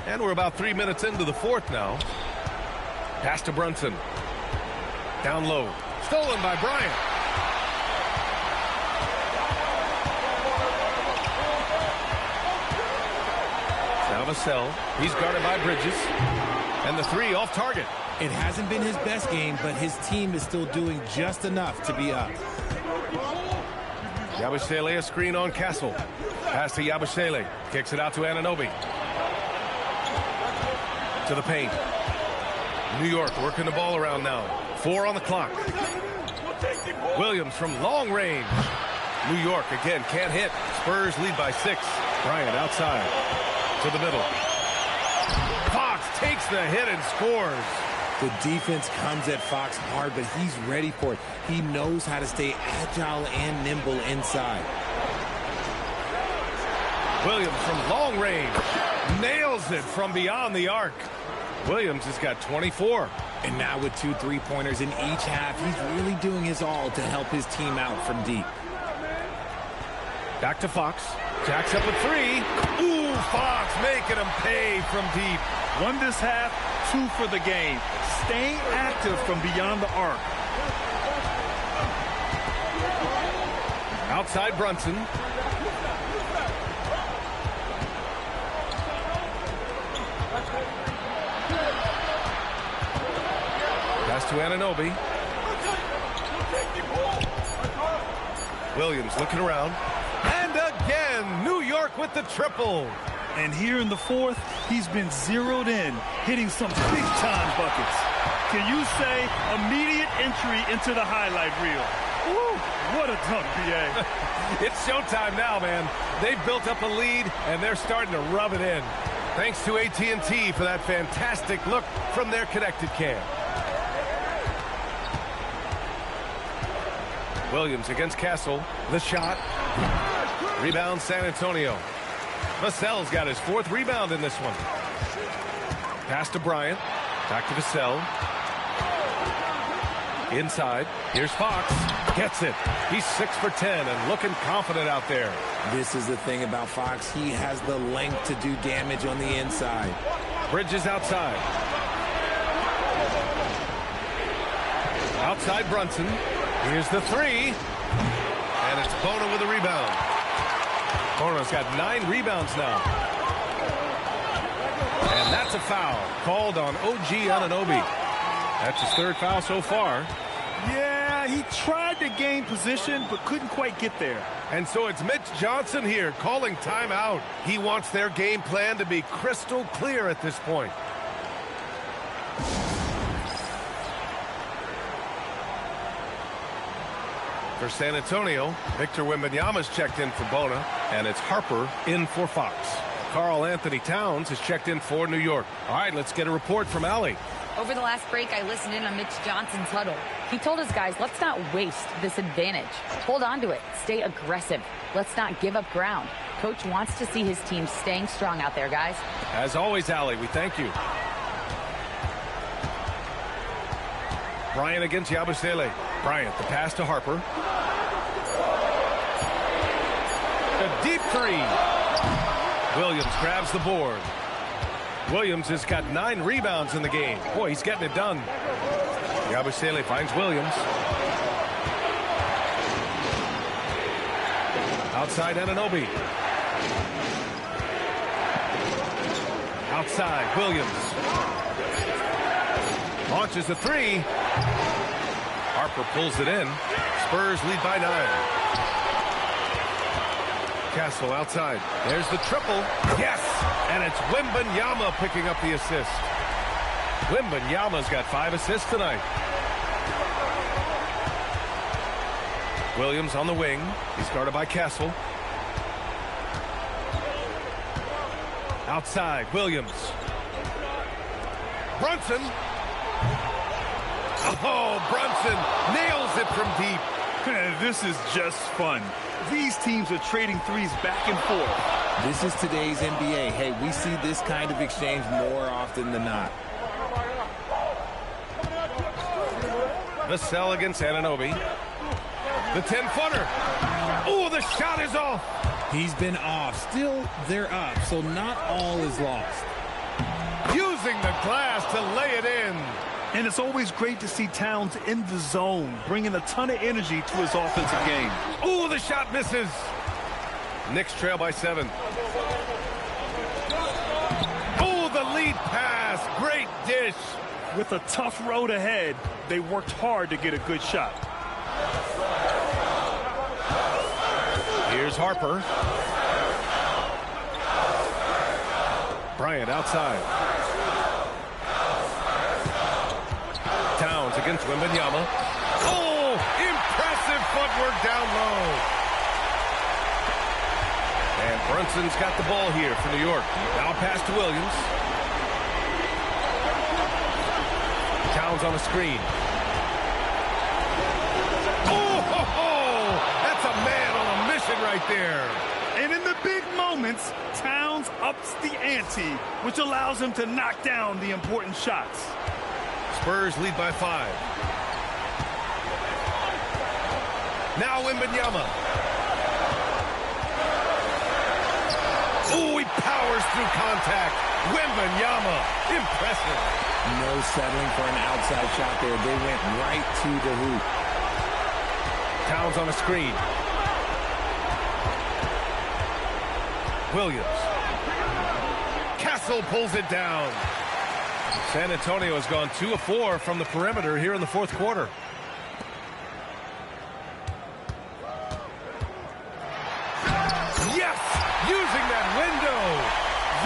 Speaker 1: And we're about 3 minutes into the fourth now. Pass to Brunson. Down low. Stolen by Bryant. Now Vassell. He's guarded by Bridges. And the 3 off target.
Speaker 18: It hasn't been his best game, but his team is still doing just enough to be up.
Speaker 1: Yabusele, a screen on Castle. Pass to Yabusele. Kicks it out to Anunoby. To the paint. New York working the ball around now. 4 on the clock. Williams from long range. New York again can't hit. Spurs lead by 6. Bryant outside. To the middle. Fox takes the hit and scores.
Speaker 18: The defense comes at Fox hard, but he's ready for it. He knows how to stay agile and nimble inside.
Speaker 1: Williams from long range. Nails it from beyond the arc. Williams has got 24.
Speaker 18: And now with 2 3-pointers in each half, he's really doing his all to help his team out from deep.
Speaker 1: Back to Fox. Jacks up a 3. Ooh, Fox making him pay from deep.
Speaker 3: 1 this half, 2 for the game. Staying active from beyond the arc.
Speaker 1: Outside Brunson. Pass to Anunoby. Williams looking around. And again, New York with the triple.
Speaker 3: And here in the fourth, he's been zeroed in, hitting some big-time buckets. Can you say immediate entry into the highlight reel? Woo, what a dunk, B.A.
Speaker 1: It's showtime now, man. They've built up a lead, and they're starting to rub it in. Thanks to AT&T for that fantastic look from their connected cam. Williams against Castle. The shot. Rebound San Antonio. Vassell's got his 4th rebound in this one. Pass to Bryant. Back to Vassell. Inside. Here's Fox. Gets it. He's 6 for 10 and looking confident out there.
Speaker 18: This is the thing about Fox. He has the length to do damage on the inside.
Speaker 1: Bridges outside. Outside Brunson. Here's the 3. And it's Bona with a rebound. Bona's got 9 rebounds now. And that's a foul called on OG Anunoby. That's his 3rd foul so far.
Speaker 3: Yeah, he tried to gain position, but couldn't quite get there.
Speaker 1: And so it's Mitch Johnson here calling timeout. He wants their game plan to be crystal clear at this point. For San Antonio, Victor Wembanyama's checked in for Bona, and it's Harper in for Fox. Karl Anthony Towns is checked in for New York. All right, let's get a report from Allie.
Speaker 4: Over the last break, I listened in on Mitch Johnson's huddle. He told his guys, let's not waste this advantage. Hold on to it. Stay aggressive. Let's not give up ground. Coach wants to see his team staying strong out there, guys.
Speaker 1: As always, Allie, we thank you. Bryant against Yabusele. Bryant, the pass to Harper. A deep 3. Williams grabs the board. Williams has got 9 rebounds in the game. Boy, he's getting it done. Yabusele finds Williams. Outside Anunoby. Outside Williams. Launches a 3. Harper pulls it in. Spurs lead by 9. Castle outside. There's the triple. Yes! And it's Wembanyama picking up the assist. Wembanyama's got 5 assists tonight. Williams on the wing. He's guarded by Castle. Outside, Williams. Brunson. Oh, Brunson nails it from deep.
Speaker 3: This is just fun. These teams are trading threes back and forth.
Speaker 18: This is today's NBA. Hey, we see this kind of exchange more often than not.
Speaker 1: Vassell against Anunoby. The 10-footer. Oh, the shot is off.
Speaker 18: He's been off. Still, they're up, so not all is lost.
Speaker 1: Using the glass to lay it in.
Speaker 3: And it's always great to see Towns in the zone, bringing a ton of energy to his offensive game.
Speaker 1: Oh, the shot misses. Knicks trail by 7. Oh, the lead pass. Great dish.
Speaker 3: With a tough road ahead, they worked hard to get a good shot.
Speaker 1: Here's Harper. Bryant outside. Towns against Wembanyama. Oh, impressive footwork down low. And Brunson's got the ball here for New York. Now pass to Williams. Towns on a screen. That's a man on a mission right there.
Speaker 3: And in the big moments, Towns ups the ante, which allows him to knock down the important shots.
Speaker 1: Spurs lead by 5. Now Wembanyama. Oh, he powers through contact. Wembanyama, impressive.
Speaker 18: No settling for an outside shot there. They went right to the hoop.
Speaker 1: Towns on a screen. Williams. Castle pulls it down. San Antonio has gone 2 of 4 from the perimeter here in the 4th quarter. Yes! Using that window.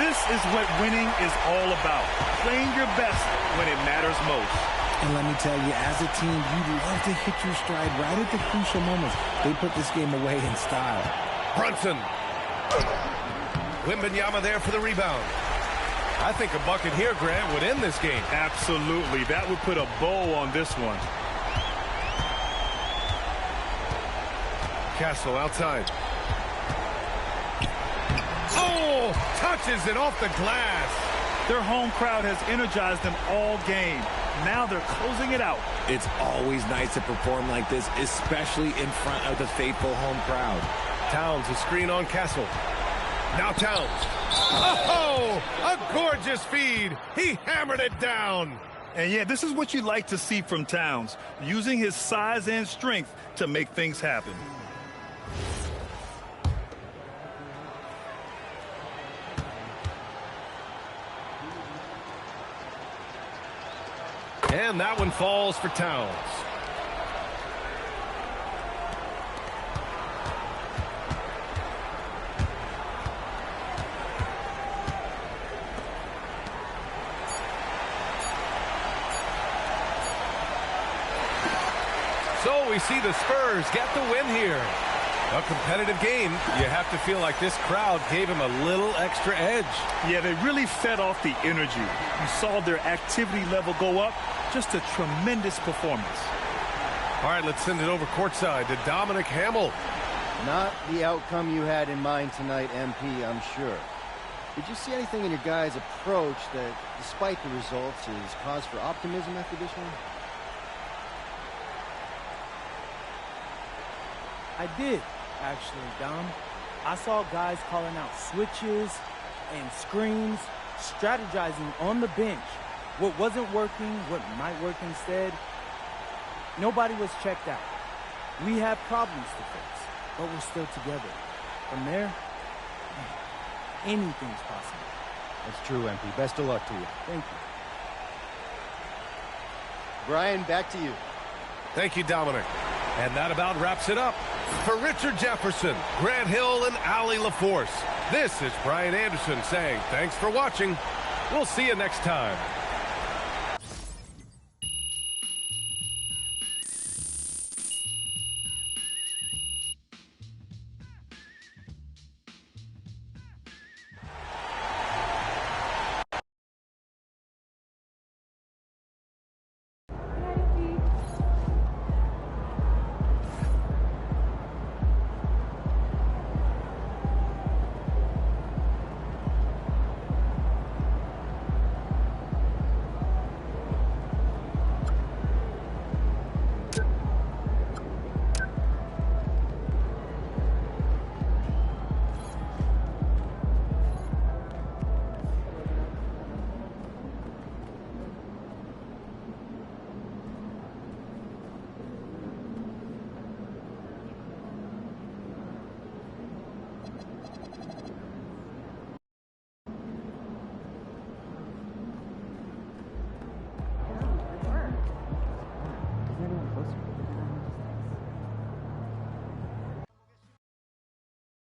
Speaker 3: This is what winning is all about. Playing your best when it matters most.
Speaker 18: And let me tell you, as a team, you love to hit your stride right at the crucial moments. They put this game away in style.
Speaker 1: Brunson. Wembanyama there for the rebound. I think a bucket here, Grant, would end this game.
Speaker 3: Absolutely. That would put a bow on this one.
Speaker 1: Castle outside. Oh, touches it off the glass.
Speaker 3: Their home crowd has energized them all game. Now they're closing it out.
Speaker 18: It's always nice to perform like this, especially in front of the faithful home crowd.
Speaker 1: Towns, a screen on Castle. Now Towns. Oh, a gorgeous feed. He hammered it down.
Speaker 3: And yeah, this is what you like to see from Towns, using his size and strength to make things happen.
Speaker 1: And that one falls for Towns. So we see the Spurs get the win here. A competitive game. You have to feel like this crowd gave him a little extra edge.
Speaker 3: Yeah, they really fed off the energy. You saw their activity level go up. Just a tremendous performance.
Speaker 1: All right, let's send it over courtside to Dominic Hamill.
Speaker 19: Not the outcome you had in mind tonight, MP, I'm sure. Did you see anything in your guys' approach that, despite the results, is cause for optimism after this one?
Speaker 9: I did, actually, Dom. I saw guys calling out switches, and screens, strategizing on the bench. What wasn't working, what might work instead. Nobody was checked out. We have problems to fix, but we're still together. From there, anything's possible.
Speaker 19: That's true, MP. Best of luck to you.
Speaker 9: Thank you.
Speaker 19: Brian, back to you.
Speaker 1: Thank you, Dominic. And that about wraps it up. For Richard Jefferson, Grant Hill, and Allie LaForce, this is Brian Anderson saying thanks for watching. We'll see you next time.